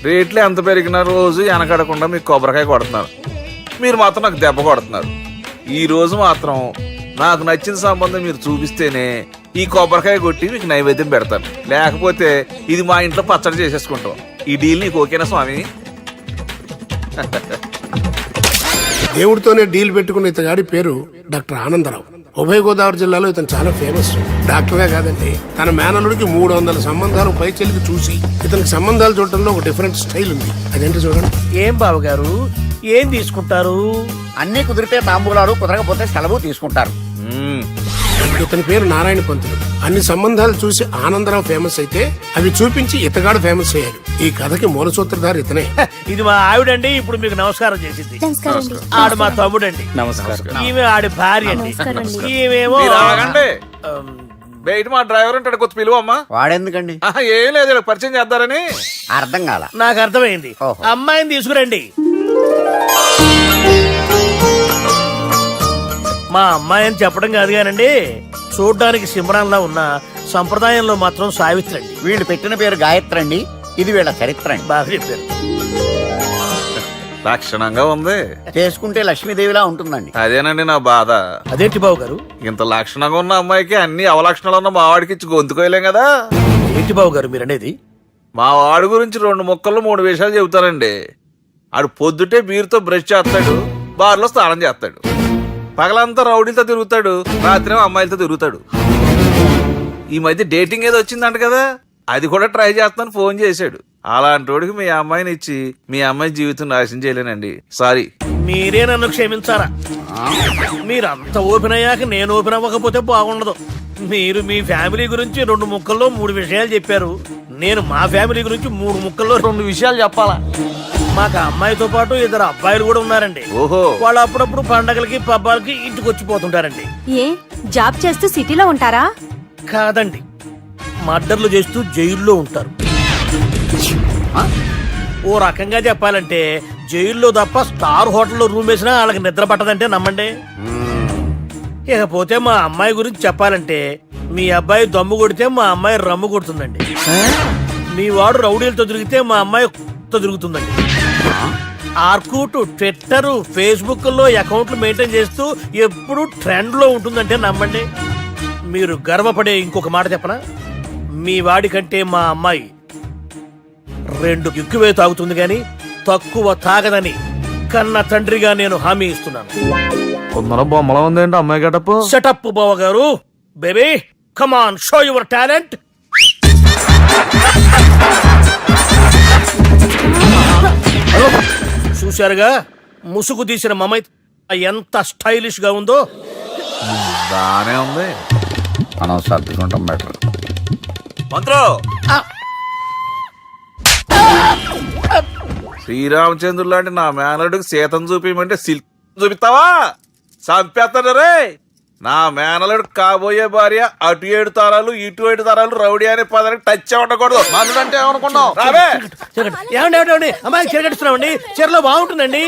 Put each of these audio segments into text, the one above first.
రేట్లు ఎంత పెరిగినా రోజు వెనకడకుండా మీకు కొబ్బరికాయ కొడుతున్నారు, మీరు మాత్రం నాకు దెబ్బ కొడుతున్నారు. ఈ రోజు మాత్రం నాకు నచ్చిన సంబంధం మీరు చూపిస్తేనే ఈ కొబ్బరికాయ కొట్టి మీకు నైవేద్యం పెడతాను, లేకపోతే ఇది మా ఇంట్లో పచ్చడి చేసేసుకుంటాం. ఈ డీల్ నీకు ఓకేనా స్వామి? దేవుడితోనే డీల్ పెట్టుకున్న ఇతగాడి పేరు డాక్టర్ ఆనందరావు. ఉభయ గోదావరి జిల్లాలో ఇతను చాలా ఫేమస్. డాక్టరే కాదండి, తన మేనలుడికి 300 సంబంధాలు పై చెల్లికి చూసి ఇతనికి సంబంధాలు చూడటంలో ఒక డిఫరెంట్ స్టైల్ ఉంది. అదేంటి చూడండి. ఏం బావగారు ఏం తీసుకుంటారు? అన్ని కుదిరితే తాంబూలాలు, కుదరకపోతే సెలవు తీసుకుంటారు. ఇతని పేరు నారాయణ పంతులు. అన్ని సంబంధాలు చూసి ఆనందరావు ఫేమస్ అయితే అవి చూపించి ఇతగాడు ఫేమస్ అయ్యాడు. ఈ కథకి మూల సూత్రధారి ఇతనే. ఇది మా ఆవిడండి, ఇప్పుడు మీకు నమస్కారం చేసింది. ఆడు మా తమ్ముడండి. నమస్కారం. ఈమె ఆడి భార్య అండి. ఈమెమో మీరు ఆగండి. బయట మా డ్రైవర్ ఉంటాడు, కొత్త పిలువమ్మా. వాడెందుకండి? ఏం లేదు, ఇలా పరిచయం చేద్దారని. అర్థం కాల. నాకు అర్థమైంది. ఓహో. అమ్మాయిని తీసుకురండి. మా అమ్మాయి అని చెప్పడం కాదు కానండి, చూడ్డానికి సింహరాన్లా ఉన్న సంప్రదాయంలో మాత్రం సావిత్రి అండి. వీళ్ళు పెట్టిన పేరు గాయత్రి అండి. ఇది వీళ్ళ చరిత్ర అండి. బాగా చెప్పారు. లక్షణంగా ఉంది. చేసుకుంటే లక్ష్మీదేవిలా ఉంటుందండి. అదేనండి నా బాధ. అదేంటి బాబు గారు? ఇంత లక్షణంగా ఉన్న అమ్మాయికి అన్ని అవలక్షణాలు ఉన్న మా వాడికి ఇచ్చి గొంతుకోయలేం కదా. ఏంటి బాబు గారు మీరు అనేది? మా వాడి గురించి 2 ముక్కల్లో 3 విషయాలు చెబుతానండి. ఆడు పొద్దుటే బీరుతో బ్రష్ చేస్తాడు, బార్లో స్నానం చేస్తాడు, పగలంతా రౌడీలతో తిరుగుతాడు, రాత్రి అమ్మాయిలతో తిరుగుతాడు. ఈ మధ్య డేటింగ్ ఏదో వచ్చిందంట కదా, అది కూడా ట్రై చేస్తాను ఫోన్ చేశాడు. అలాంటి వాడికి మీ అమ్మాయిని ఇచ్చి మీ అమ్మాయి జీవితం నాశనం చేయలేనండి. సారీ. మీరే నన్ను క్షమించారా? మీరంత ఓపెన్ అయ్యాక నేను ఓపెన్ అవ్వకపోతే బాగుండదు. మీరు మీ ఫ్యామిలీ గురించి 2 ముక్కల్లో 3 విషయాలు చెప్పారు. నేను మా ఫ్యామిలీ గురించి 3 ముక్కల్లో 2 విషయాలు చెప్పాలా? మాకు అమ్మాయితో పాటు 2 అబ్బాయిలు కూడా ఉన్నారండి. ఓహో. వాళ్ళు అప్పుడప్పుడు పండగలకి పబ్బాలకి ఇంటికి వచ్చిపోతుంటారండి. ఏ జాబ్ చేస్తూ సిటీలో ఉంటారా? కాదండి, మర్డర్లు చేస్తూ జైల్లో ఉంటారు. ఓ రకంగా చెప్పాలంటే జైల్లో తప్ప స్టార్ హోటల్లో రూమ్ వేసినా వాళ్ళకి నిద్ర పట్టదంటే నమ్మండి. ఇకపోతే మా అమ్మాయి గురించి చెప్పాలంటే మీ అబ్బాయి దమ్ము కొడితే మా అమ్మాయి రమ్ము కొడుతుందండి. మీ వాడు రౌడీలతో తిరిగితే మా అమ్మాయి తో తిరుగుతుందండి. ఆర్కూట్, ట్విట్టర్, ఫేస్బుక్ లో అకౌంట్లు మెయింటైన్ చేస్తూ ఎప్పుడు ట్రెండ్ లో ఉంటుందంటే నమ్మండి. మీరు గర్వపడే ఇంకొక మాట చెప్పనా? మీ వాడి కంటే మా అమ్మాయి 2 ఎక్కువే తాగుతుంది గాని తక్కువ తాగదని కన్న తండ్రిగా నేను హామీ ఇస్తున్నాను. కొందరు బొమ్మలా ఉందేంటి అమ్మాయి గడప? సెటప్ బావ గారు. Baby come on, show your talent. చూశారుగా ముసుగు తీసిన మమై ఎంత స్టైలిష్ గా ఉందో. బానే ఉంది. మనం సర్దుకుంటాం బెటర్. మంత్రో, శ్రీరామచంద్రుడు లాంటి నా మేనలుడికి సీతను చూపించమంటే సిల్క్ చూపిస్తావా? చంపేస్తాడు రే. నా మేనలుడు కాబోయే భార్య అటు 7 తరాలు ఇటు 7 తరాలు రౌడీ అనే పదానికి టచ్ ఉండకూడదు. మనుడు అంటే ఏమనుకున్నావు? రావే. ఏమండి అమ్మాయి చెరగట్టుస్తున్నామండి, చీరలో బాగుంటుందండి.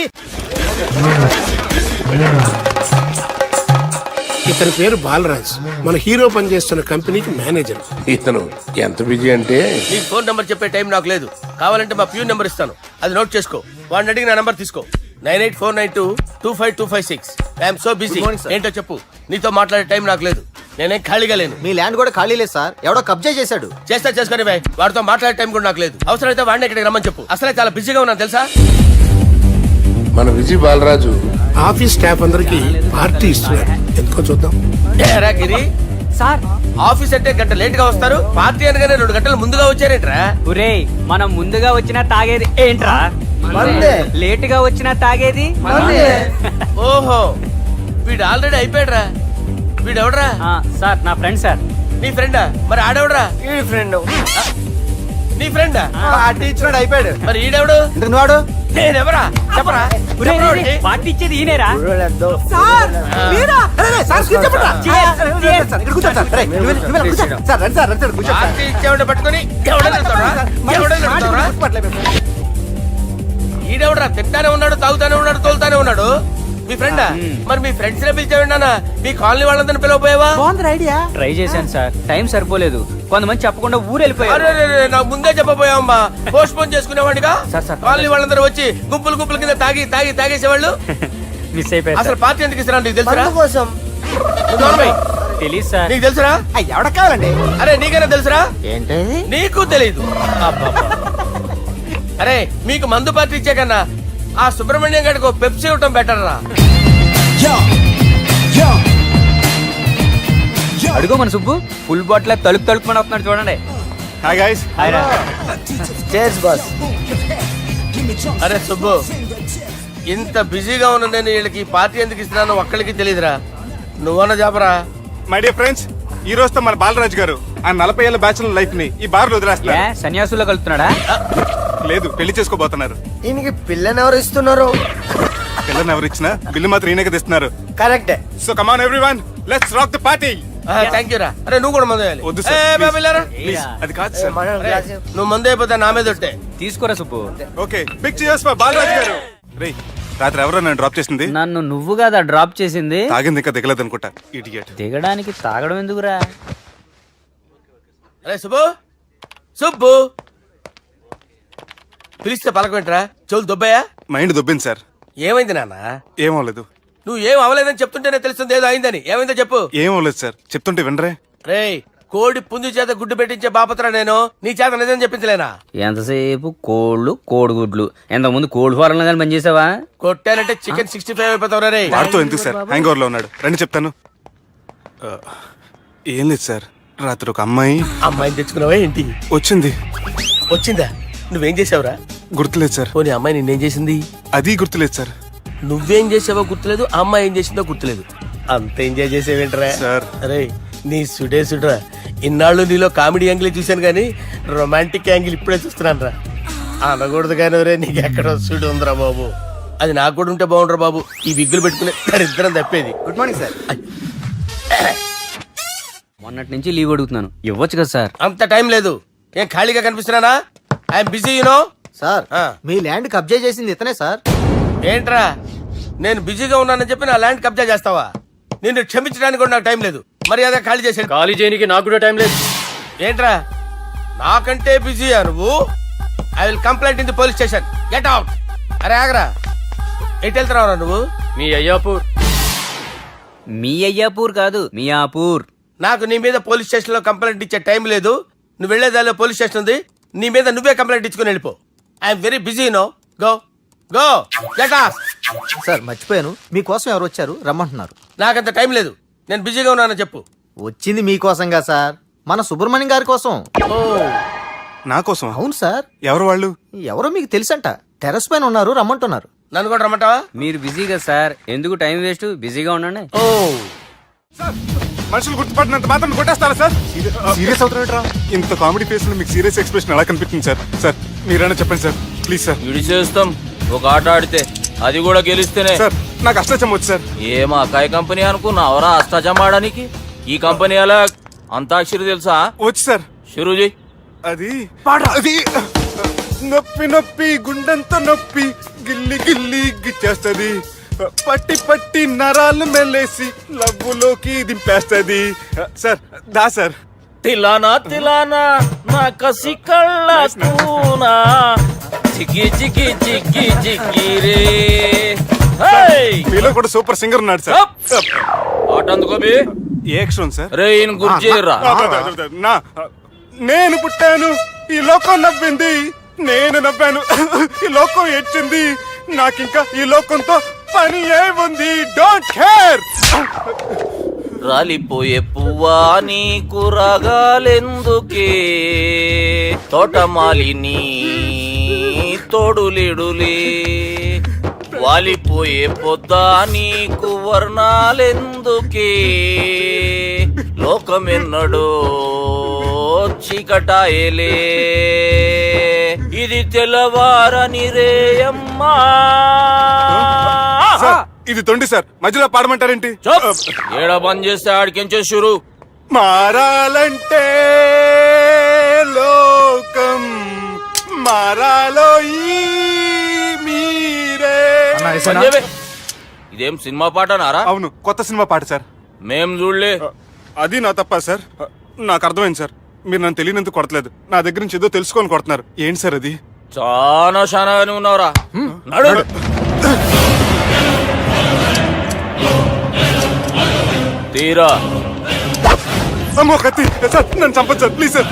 ఇతని పేరు బాలరాజ్. మన హీరో పనిచేస్తున్న కంపెనీకి మేనేజర్. ఇతను ఎంత బిజీ అంటే నీ ఫోన్ నంబర్ చెప్పే టైం నాకు లేదు. కావాలంటే మా ప్యూన్ నెంబర్ ఇస్తాను, అది నోట్ చేసుకో. వాడిని అడిగి నా నంబర్ తీసుకో. 9849225256. I'm so busy. ఏంటో చెప్పు. నీతో మాట్లాడే టైం నాకు లేదు, నేనేం ఖాళీగా లేను. మీ ల్యాండ్ కూడా ఖాళీ లేదు సార్, ఎవడో కబ్జా చేశాడు. చేస్తా చేసుకుని బాయ్, వాడితో మాట్లాడే టైం కూడా నాకు లేదు. అవసరమైతే వాడిని ఇక్కడికి రమ్మని చెప్పు. అసలే చాలా బిజీగా ఉన్నాను తెలుసా. మన విజయ్ బాలరాజు ఆఫీస్ స్టాఫ్ అందరికి పార్టీ ఇస్తున్నారు. ఎందుకో చూద్దాం. ఏరా గిరి సార్ ఆఫీస్ అంటే గంట లేట్ గా వస్తారు, పార్టీ అనగానే 2 గంటలు ముందుగా వచ్చారేంట్రా? ఒరే, మనం ముందుగా వచ్చినా తాగేది ఏంట్రా? లేట్ గా వచ్చినా తాగేది. ఓహో, వీడు ఆల్రెడీ అయిపోయాడ్రా. వీడెవడరా? సార్ నా ఫ్రెండ్ సార్. నీ ఫ్రెండా? మరి ఆడెవడరా? ఈ ఫ్రెండ్. నీ ఫ్రెండా? పార్టీ ఇచ్చినాడు అయిపోయాడు. మరి ఈడెవడు? వాడు నేనెవరా? చెప్పరా? పార్టీ ఇచ్చేది ఈనేరా? పార్టీ ఇచ్చేవాడు పట్టుకొని ఈడెవడరా? తింటానే ఉన్నాడు, తాగుతానే ఉన్నాడు, తోలుతానే ఉన్నాడు. మీ ఫ్రెండా? మరి మీ ఫ్రెండ్స్ నే పిలిచేవాడినా? మీ కాలనీ వాళ్ళందరినీ పిలవపోయావా? ట్రై చేశాను సార్, టైం సరిపోలేదు. కొంతమంది చెప్పకుండా ఊరు వెళ్ళిపోయారు. అరే రే రే, నాకు ముందే చెప్పబోయామ్మా, పోస్ట్ పోన్ చేసుకునేవాడిగా. సార్. వాళ్ళందరూ వచ్చి గుంపులు కింద తాగేసేవాళ్ళు. మిస్ అయిపోయారు అసలు పార్టీ ఎందుకు ఇస్తున్నా నీకు తెలుసురా? కోసం నువ్వు నోర్మై. తెలియదు సార్. నీకు తెలుసురా? ఎవడ కావాలండి? అరే నీకైనా తెలుసురా? ఏంటి నీకు తెలీదు. అబ్బబ్బా. అరే మీకు మందు పార్టీ ఇచ్చే కన్నా ఆ సుబ్రహ్మణ్యం గారికి పెప్సీ ఇవ్వటం బెటర్ రా. అడుగు మన సుబ్బు ఫుల్ బాటిల్ తలుపుమని వస్తున్నాడు చూడండి. Hi guys. హాయ్ రా. Chairs boss. అరే సుబ్బు, ఇంత బిజీగా ఉన్న నేను వీళ్ళకి ఈ పార్టీ ఎందుకు ఇస్తున్నానో ఒక్కడికి తెలియదురా. నువ్వన్న జాబరా. మై డియర్ ఫ్రెండ్స్, ఈ రోజుతో మన బాలరాజ్ గారు ఆ 40 ఏళ్ల బ్యాచులర్ లైఫ్ ని ఈ బార్ లో ఏ వదిలేస్తున్నారు. సన్యాసుల్లో కలుపుతున్నాడా? లేదు, పెళ్లి చేసుకోబోతున్నారు. ఈయనకి పిల్లని ఎవరు ఇస్తున్నారు? పిల్లని ఎవరు ఇచ్చినా బిల్లు మాత్రం ఈయనకే తెస్తున్నారు. కరెక్టే. So come on everyone, let's rock the party. Thank you రా. అరే నువ్వు కూడా మందు వేయాలి. వద్దు సార్, ఏ, please. బాబు వెళ్ళారా? ప్లీజ్, అది కాదు సార్. నువ్వు మందు అయిపోతే నా మీద ఒట్టే. తీసుకోరా Subbu. Okay, big cheers for Balraj garu. రే, రాత్రి ఎవరో నన్ను డ్రాప్ చేసింది? నన్ను నువ్వు కదా డ్రాప్ చేసింది. తాగింది ఇంకా దిగలేదు అనుకుంటా. ఇడియట్. దిగడానికి తాగడం ఎందుకురా? అరే సుబ్బు, సుబ్బు పిలిస్తే పలకమేంట్రా? చెవులు దొబ్బాయా? Mind దొబ్బింది sir. ఏమైంది నాన్న? ఏమవలేదు. నువ్వు ఏం అవ్వలేదని చెప్తుంటేనే తెలుస్తుంది ఏదో అయిందని. ఏమైందో చెప్పు. ఏమవలేదు సార్, చెప్తుంటే వినరే. రేయ్, కోడి పుంజు చేత గుడ్డు పెట్టించే బాపత్రా నేను. నీ చేత నిజం చెప్పించలేనా? ఎంతసేపు కోళ్ళు కోడిగుడ్లు. ఎంతకుముందు కోడి ఫారంలో కానీ పనిచేసావా? కొట్టానంటే చికెన్ 65 అయిపోతావు రే. వాడితో ఎందుకు సార్, హ్యాంగ్ ఓవర్ లో ఉన్నాడు. రండి చెప్తాను. ఏం లేదు సార్, రాత్రి ఒక అమ్మాయి అమ్మాయిని తెచ్చుకున్నావా ఏంటి? వచ్చింది. వచ్చిందా? నువ్వేం చేసావురా? గుర్తులేదు సార్. పోనీ అమ్మాయి నిన్నేం చేసింది? అది గుర్తులేదు సార్. నువ్వేం చేసావో గుర్తులేదు, ఆ అమ్మాయి ఏం చేసిందో గుర్తులేదు. అంత ఎంజాయ్ చేసేవేంట్రా? సార్. అరే నీ సుడే సుడ్రా. ఇన్నాళ్ళు నీలో కామెడీ యాంగిల్ చూశాను కానీ రొమాంటిక్ యాంగిల్ ఇప్పుడే చూస్తున్నాను రా. అనకూడదు కానీ రే, నీకు ఎక్కడ సుడు ఉందిరా బాబు. అది నాకు కూడా ఉంటే బాగుండ్రా బాబు. ఈ విగ్గులు పెట్టుకునే దరిద్రం తప్పేది. Good morning sir. మొన్నటి నుంచి లీవ్ అడుగుతున్నాను, ఇవ్వచ్చు కదా సార్? అంత టైం లేదు. ఏం ఖాళీగా కనిపిస్తున్నానా? I'm busy you know. సార్, మీ ల్యాండ్ కబ్జా చేసింది ఇతనే సార్. ఏంట్రా, నేను బిజీగా ఉన్నానని చెప్పి నా ల్యాండ్ కబ్జా చేస్తావా? నిన్ను క్షమించడానికి కూడా నాకు టైం లేదు. మరి అదే ఖాళీ చేసాడు. ఖాళీ చేయడానికి నాకు కూడా టైం లేదు. ఏంట్రా, నాకంటే బిజీయా నువ్వు? I will complaint in the police station. Get out. అరే ఆగరా, ఎటు వెళ్తున్నావురా నువ్వు? మీ అయ్యాపూర్. మీ అయ్యాపూర్ కాదు, మియాపూర్. నాకు నీ మీద పోలీస్ స్టేషన్ లో కంప్లైంట్ ఇచ్చే టైం లేదు. నువ్వు వెళ్లేదాలో పోలీస్ స్టేషన్ ఉంది. నీ మీద నువ్వే కంప్లైంట్ ఇచ్చుకుని వెళ్ళిపో. I'm very busy no. Go go get out. Sir మర్చిపోయాను, మీకోసం ఎవరు వచ్చారు రమ్మంటున్నారు. నాకంత టైం లేదు, నేను బిజీగా ఉన్నానని చెప్పు. వచ్చింది మీకోసంగా సార్, మన సుబ్రహ్మణ్యం గారి కోసం. ఓ, నా కోసం? అవును సార్. ఎవరు వాళ్ళు? ఎవరో మీకు తెలుసంట, టెర్రస్ పైన ఉన్నారు, రమ్మంటున్నారు. నన్ను కూడా రమ్మంటావా? మీరు బిజీ కదా సార్, ఎందుకు టైం వేస్ట్? బిజీగా ఉండండి. ఓ, సార్, మనుషులు గుర్తుపడినంత మాత్రం కొట్టేస్తారా సార్? సీరియస్ అవుతారా? ఇంత కామెడీ ఫేస్ లో మీకు సీరియస్ ఎక్స్ప్రెషన్ ఎలా కనిపిస్తుంది సార్? సార్ మీరైనా చెప్పండి సార్, ప్లీజ్ సార్. విడిచేస్తాం ఒక ఆట ఆడితే, అది కూడా గెలిస్తేనే. సార్, నాకు అష్టచం వచ్చు సార్. ఏం అకాయ కంపెనీ అనుకున్నావరా అష్టాచం ఆడడానికి? ఈ కంపెనీ అలా అంతాక్షరి తెలుసా? వచ్చు సార్. షురూజీ. అది అది నొప్పి నొప్పి గుండెంత నొప్పి గిల్లి గిల్లి గిచ్చేస్తది, పట్టి పట్టి నరాలు మెల్లేసి లవ్వులోకి దింపేస్తది. సార్ దా సార్. తిలానా తిలానా నా కసి కళ్ళ కూనా జిగి జిగి జిగి జిగి రే. మీలో కూడా సూపర్ సింగర్ ఉన్నాడు సార్. ఆట అందుకోబి. ఏ అక్షరం సార్? రే ఈయన గుర్తు చేయరా. నా నేను పుట్టాను, ఈ లోకం నవ్వింది, నేను నవ్వాను, ఈ లోకం ఏడ్చింది, నాకింకా ఈ లోకంతో పని ఏముంది? Don't care. రాలిపోయే పువ్వా నీకు రాగాలెందుకే, తోటమాలిని తోడులిడులే, వాలిపోయే పొద్దా నీకు వర్ణాలెందుకే, లోకమెన్నడో చీకటాయలే, ఇది తెల్లవారని రేయమ్మా. సార్, ఇది తొండి సార్, మధ్యలో పాడమంటారేంటి? ఏడా బంద్ చేస్తే ఆడికించే షురు. మారాలంటే లోకం మారాలో ఈ మీరే. ఇదేం సినిమా పాట నారా? అవును, కొత్త సినిమా పాట సార్. మేం చూడలే. అది నా తప్ప సార్, నాకు అర్థమైంది సార్. మీరు నన్ను తెలియనందుకు కొడతలేదు, నా దగ్గర నుంచి ఏదో తెలుసుకొని కొడుతున్నారు. ఏంటి సార్ అది? చాలా శానాగానే ఉన్నావురా. నడు. తీరా అమ్మో కత్తి సార్, నన్ను చంపదు సార్, ప్లీజ్ సార్.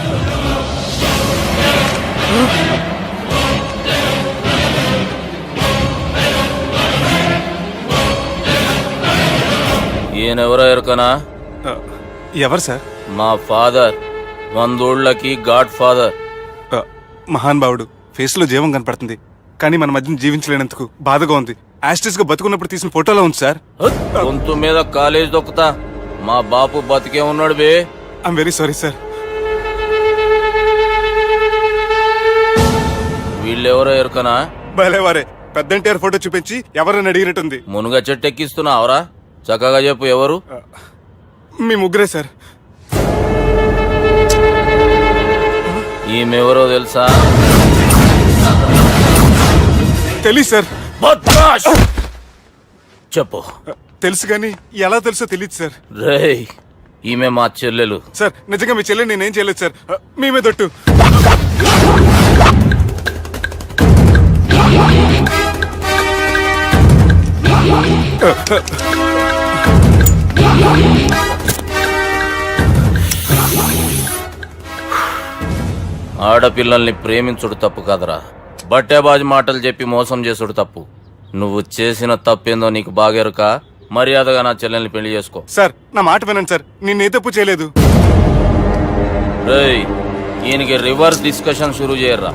ఈయనెవరో ఎరుకనా? ఎవరు సార్? మా ఫాదర్, 100 ఊళ్ళకి గాడ్ ఫాదర్. మహాన్ భావుడు. ఫేస్ లో జీవం కనపడుతుంది, కానీ మన మధ్యన జీవించలేనందుకు బాధగా ఉంది. యాస్టిస్ గా బతుకున్నప్పుడు తీసిన ఫోటోలో ఉంది సార్. గొంతు మీద కాలేజ్ దొక్కుతా. మా బాపు బతికే ఉన్నాడు బే. I'm very sorry sir. వీళ్ళెవరో ఎరుకనా? భలేవారే, పెద్ద ఎన్టీఆర్ ఫోటో చూపించి ఎవరని అడిగినట్టుంది. మునుగ చెట్టు ఎక్కిస్తున్నావురా? చక్కగా చెప్పు, ఎవరు? మీ ముగ్గురే సార్. ఈమెవరో తెలుసా? తెలీదు సార్. బద్మాష్! చెప్పు. తెలుసు కానీ ఎలా తెలుసో తెలియదు సార్. రేయ్, ఈమె మా చెల్లెలు. సార్ నిజంగా మీ చెల్లెని నేనేం చేయలేదు సార్. మీ మీద ఒట్టు. ఆడపిల్లల్ని ప్రేమించుడు తప్పు కాదురా, బట్టేబాజు మాటలు చెప్పి మోసం చేసుడు తప్పు. నువ్వు చేసిన తప్పేందో నీకు బాగెరుక. మర్యాదగా నా చెల్లెల్ని పెళ్లి చేసుకో. సార్ నా మాట వినండి సార్, నేనే తప్పు చేయలేదు. రేయ్, ఈయనకి రివర్స్ డిస్కషన్ షురూ చేయర్రా.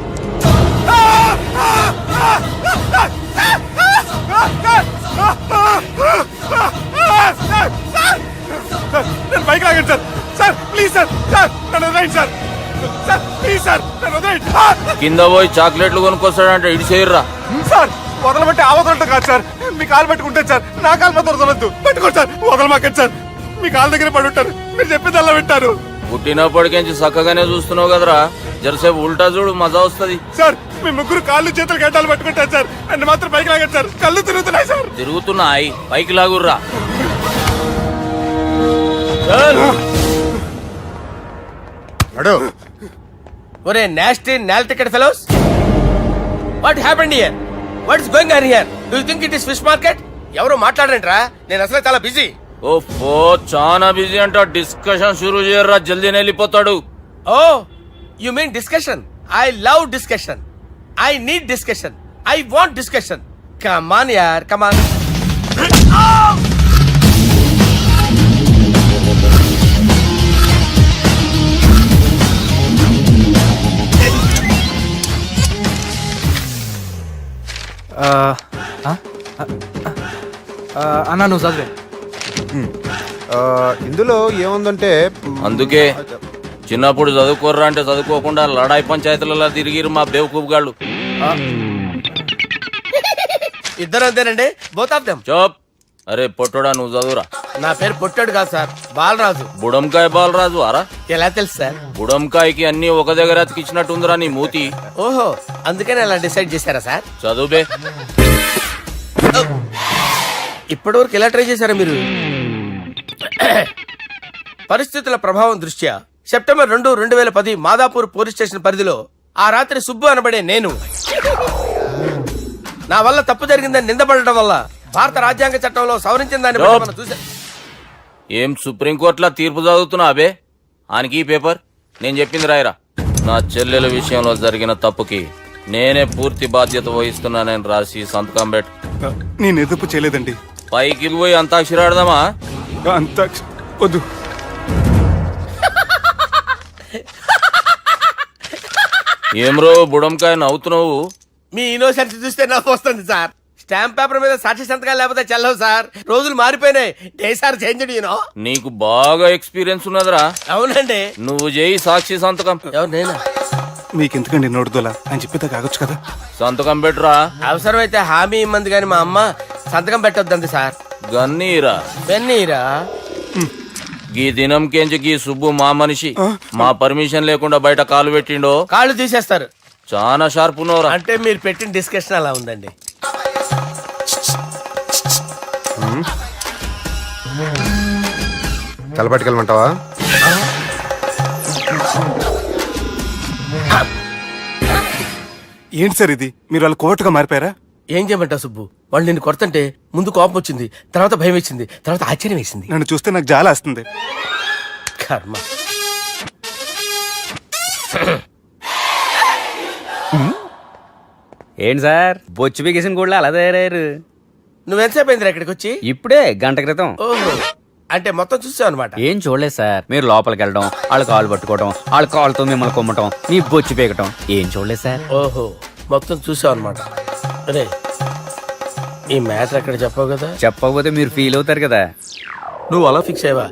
నేను బైక్ లాగండి sir. Sir please sir, sir నన్ను వదిలేయండి సార్. సార్ ప్లీజ్ సార్, నన్ను వదిలేయండి. కింద పోయి చాక్లెట్లు కొనుక్కొస్తాడంటే ఇటు చేయర్రా. సార్ వదలమంటే ఆ వదలటం కాదు సార్, మీ కాలు పట్టుకుంటాను సార్. నా కాలు మాత్రం వదలొద్దు, పట్టుకోండి సార్. వదలమాకండి సార్, మీ కాలు దగ్గర పడి ఉంటారు. మీరు చెప్పింది అలా వింటారు. పుట్టినప్పటికేంచి చక్కగానే చూస్తున్నావు కదరా, జరసేపు ఉల్టా చూడు, మజా వస్తుంది. సార్ మీ ముగ్గురు కాళ్ళు చేతులు గడ్డాలు పట్టుకుంటారు సార్, నన్ను మాత్రం బైక్ లాగండి సార్. కళ్ళు తిరుగుతున్నాయి సార్. తిరుగుతున్నాయి, పైకి లాగుర్రా. ఒరే నాస్టీ నాల్టికెట్ fellows, what happened here? What is going on here? Do you think it is fish market? ఎవరో మాట్లాడండిరా, నేను అసలే చాలా బిజీ. ఓఫో, చాలా బిజీ అంట. డిస్కషన్ షురూ చేయర్రా, జల్దీనే వెళ్ళిపోతాడు. Oh you mean discussion? I love discussion. I need discussion. I want discussion. Come on యార్, కమ్ ఆన్. అన్నా నువ్వు చదివే. ఇందులో ఏముందంటే అందుకే చిన్నప్పుడు చదువుకోర్రా అంటే చదువుకోకుండా లడాయి పంచాయతీలలో తిరిగిరు మా బేవకూపు గాళ్ళు. ఇద్దరు అంతేనండి, బోత్ ఆఫ్ దెమ్. చోప్. అరే పొట్టోడా, నువ్వు చదువురా. నా పేరు పొట్టాడు కాదు సార్, బాలరాజు. బుడంకాయ బాలరాజు అరా? ఎలా తెలుసు సార్? బుడంకాయకి అన్ని ఒక దగ్గర అతికిచ్చినట్టుందిరా నీ మూతి. ఓహో, అందుకని అలా డిసైడ్ చేశారా సార్? చదువుబే. ఇప్పటి వరకు ఎలా ట్రై చేశారా మీరు? పరిస్థితుల ప్రభావం దృష్ట్యా సెప్టెంబర్ 2, 2010 మాదాపూర్ పోలీస్ స్టేషన్ పరిధిలో ఆ రాత్రి సుబ్బు అనబడే నేను నా వల్ల తప్పు జరిగిందని నిందపడటం వల్ల భారత రాజ్యాంగ చట్టంలో సవరించిన దాన్ని బట్టి మనం చూసా. ఏం సుప్రీంకోర్టులో తీర్పు చదువుతున్నా అబే? ఆనికి ఈ పేపర్ నేను చెప్పింది రాయరా. నా చెల్లెల విషయంలో జరిగిన తప్పుకి నేనే పూర్తి బాధ్యత వహిస్తున్నానని రాసి సంతకం పెట్టు. నేను ఎదుపు చేయలేదండి. పైకి పోయి అంతాక్షరి ఆడదామా? అంత వద్దు. ఏమ్రో బుడంకాయ నవ్వుతున్నావు? మీ ఇన్నోసెన్స్ చూస్తే నవ్వు వస్తుంది సార్. స్టాంప్ పేపర్ మీద సాక్షి సంతకాలు లేకపోతే చెల్లవు సార్. రోజులు మారిపోయినాయి. Day sir change you know. నీకు బాగా ఎక్స్పీరియన్స్ ఉన్నదిరా. అవునండి. నువ్వు చేయి సాక్షి సంతకం. ఎవరు నేనా? మీకు ఎందుకండి నోడుదోలా? ఆయన చెప్పేదా కాగొచ్చు కదా. సంతకం పెట్టురా. అవసరమైతే హామీ ఇమ్మంది కానీ మా అమ్మ సంతకం పెట్టొద్దండి సార్. గన్నీరా బెన్నీరా. గీ దినంకేంచి గీ సుబ్బు మా మనిషి. మా పర్మిషన్ లేకుండా బయట కాలు పెట్టిండో కాళ్ళు తీసేస్తారు. చాలా షార్ప్ ఉన్నవరా. అంటే మీరు పెట్టిన డిస్కషన్ అలా ఉందండి. తలపట్టుకెళ్ళమంటావా? ఏంటి సార్ ఇది, మీరు వాళ్ళు కోర్టుగా మారిపోయారా? ఏం చేయమంటావు సుబ్బు, వాళ్ళు నిన్ను కొడుతుంటే ముందు కోపం వచ్చింది, తర్వాత భయం వేసింది, తర్వాత ఆశ్చర్యం వేసింది. నన్ను చూస్తే నాకు జాలి వస్తుంది. కర్మ. ఏంటి సార్ బొచ్చు బిగేసిన కూడా అలా తయారయ్యారు? నువ్వెంతసేపు అయిందిరా ఇక్కడికి వచ్చి? ఇప్పుడే గంట క్రితం. ఓహో, అంటే మొత్తం చూసావు అనమాట. ఏం చూడలేదు సార్, మీరు లోపలికి వెళ్ళడం, వాళ్ళ కాళ్ళు పట్టుకోవడం, వాళ్ళ కాళ్ళతో మిమ్మల్ని కొమ్మటం, మీ బొచ్చు పీకటం ఏం చూడలేదు సార్. ఓహో, మొత్తం చూసావు అనమాట. అరే, ఈ మ్యాటర్ ఎక్కడ చెప్పావు కదా? చెప్పకపోతే మీరు ఫీల్ అవుతారు కదా. నువ్వు అలా ఫిక్స్ అయ్యవా?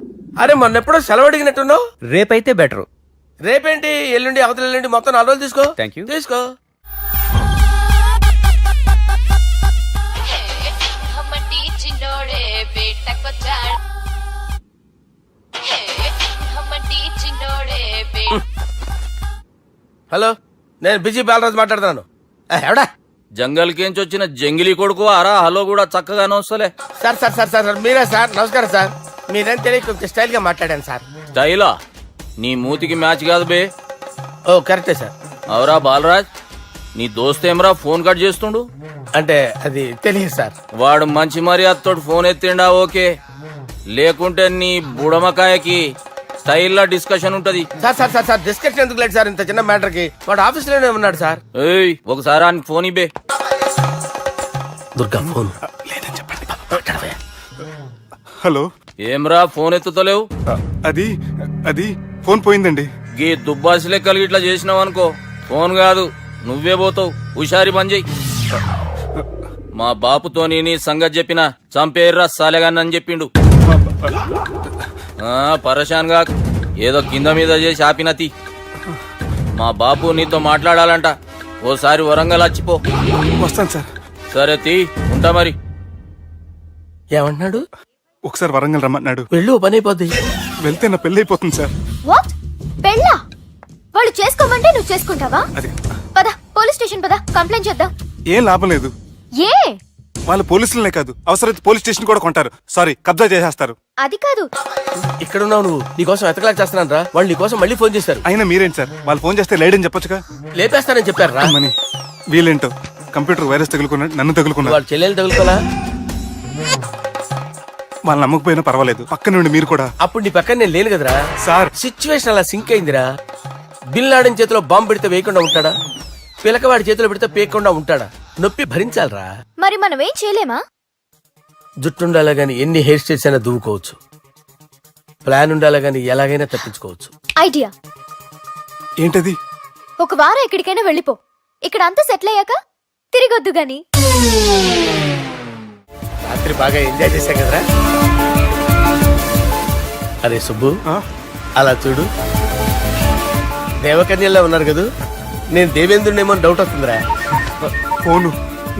అరే, మొన్నెప్పుడో సెలవు అడిగినట్టున్నావు. రేపైతే బెటర్. రేపేంటి, ఎల్లుండి, అవతల ఎల్లుండి, మొత్తం 4 రోజులు తీసుకో. Thank you. తీసుకో. హలో, నేను బిజీ బాలరాజు మాట్లాడుతున్నాను. ఎవడా? జంగల్ కేంచి వచ్చిన జంగిలీ కొడుకు అరా హలో కూడా చక్కగానే వస్తలే. Sir sir sir sir sir, మీరే సార్? నమస్కారం సార్. మీరేం తెలియక కొంచెం స్టైల్ గా మాట్లాడాను సార్. స్టైలా? నీ మూతికి మ్యాచ్ కాదు బే. ఓ కరెక్టే సార్. అవరా బాలరాజ్, నీ దోస్త్ ఏమరా ఫోన్ కట్ చేస్తుండు? అంటే అది తెలియదు సార్. వాడు మంచి మర్యాదతో ఫోన్ ఎత్తిండా ఓకే, లేకుంటే నీ బుడమకాయకి స్టైల్లా డిస్కషన్ ఉంటది. Sir sir sir sir, discussion ఎందుకు లేదు సార్ ఇంత చిన్న మ్యాటర్ కి? వాడు ఆఫీస్ లోనే ఉన్నాడు సార్. ఏయ్, ఒకసారి ఆయనకి ఫోన్ ఇబ్బే. దుర్గా ఫోన్. హలో, ఏమ్రా ఫోన్ ఎత్తుతలేవు? అది అది ఫోన్ పోయిందండి. గీ దుబ్బాసి లెక్కలు ఇట్లా చేసినావు అనుకో, ఫోన్ కాదు నువ్వే పోతావు. హుషారి పని చెయ్యి. మా బాపుతో నీ సంగతి చెప్పిన చంపేర్రా సాలెగాన్ని చెప్పిండు. పరేషాన్ గా ఏదో కింద మీద చేసి ఆపినతి. మా బాపు నీతో మాట్లాడాలంట, ఓసారి వరంగల్ వచ్చిపో. వస్తాను సార్. సరే తీ, ఉంటా మరి. ఏమంటున్నాడు? ఒకసారి వరంగల్ రమ్మన్నాడు. వెళ్ళు, పని అయిపోద్ది. వెళ్తే నా పెళ్లి అయిపోతుంది సార్. వాట్? పెళ్ళా? వాళ్ళు చేసుకోమంటే నువ్వు చేసుకుంటావా? అది పద, పోలీస్ స్టేషన్ పద, కంప్లైంట్ చేద్దాం. ఏం లాభం లేదు. ఏ? వాళ్ళు పోలీసులనే కాదు, అవసరమైతే పోలీస్ స్టేషన్ కూడా కొంటారు. సారీ, కబ్జా చేసేస్తారు. అది కాదు. ఇక్కడ ఉన్నావు నువ్వు, నీకోసం ఎతకలేక చేస్తున్నాను రా. వాళ్ళు నీకోసం మళ్ళీ ఫోన్ చేశారు. అయినా మీరేంటి సార్, వాళ్ళు ఫోన్ చేస్తే లేడని చెప్పొచ్చుగా. లేపేస్తానని చెప్పారు రా. మని వీళ్ళేంటో కంప్యూటర్ వైరస్ తగులుకున్నాడు, నన్ను తగులుకున్నాడు. వాళ్ళ చెల్లెలు తగులుకోలా? వాళ్ళు నమ్మకపోయినా పర్వాలేదు, పక్క నుండి మీరు కూడా. అప్పుడు నీ పక్కన నేను లేను కదరా సార్. సిచ్యువేషన్ అలా సింక్ అయిందిరా. బిల్ లాడెన్ చేతిలో బాంబు పెడితే వేయకుండా ఉంటాడా? పిలకవాడి చేతిలో పెడితే పేయకుండా ఉంటాడా? నొప్పి భరించాలరా. మరి మనం ఏం చేయలేమా? జుట్టుండాలా గాని ఎన్ని హెయిర్ స్టైల్స్ అయినా దువ్వుకోవచ్చు. ప్లాన్ ఉండాలా గాని ఎలాగైనా తప్పించుకోవచ్చు. ఐడియా. ఏంటది? ఒక వారం ఎక్కడికైనా వెళ్ళిపో, ఇక్కడ అంతా సెటిల్ అయ్యాక తిరిగొద్దు గాని. రాత్రి బాగా ఎంజాయ్ చేశా కదరా. అరే సుబ్బు, అలా చూడు, దేవకన్యల్లో ఉన్నారు కదా. నేను దేవేంద్రునేమో డౌట్ వస్తుందిరా. ఫోను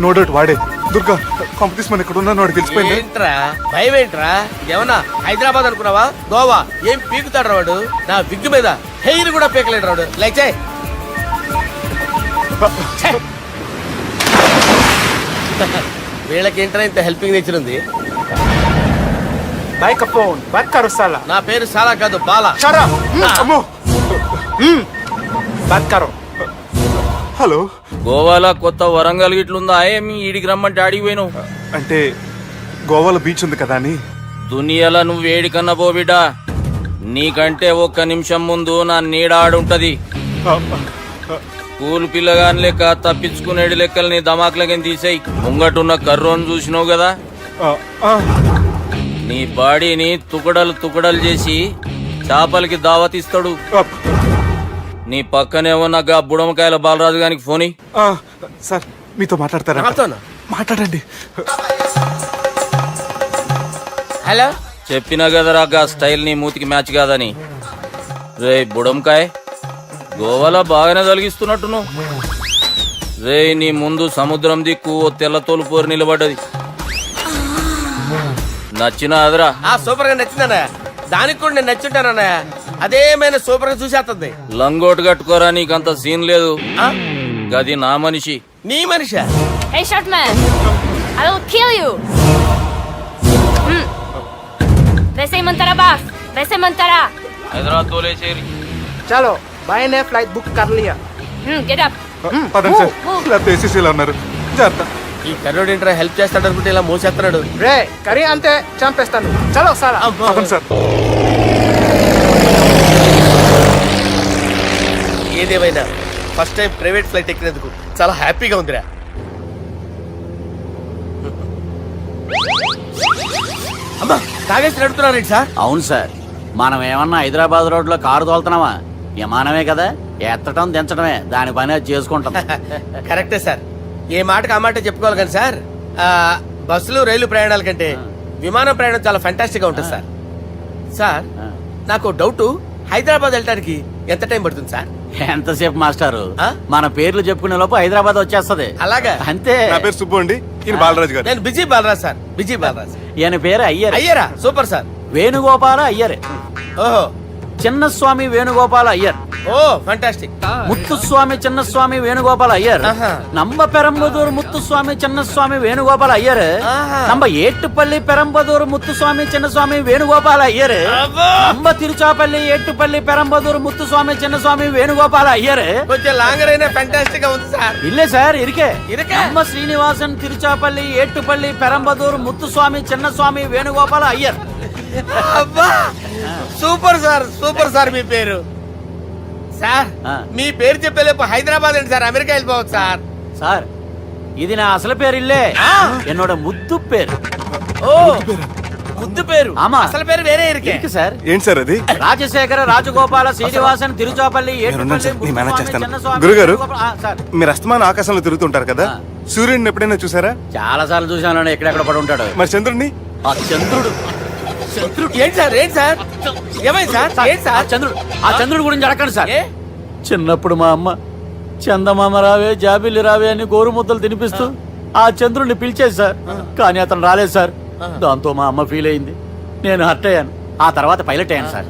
నో డౌట్ వాడే. దుర్గా కాంపిటీషన్ మన ఇక్కడ ఉన్నాను, వాడు తెలిసిపోయింది. ఏంట్రా భయం ఏంట్రా? ఏమన్నా హైదరాబాద్ అనుకున్నావా? గోవా? ఏం పీకుతాడు వాడు? నా విగ్గు మీద హెయిర్ కూడా పీకలేడు రాడు. లైక్ వీళ్ళకేంట్రా ఇంత హెల్పింగ్ నేచర్ ఉంది? నా పేరు సాలా కాదు, బాలా. హలో, గోవాలో కొత్త వరంగల్ గిట్లుందా? ఏమి ఈడికి రమ్మంటే ఆడికి పోయినావు? అంటే గోవాలో బీచ్ ఉంది కదా అని. దునియాలో నువ్వు వేడికన్నా పో బిడ్డ, నీకంటే ఒక్క నిమిషం ముందు నా నీడ ఆడుంటది. స్కూల్ పిల్లగాని లెక్క తప్పించుకునేడు లెక్కలు నీ దమాకులకి తీసేయి. ముంగటున్న కర్రోని చూసినావు కదా, నీ బాడీని తుకడలు తుకడలు చేసి చేపలకి దావతిస్తాడు. నీ పక్కనే ఉన్న గా బుడమకాయల బాలరాజు గారికి ఫోని. సార్ మీతో మాట్లాడతారా? మాట్లాడండి. హలో, చెప్పినా కదరా గా స్టైల్ నీ మూతికి మ్యాచ్ కాదని. రే బుడంకాయ్, గోవాలో బాగానే తొలగిస్తున్నట్టును. రే నీ ముందు సముద్రం దిక్కు ఓ తెల్ల తోలు పోరు నిలబడ్డది. నచ్చిన అదరా? సూపర్ గా నచ్చిందన్నా. దానికి కూడా నేను నచ్చుంటానన్నా. అదేమైనా సూపర్ గా చూసేస్తుంది. లంగోటు కట్టుకోరా, నీకంత సీన్ లేదు. గది నా మనిషి. నీ Manisha? Hey short man, I will kill you. वैसे बास, वैसे मंतरा. हैदराबाद तोले शेरी. चलो, भाई ने फ्लाइट बुक कर लिया. Get up. పదండి సార్ లేకపోతే ఏసీసీలో ఉన్నారు జాగ్రత్త. ఈ కర్రోడు ఏంట్రా హెల్ప్ చేస్తాడు అనుకుంటే ఇలా మోసేస్తున్నాడు. రే కరీ అంతే చంపేస్తాను చలో సార్ పదండి సార్. ఏదేమైనా ఫస్ట్ టైం ప్రైవేట్ ఫ్లైట్ ఎక్కినందుకు చాలా హ్యాపీగా ఉందిరా. అమ్మా తాగేసి నడుపుతున్నారండి సార్. అవును సార్, మనం ఏమన్నా హైదరాబాద్ రోడ్ లో కారు తోలుతున్నామా? విమానమే కదా, ఎత్తటం దించడమే దాని పని అది చేసుకుంటాం. కరెక్టే సార్, ఏ మాటకు ఆ మాట చెప్పుకోవాలి కానీ సార్ బస్సులు రైలు ప్రయాణాల కంటే విమానం ప్రయాణం చాలా ఫ్యాంటాస్టిక్ గా ఉంటుంది సార్. సార్ నాకు డౌట్, హైదరాబాద్ వెళ్ళడానికి ఎంత టైం పడుతుంది సార్? ఎంతసేపు మాస్టారు, ఆ? మన పేర్లు చెప్పుకునే లోపు హైదరాబాద్ వచ్చేస్తది. అలాగా? అంతే. నా పేరు సుబ్బు అండి, ఈయన బాలరాజు గారు. నేను busy Balaraj sir, busy Balaraj. ఈయన పేరు అయ్యర్. అయ్యరా సూపర్ సార్. వేణుగోపాల అయ్యర్. ఓహో చిన్నస్వామి వేణుగోపాల అయ్యర్. Oh fantastic. ముత్తుస్వామి చిన్నస్వామి వేణుగోపాల అయ్యర్. ఆహా. నంబ పెరంబదూరు ముత్తుస్వామి చిన్నస్వామి వేణుగోపాల అయ్యర్. ఆహా. నంబ ఏట్టుపల్లి పెరంబదూరు ముత్తుస్వామి చిన్నస్వామి వేణుగోపాల అయ్యర్. అబ్బో. నంబ తిరుచాపల్లి ఏట్టుపల్లి పెరంబదూరు ముత్తుస్వామి చిన్నస్వామి వేణుగోపాల అయ్యర్. కొంచెం లాంగర్ అయినా ఫ్యాంటాస్టిక్ గా ఉంది సార్. ఇల్లే సార్ ఇరికే. ఇరికే? నంబ శ్రీనివాసన్ తిరుచాపల్లి ఏట్టుపల్లి పెరంబదూరు ముత్తుస్వామి చిన్నస్వామి వేణుగోపాల అయ్యర్. అబ్బా సూపర్ సార్, సూపర్ సార్. మీ పేరు సార్, ఆ. మీ పేరు చెప్పేలేపు హైదరాబాద్ అండి సార్, అమెరికా వెళ్ళిపోవచ్చు సార్. సార్ ఇది నా అసలు పేరు ఇల్లే, என்னோட ముద్దు పేరు. ఓ ముద్దు పేరు. ఆమా. అసలు పేరు వేరే ఇరికే. ఇరికి సార్. ఏంటి సార్ అది? రాజశేఖర రాజగోపాల శ్రీనివాసన్ తిరుచాపల్లి నేనున్నాను సార్, ఏట్టుపల్లి నేను మేనేజ్ ముత్తుస్వామి చేస్తాను. చిన్నస్వామి గురుగారు? వేణుగోపాల- సార్ మీరు అస్తమానం ఆకాశంలో తిరుగుతుంటారు కదా, ఆ. సూర్యుడిని ఎప్పుడైనా చూసారా? చాలా సార్లు చూసాను, ఎక్కడెక్కడ పడి ఉంటాడు. మరి చంద్రుడిని? ఆ చంద్రుడు ఏంటి సార్, ఏంటి సార్, ఏమైంది సార్, ఏంటి ఆ సార్? చంద్రుడు, ఆ చంద్రుడు గురించి అడగండి సార్. ఏ? చిన్నప్పుడు మా అమ్మ చందమామ రావే జాబిల్లి రావే అని గోరు ముద్దలు తినిపిస్తూ ఆ చంద్రుడిని పిలిచేది సార్, కానీ అతను రాలేదు సార్. దాంతో మా అమ్మ ఫీల్ అయింది, నేను హర్ట్ అయ్యాను. ఆ తర్వాత పైలట్ అయ్యాను సార్.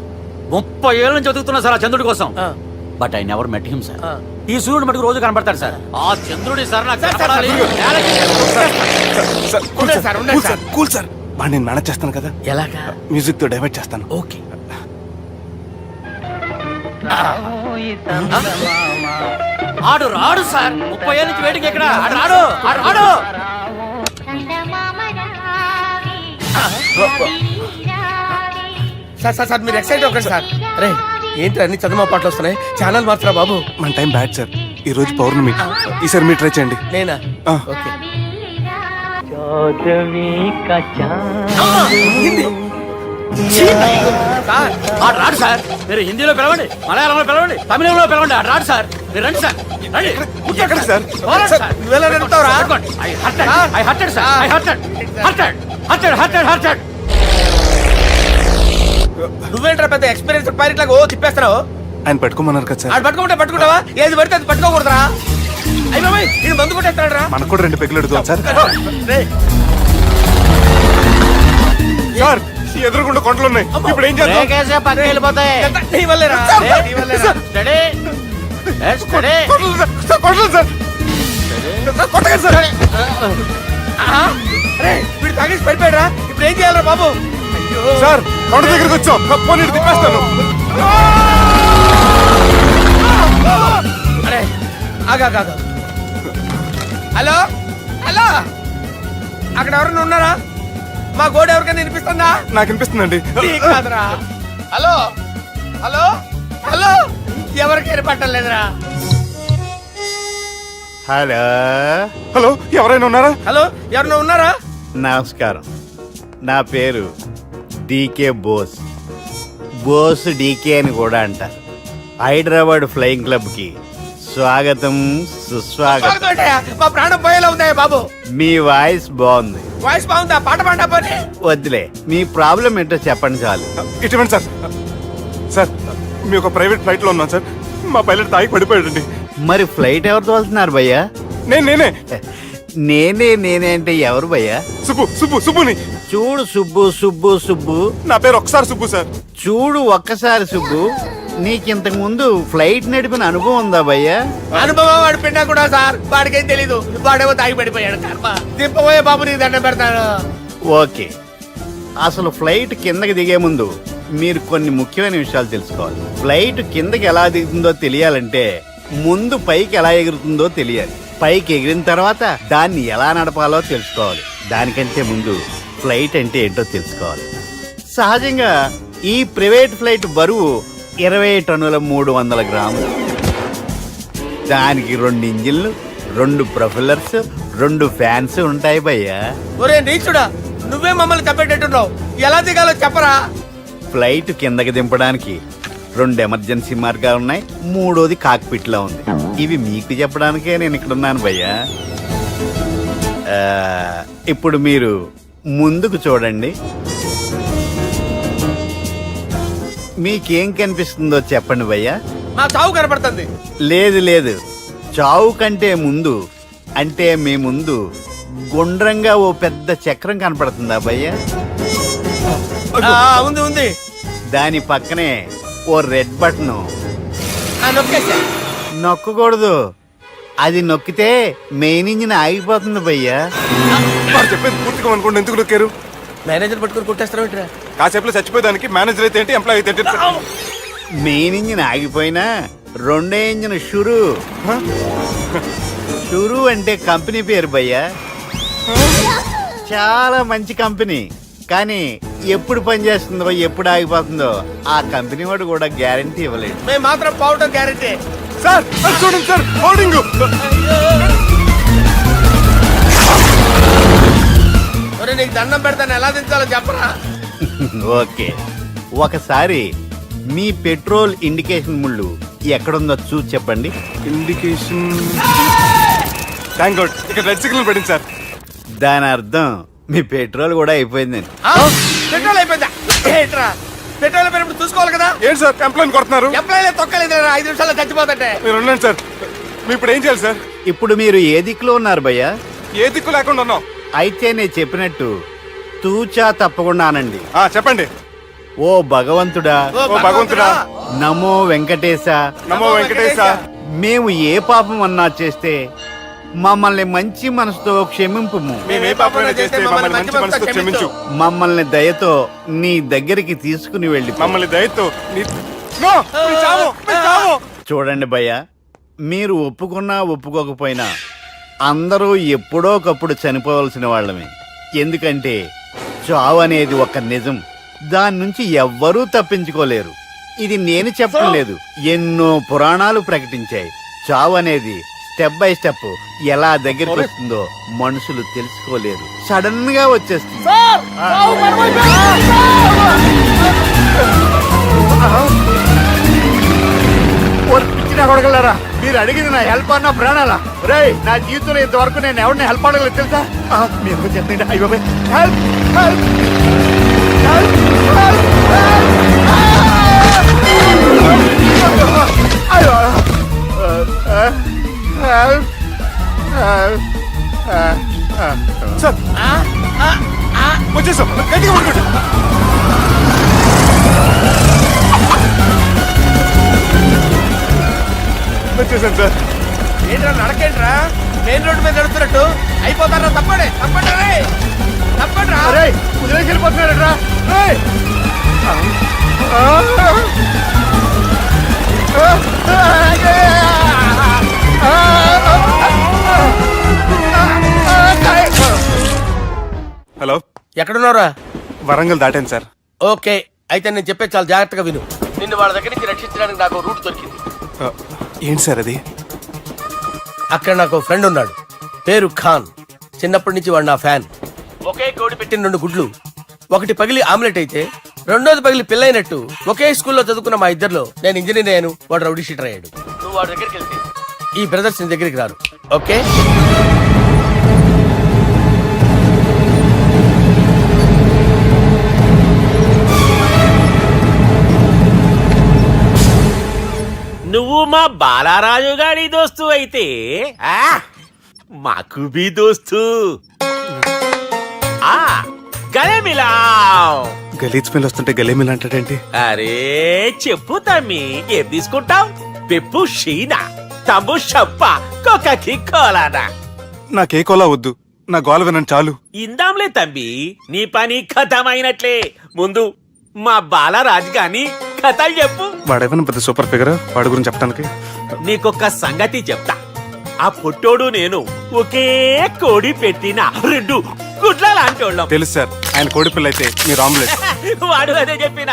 30 ఏళ్ళ నుంచి చదువుతున్నా సార్ ఆ చంద్రుడి కోసం. ఆ. But I never met him sir. ఆ. ఈ సూర్యుడు మటుకు రోజు కనబడతాడు సార్. ఆ చంద్రుడి సార్ నాకు సార్, సార్, కనపడాలి. సార్, కూల్ ఉండండి సార్, సార్, ఉండండి కూల్ సార్, కూల్ సార్. వాడిని నేను మేనేజ్ చేస్తాను కదా, ఎలాగా? మ్యూజిక్ తో డైవర్ట్ చేస్తాను. ఓకే. ఆడు రాడు సార్, 30 ఏళ్ళ నుంచి వేడికి ఎక్కడ ఆడు రాడు, ఆడు రాడు. సార్ సార్ సార్, మీరు ఎక్సైట్ అవ్వకండి సార్. అరే ఏంటి అన్ని చదువు పాటలు వస్తున్నాయి, ఛానల్ మార్చరా బాబు. మన టైం బ్యాడ్ సార్, ఈ రోజు పౌర్ణమి. ఈసారి మీరు ట్రై చేయండి. నేనా? ఆ. ఓకే. సార్ ఆడు రాడు సార్, మీరు హిందీలో పిలవండి, మలయాళంలో పిలవండి, తమిళంలో పిలవండి, ఆడు రాడు సార్. మీరు రండి సార్, రండి. ఎక్కడ సార్? పోరాడు సార్. నువ్వెలా నడుపుతావురా? పట్టుకోండి. I hurted, I hurted sir, I hurted, hurted, hurted, hurted, hurted. నువ్వేంట్రా పెద్ద ఎక్స్పీరియన్స్ పైరెట్ లాగా ఓ తిప్పేస్తున్నావు? ఆయన పట్టుకోమన్నారు కదా సార్. ఆడు పట్టుకుంటే పట్టుకుంటావా? ఏది పడితే అది పట్టుకోకూడదురా. అయ్యి బాబాయ్, ఇది మందు కొట్టేస్తాడు రా. మనకు కూడా 2 పెగ్గులు అడుగుతాం సార్. సార్ ఎదురుకుండా కొండలు ఉన్నాయి, ఇప్పుడు ఏం చేద్దాం? బ్రేకేసే పక్కకి వెళ్ళిపోతాయి. నీ వల్లేరా? నీ వల్లేరా? Steady. Yes, steady. Kondalu sir, sir, Kondalu sir. Sir, కొట్టకండి సార్. ఆహా. అరే వీడు తాగేసి పడిపోయాడురా, ఇప్పుడు ఏం చేయాలరా బాబు? అయ్యో. సార్ కొండ దగ్గరికి వచ్చాం, పోనీ ఇటు తిప్పేస్తాను. అరే ఆగా. హలో హలో, అక్కడ ఎవరైనా ఉన్నారా? మా గోడ ఎవరికైనా వినిపిస్తుందా? నాకు అనిపిస్తుందండి. నీకు కాదురా. హలో హలో హలో, ఎవరికి ఏర్పట్టలేదురా. హలో, హలో, ఎవరైనా ఉన్నారా? హలో ఎవరైనా ఉన్నారా? నమస్కారం. నా పేరు డీకే బోస్. బోస్ డీకే అని కూడా అంటారు. హైదరాబాద్ ఫ్లయింగ్ క్లబ్కి స్వాగతం, సుస్వాగతం. బాగుందయ్యా, మా ప్రాణం పోయేలా ఉందా బాబు? మీ వాయిస్ బాగుంది. వాయిస్ బాగుందా? పాట పాడా పోనీ. వద్దులే, మీ ప్రాబ్లం ఏంటో చెప్పండి చాలు. ఇటువంటి సార్, సార్ మీ ఒక ప్రైవేట్ ఫ్లైట్ లో ఉన్నాం సార్, మా పైలట్ తాగి పడిపోయాడండి. మరి ఫ్లైట్ ఎవరితో వెళ్తున్నారు భయ్యా? నేనే నేనే అంటే ఎవరు భయ్యా? సుబ్బుని. చూడు సుబ్బు సుబ్బు సుబ్బు, నా పేరు ఒకసారి సుబ్బు సార్. చూడు ఒక్కసారి సుబ్బు, నీకింతకు ముందు ఫ్లైట్ నడిపిన అనుభవం ఉందా భయ్యా? అనుభవం వాడు పిన్నా కూడా సార్, వాడికేం తెలీదు. వాడేమో తాగి పడిపోయాడు. కర్మ. దింపబోయే బాబు నీకు దండం పెడతాను. ఓకే, అసలు ఫ్లైట్ కిందకి దిగే ముందు మీరు కొన్ని ముఖ్యమైన విషయాలు తెలుసుకోవాలి. ఫ్లైట్ కిందకి ఎలా దిగుతుందో తెలియాలంటే ముందు పైకి ఎలా ఎగురుతుందో తెలియాలి. పైకి ఎగిరిన తర్వాత దాన్ని ఎలా నడపాలో తెలుసుకోవాలి. దానికంటే ముందు ఫ్లైట్ అంటే ఏంటో తెలుసుకోవాలి. సహజంగా ఈ ప్రైవేట్ ఫ్లైట్ బరువు 20 టన్నుల 300 గ్రాములు. దానికి 2 ఇంజిన్లు, 2 ప్రొఫెల్లర్స్, 2 ఫ్యాన్స్ ఉంటాయి భయ్యా. ఒరే నీచుడా, నువ్వే మమ్మల్ని తప్పేటట్టున్నావు. ఎలా దిగాలో చెప్పరా? ఫ్లైట్ కిందకి దింపడానికి 2 ఎమర్జెన్సీ మార్గాలు ఉన్నాయి. 3వది కాక్పిట్ లో ఉంది. ఇవి మీకు చెప్పడానికే నేను ఇక్కడ ఉన్నాను భయ్యా. ఇప్పుడు మీరు ముందుకు చూడండి. మీకేం కనిపిస్తుందో చెప్పండి భయ్యా. మా చావు కనపడుతుంది. లేదు లేదు, చావు కంటే ముందు అంటే మీ ముందు గుండ్రంగా ఓ పెద్ద చక్రం కనపడుతుందా భయ్యా? ఉంది ఉంది. దాని పక్కనే ఓ రెడ్ బటన్. నొక్కేసా. నొక్కకూడదు. అది నొక్కితే మెయిన్ ఇంజిన్ ఆగిపోతుంది భయ్యా. చెప్పేది పూర్తిగా అనుకోండి. ఎందుకు నొక్కారు? మేనేజర్ పట్టుకుని కొట్టేస్తారా? కాసేపులో చచ్చిపోయేదానికి మేనేజర్ అయితే ఏంటి, ఎంప్లాయ్ అయితే ఏంటి? మెయిన్ ఇంజిన్ ఆగిపోయినా 2వ ఇంజిన్ షురు. షురు అంటే కంపెనీ పేరు భయ్యా. చాలా మంచి కంపెనీ. కానీ ఎప్పుడు పనిచేస్తుందో ఎప్పుడు ఆగిపోతుందో ఆ కంపెనీ వాడు కూడా గ్యారంటీ ఇవ్వలేడు. మేము మాత్రం పోవటం గ్యారంటీ. సార్ అది చూడండి సార్, హోర్డింగ్. ఒరే నీకు దండం పెడతాను, ఎలా దించాలో చెప్పరా? ఓకే, ఒకసారి మీ పెట్రోల్ ఇండికేషన్ ముళ్ళు ఎక్కడుందో చూసి చెప్పండి. ఇండికేషన్. థ్యాంక్ గాడ్, ఇక్కడ రెడ్ సిగ్నల్ పడింది సార్. దాని అర్థం మీ పెట్రోల్ కూడా అయిపోయిందని. పెట్రోల్ అయిపోయిందా? ఏంట్రా పెట్రోల్ అయిపోయినప్పుడు చూసుకోవాలి కదా. ఏంటి సార్ ఎంప్లాయ్ కొడుతున్నారు? ఎంప్లాయ్ తొక్కలేదు. 5 నిమిషాల్లో చచ్చిపోతుంటే. మీరు ఉండండి సార్. మీరు ఇప్పుడు ఏం చేయాలి సార్? ఇప్పుడు మీరు ఏ దిక్కులో ఉన్నారు భయ్యా? ఏ దిక్కు లేకుండా ఉన్నాం. అయితే నేను చెప్పినట్టు తూచా తప్పకుండా అనండి. చెప్పండి. ఓ భగవంతుడా, ఓ భగవంతుడా, నమో వెంకటేశ, నమో వెంకటేశ. మేము ఏ పాపం అన్నా చేస్తే మమ్మల్ని మంచి మనసుతో క్షమింపు. మేము ఏ పాపమైనా చేస్తే మమ్మల్ని మంచి మనసుతో క్షమించు. మమ్మల్ని దయతో నీ దగ్గరికి తీసుకుని వెళ్ళి. మమ్మల్ని దయతో నో, మీ చావు, మీ చావు. చూడండి భయ్య, మీరు ఒప్పుకున్నా ఒప్పుకోకపోయినా అందరూ ఎప్పుడో ఒకప్పుడు చనిపోవలసిన వాళ్ళమే. ఎందుకంటే చావు అనేది ఒక నిజం. దాని నుంచి ఎవ్వరూ తప్పించుకోలేరు. ఇది నేను చెప్పడం లేదు, ఎన్నో పురాణాలు ప్రకటించాయి. చావు అనేది స్టెప్ బై స్టెప్ ఎలా దగ్గరికి వస్తుందో మనుషులు తెలుసుకోలేరు. సడన్ గా వచ్చేస్తుంది. కొడగలరా, మీరు అడిగింది నా హెల్ప్ అన్న ప్రాణాలా? రే, నా జీవితంలో ఇంతవరకు నేను ఎవరిని హెల్ప్ అడగలేదు తెలుసా? మీరు చెప్పండి. అయ్యో హెల్ప్ హెల్ప్ సార్ వచ్చేసాం, గట్టిగా పడుకోండి. వచ్చేసాను సార్. ఏంట్రా నడకేంట్రా? మెయిన్ రోడ్డు మీద నడుస్తున్నట్టు అయిపోతారా? తప్పండి తప్పండి రే, తప్పండి రా. వదిలేసి వెళ్ళిపోతున్నారా? హలో, ఎక్కడున్నారా? వరంగల్ దాటాను సార్. ఓకే, అయితే నేను చెప్పేది చాలా జాగ్రత్తగా విను. నిన్ను వాళ్ళ దగ్గర నుంచి రక్షించడానికి నాకు రూట్ దొరికింది. ఏంటి సార్ అది? అక్కడ నాకు ఫ్రెండ్ ఉన్నాడు, పేరు ఖాన్. చిన్నప్పటి నుంచి వాడు నా ఫ్యాన్. ఒకే కోడి పెట్టిన 2 గుడ్లు, ఒకటి పగిలి ఆమ్లెట్ అయితే 2వది పగిలి పిల్లైనట్టు ఒకే స్కూల్లో చదువుకున్న మా ఇద్దరిలో నేను ఇంజనీర్ అయ్యాను, వాడు రౌడీ షీటర్ అయ్యాడు. నువ్వు వాడి దగ్గరికి వెళ్తే ఈ బ్రదర్స్ నీ దగ్గరికి రారు. ఓకే, నువ్వు మా బాలారాజు గారి దోస్తు అయితే మాకు బి దోస్తు. గలే మిలావ్. గలీజ్ స్మెల్ వస్తుంటే గలేమిల్ అంటాడేంటి? అరే చెప్పు తమ్మి, ఏం తీసుకుంటావ్? పెప్పు షీనా, తమ్ము షప్ప, కొకకి కోలానా? నాకే కోలా వద్దు, నా గోల వినండి చాలు. ఇందాంలే తమ్మి, నీ పని ఖతమైనట్లే. ముందు మా బాలరాజు గాని కథలు చెప్పు. వాడేమైనా పెద్ద సూపర్ ఫిగర్ వాడి గురించి చెప్పడానికి. నీకొక్క సంగతి చెప్తా. ఆ పొట్టోడు నేను ఒకే కోడి పెట్టిన 2 గుడ్ల లాంటోళ్ళం. తెలుసు సార్, ఆయన కోడి పిల్ల అయితే మీరు ఆమ్లెట్. వాడు అదే చెప్పిన.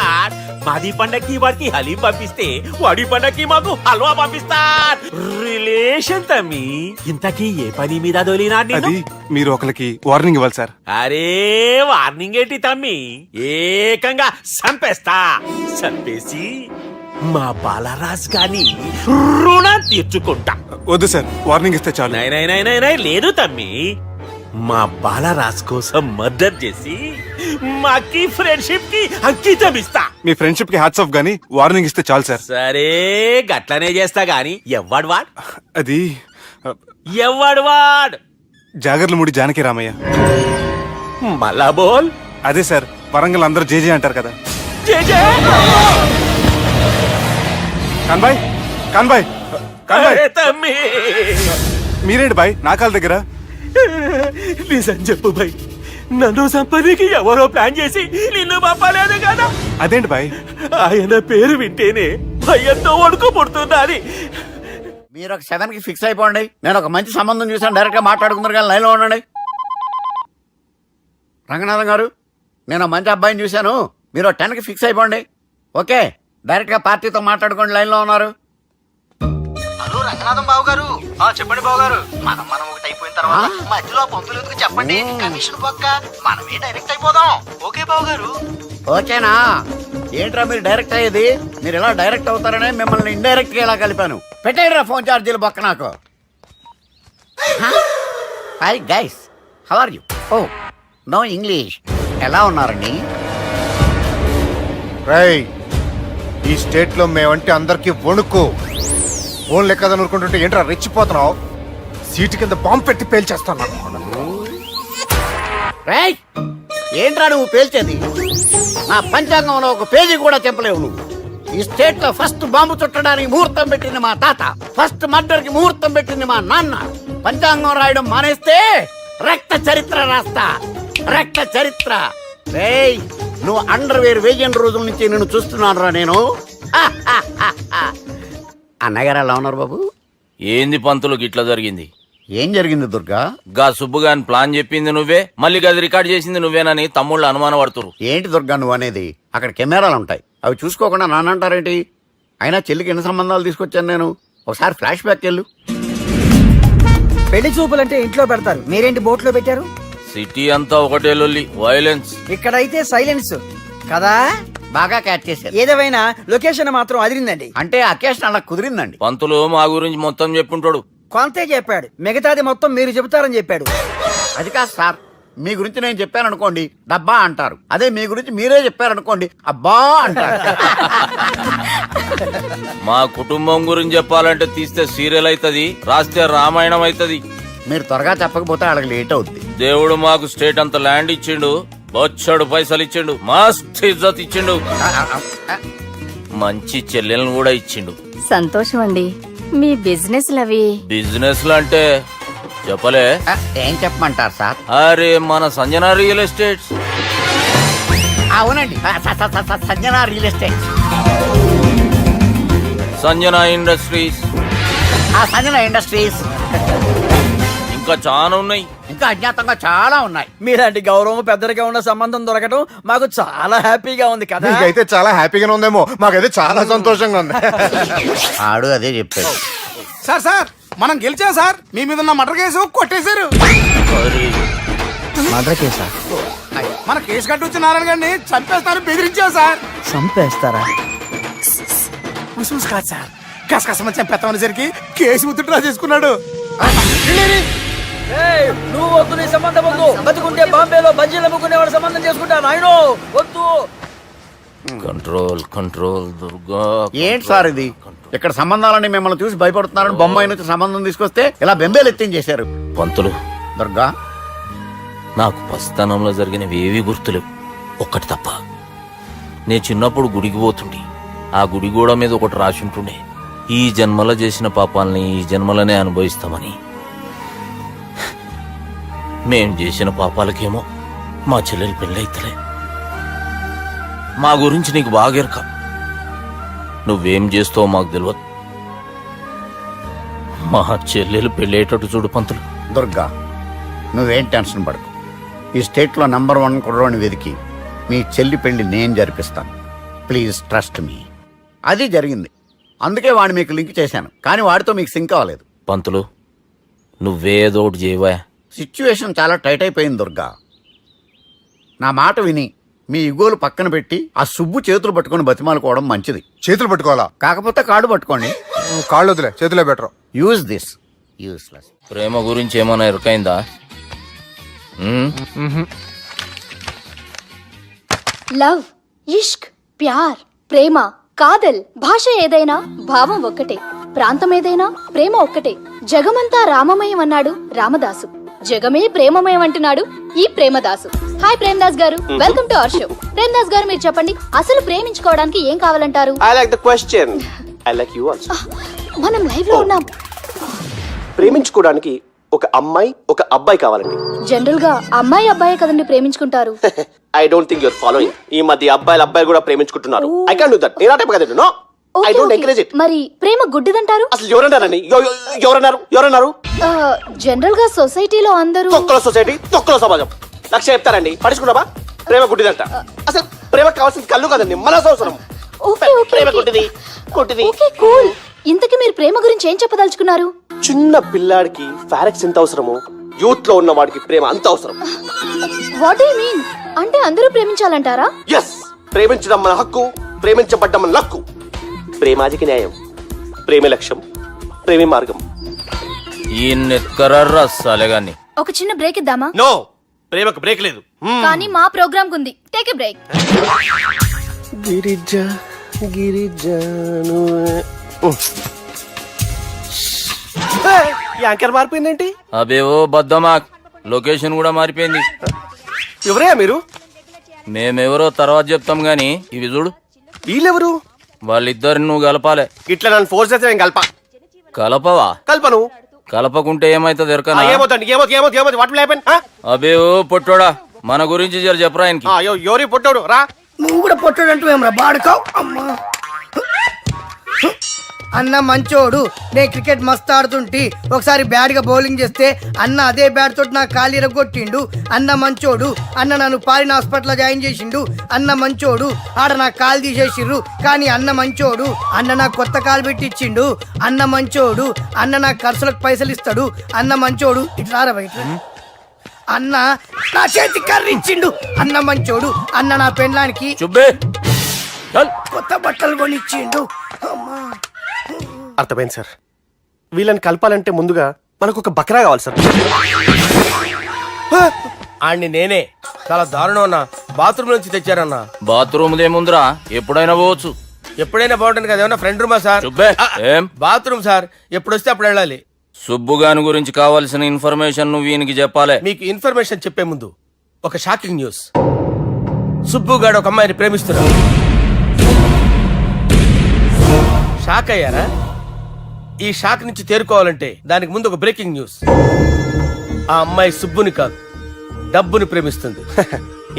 మాది పండక్కి వాడికి హలీం పంపిస్తే వాడి పండక్కి మాకు హల్వా పంపిస్తా. రిలేషన్ తమ్మి. ఇంతకీ ఏ పని మీద దొలినా అది మీరు ఒకరికి వార్నింగ్ ఇవ్వాలి సార్. అరే వార్నింగ్ ఏంటి తమ్మి, ఏకంగా చంపేస్తా. చంపేసి మా బాలరాజ్ గాని రుణం తీర్చుకుంటా. వద్దు సార్, వార్నింగ్ ఇస్తే చాలు. నై లేదు తమ్మి, మా బాలరాజ్ కోసం మర్డర్ చేసి మాకి ఫ్రెండ్షిప్ కి అంకితం ఇస్తా. మీ ఫ్రెండ్షిప్ కి హ్యాట్స్ ఆఫ్ గానీ వార్నింగ్ ఇస్తే చాలు సార్. సరే గట్లనే చేస్తా గాని ఎవ్వడు వాడ్ అది ఎవ్వడు వాడ్ జాగర్లమూడి జానకి రామయ్య. మళ్ళా బోల్. అదే సార్, వరంగల్ అందరూ జేజే అంటారు కదా. జై జై. కాన్బాయ్ కాన్బాయ్ కాన్బాయ్, అరే తమ్మి, మీరేంటి బాయ్ నా కాళ్ళ దగ్గర? నిజం చెప్పు భయ్, నన్ను సంపదికి ఎవరో ప్లాన్ చేసి నిన్ను పంపలేదు కదా. అదేంటి బాయ్? ఆయన పేరు వింటేనే భయంతో వణుకు పుడుతున్నది. మీరు ఒక 7 కి ఫిక్స్ అయిపోండి. నేను ఒక మంచి సంబంధం చూసాను, డైరెక్ట్ గా మాట్లాడుకుందరు కానీ లైన్లో ఉండండి. రంగనాథం గారు, నేను మంచి అబ్బాయిని చూశాను, మీరు 10 కి ఫిక్స్ అయిపోండి. ఓకే, డైరెక్ట్ గా పార్టీతో మాట్లాడుకోండి. లైన్లో ఉన్నారు. హలో రంగనాథం బాబు గారు. చెప్పండి బాబు గారు. మనం ఒకటి అయిపోయిన తర్వాత మధ్యలో పంతులు చెప్పండి, కమిషన్ పక్క మనమే డైరెక్ట్ అయిపోదాం. ఓకే బాబు గారు. ఓకేనా? ఏంట్రా మీరు డైరెక్ట్ అయ్యేది? మీరు ఇలా డైరెక్ట్ అవుతారనే మిమ్మల్ని ఇండైరెక్ట్ గా ఇలా కలిపాను. పెట్టేయండిరా ఫోన్ ఛార్జీలు పక్క నాకు. Hi guys, how are you? Oh no English. ఎలా ఉన్నారండి? రై, ఈ స్టేట్ లో మేమంటే అందరికి వణుకు. ఫోన్ లెక్క అనుకుంటుంటే ఏంట్రా రెచ్చిపోతున్నావు? సీటు కింద బాంబు పెట్టి పేల్చేస్తాను. రేయ్, ఏంట్రా నువ్వు పేల్చేది? నా పంచాంగంలో ఒక పేజీ కూడా తెంపలేవు నువ్వు. ఈ స్టేట్ లో ఫస్ట్ బాంబు చుట్టడానికి ముహూర్తం పెట్టింది మా తాత, ఫస్ట్ మర్డర్ కి ముహూర్తం పెట్టింది మా నాన్న. పంచాంగం రాయడం మానేస్తే రక్త చరిత్ర రాస్తా, రక్త చరిత్ర. రేయ్, నువ్వు అండర్వేర్ వేయని రోజుల నుంచి నిన్ను చూస్తున్నాను రా నేను. అన్నగారు ఎలా ఉన్నారు బాబు? ఏంది పంతులు గిట్లా జరిగింది? ఏం జరిగింది దుర్గా? గా సుబ్బుగాని ప్లాన్ చెప్పింది నువ్వే, మళ్ళీ గది రికార్డ్ చేసింది నువ్వేనని తమ్ముళ్ళు అనుమానం పడుతురు. ఏంటి దుర్గా నువ్వు అనేది? అక్కడ కెమెరాలు ఉంటాయి, అవి చూసుకోకుండా నాన్నంటారేంటి? అయినా చెల్లికి ఎన్ని సంబంధాలు తీసుకొచ్చాను నేను. ఒకసారి ఫ్లాష్ బ్యాక్ వెళ్ళు. పెళ్లి చూపులంటే ఇంట్లో పెడతారు, మీరేంటి బోట్లో పెట్టారు? సిటీ అంతా ఒకటే లొల్లి, వైలెన్స్. ఇక్కడైతే సైలెన్స్ కదా. బాగా క్యాచ్ చేశారు. ఏదేమైనా లొకేషన్ మాత్రం అదిరిందండి. అంటే అకేషన్ అలా కుదిరిందండి. పంతులు మా గురించి మొత్తం చెప్పుంటాడు. కొంతే చెప్పాడు, మిగతాది మొత్తం మీరు చెబుతారని చెప్పాడు. అది కాదు సార్, మీ గురించి నేను చెప్పాను అనుకోండి డబ్బా అంటారు, అదే మీ గురించి మీరే చెప్పారనుకోండి అబ్బా అంటారు. మా కుటుంబం గురించి చెప్పాలంటే తీస్తే సీరియల్ అవుతుంది, రాస్తే రామాయణం అవుతుంది. మీరు త్వరగా చెప్పకపోతే వాళ్ళకి లేట్ అవుద్ది. దేవుడు మాకు స్టేట్ అంత ల్యాండ్ ఇచ్చిండు, బొచ్చడు పైసలు ఇచ్చిండు, మస్త్ ఇజ్జత్ ఇచ్చిండు, మంచి చెల్లెలను కూడా ఇచ్చిండు. సంతోషం అండి. మీ బిజినెస్ లవి బిజినెస్ అంటే చెప్పలే. ఏం చెప్పమంటారు సార్? అరే మన సంజన రియల్ ఎస్టేట్స్. అవునండి, Sanjana real estate, Sanjana industries, Sanjana industries, ఇంకా చాలా ఉన్నాయి. ఇంకా అజ్ఞాతంగా చాలా ఉన్నాయి. మీలాంటి గౌరవం పెద్దరిగా ఉన్న సంబంధం దొరకడం మాకు చాలా హ్యాపీగా ఉంది కదా. మీకైతే చాలా హ్యాపీగానే ఉందేమో, మాకైతే చాలా సంతోషంగా ఉంది. ఆడు అదే చెప్పాడు. సార్ సార్, మనం గెలిచాం సార్. మీ మీద ఉన్న మర్డర్ కేసు కొట్టేశారు. మర్డర్ కేసా? మన కేసు కట్టి వచ్చిన నారాయణ గారిని చంపేస్తాను బెదిరించాం సార్. చంపేస్తారా? చూసి కాదు సార్, కసకసమని చంపేస్తామనేసరికి కేసు ఉత్తుట్రా చేసుకున్నాడు. నువ్వు వద్దు, నీ సంబంధం వద్దు. బతుకుంటే బాంబేలో బజ్జీలు అమ్ముకునే వాడు సంబంధం చేసుకుంటా. నాయనో వద్దు. Control control Durga. ఏంటి సార్ ఇది? ఇక్కడ సంబంధాలని మిమ్మల్ని చూసి భయపడుతున్నారని బొమ్మాయి నుంచి సంబంధం తీసుకొస్తే ఇలా బెంబేలు ఎత్తించేశారు. పంతులు, దుర్గా, నాకు పసితనంలో జరిగినవి ఏవి గుర్తులేవు, ఒక్కటి తప్ప. నేను చిన్నప్పుడు గుడికి పోతుండే, ఆ గుడి గోడ మీద ఒకటి రాసి ఉంటుండే, ఈ జన్మలో చేసిన పాపాలని ఈ జన్మలనే అనుభవిస్తామని. మేం చేసిన పాపాలకేమో మా చెల్లెలు పెళ్ళైతలే. మా గురించి నీకు బాగెరక. నువ్వేం చేస్తావో మాకు తెలియదు. మా చెల్లెలు పెళ్ళేటట్టు చూడు పంతులు. దుర్గా, నువ్వేం టెన్షన్ పడకు. ఈ స్టేట్లో నంబర్ 1 కుర్రోని వెతికి మీ చెల్లి పెళ్లి నేను జరిపిస్తాను. Please trust me. అది జరిగింది, అందుకే వాడిని మీకు లింక్ చేశాను, కానీ వాడితో మీకు సింక్ అవ్వలేదు. పంతులు నువ్వేదో ఒకటి చేయవా. సిచ్యువేషన్ చాలా టైట్ అయిపోయింది దుర్గా. నా మాట విని మీ ఇగోలు పక్కన పెట్టి ఆ సుబ్బు చేతులు పట్టుకొని బతిమాలుకోవడం మంచిది. చేతులు పట్టుకోవాలా? కాకపోతే కాడు పట్టుకోండి. కాళ్ళు వదిలే, చేతులే బెటర్. Use this. యూస్లెస్. ప్రేమ గురించి ఏమైనా ఎరకైందా? లవ్, ఇష్క్, ప్యార్, ప్రేమ, కాదల్ భాష ఏదైనా భావం ఒక్కటే, ప్రాంతం ఏదైనా ప్రేమ ఒక్కటే. జగమంతా రామమయం అన్నాడు రామదాసు, జగమే ప్రేమమయం అంటున్నాడు ఈ ప్రేమదాసు. హాయ్ ప్రేమదాస్ గారు, welcome to our show. Premadasa గారు మీరు చెప్పండి, అసలు ప్రేమించుకోవడానికి ఏం కావాలంటారు? I like the question. I like you also. మనం లైవ్ లో ఉన్నాం. ప్రేమించుకోవడానికి ఒక అమ్మాయి ఒక అబ్బాయి కావాలండి. జనరల్ గా అమ్మాయి అబ్బాయి కదండి ప్రేమించుకుంటారు. I don't think your following. ఈ మధ్య అబ్బాయిలు కూడా ప్రేమించుకుంటున్నారు. I can't do that. నేను ఆ టైప్ కదండి. No, I don't encourage it. మరి ప్రేమ గుడ్డిదంటారు? అసలు ఎవరన్నారండి? ఎవరన్నారు? జనరల్ గా సొసైటీలో అందరూ తొక్కల సొసైటీ, తొక్కల సమాజం లక్ష చెప్తారండి. పడుచుకున్నావా? ప్రేమ గుడ్డిదంట. అసలు ప్రేమ కావాల్సింది కళ్ళు కదండి, మనసు అవసరం. ఓకే ఓకే ప్రేమ గుడ్డిది. Okay cool. ఇంతకీ మీరు ప్రేమ గురించి ఏం చెప్పదలుచుకున్నారు? చిన్న పిల్లాడికి ఫారెక్స్ ఎంత అవసరమో యూత్ లో ఉన్న వాడికి ప్రేమ అంత అవసరం. What do you mean? అంటే అందరూ ప్రేమించాలంటారా? ఎస్, ప్రేమించడం మన హక్కు, ప్రేమించబడ్డం మన లక్కు. ప్రేమాజికి న్యాయం, ప్రేమే లక్ష్యం, ప్రేమే మార్గం. ఈ నెత్కరర్రా సాలెగాన్ని. ఒక చిన్న బ్రేక్ ఇద్దామా? నో, ప్రేమకు బ్రేక్ లేదు. కానీ మా ప్రోగ్రామ్ కుంది. Take a break. యాంకర్ మారిపోయిందేంటి? అబేవో బద్దమాక్, లొకేషన్ కూడా మారిపోయింది. ఎవరే మీరు? మేమెవరో తర్వాత చెప్తాం గాని ఇవి చూడు. వీళ్ళెవరు? వాళ్ళిద్దరిని నువ్వు కలపాలే. ఇట్లా నన్ను ఫోర్స్ చేస్తే నేను కలపవా? కల్పను. కలపకుంటే ఏమైతుంది ఎరకనా? ఏమవుతుంది? What will happen? అబేవో పొట్టోడా, మన గురించి జర చెప్పరా ఆయనకి. ఎవరి పొట్టాడు రా. నువ్వు కూడా పొట్టాడంటూ ఏమరా బాడుకావు. అమ్మా అన్న మంచోడు. నేను క్రికెట్ మస్తు ఆడుతుంటి, ఒకసారి బ్యాట్ గా బౌలింగ్ చేస్తే అన్న అదే బ్యాట్ తోటి నా కాలు ఇరగొట్టిండు. అన్న మంచోడు. అన్న నన్ను పాలిన హాస్పిటల్ జాయిన్ చేసిండు. అన్న మంచోడు. ఆడ నా కాలు తీసేసిర్రు, కానీ అన్న మంచోడు. అన్న నాకు కొత్త కాలు పెట్టిచ్చిండు. అన్న మంచోడు. అన్న నాకు ఖర్చులకు పైసలు ఇస్తాడు. అన్న మంచోడు. ఇట్లా రా బయట. అన్న నా చేతి కర్రీ ఇచ్చిండు. అన్న మంచోడు. అన్న నా పెళ్ళానికి చుబ్బే కొత్త బట్టలు కొనిచ్చిండు. అమ్మా అర్థమైంది సార్. వీళ్ళని కలపాలంటే ముందుగా మనకు ఒక బక్రా కావాలి సార్. ఆడిని నేనే చాలా దారుణం అన్న. బాత్రూమ్ నుంచి తెచ్చారన్నా. బాత్రూమ్ దేముందిరా, ఎప్పుడైనా పోవచ్చు. ఎప్పుడైనా బాగుంటుంది కదా. ఏమన్నా ఫ్రెండ్ రూమా సార్? చుబ్బే ఏం బాత్రూమ్ సార్, ఎప్పుడు వస్తే అప్పుడు వెళ్ళాలి. సుబ్బుగాని గురించి కావాల్సిన ఇన్ఫర్మేషన్ నువ్వు ఈయనకి చెప్పాలి. మీకు ఇన్ఫర్మేషన్ చెప్పే ముందు ఒక షాకింగ్ న్యూస్. సుబ్బుగాడు ఒక అమ్మాయిని ప్రేమిస్తున్నాడు. షాక్ అయ్యారా? ఈ షాక్ నుంచి తేరుకోవాలంటే దానికి ముందు ఒక బ్రేకింగ్ న్యూస్. ఆ అమ్మాయి సుబ్బుని కాదు, డబ్బుని ప్రేమిస్తుంది.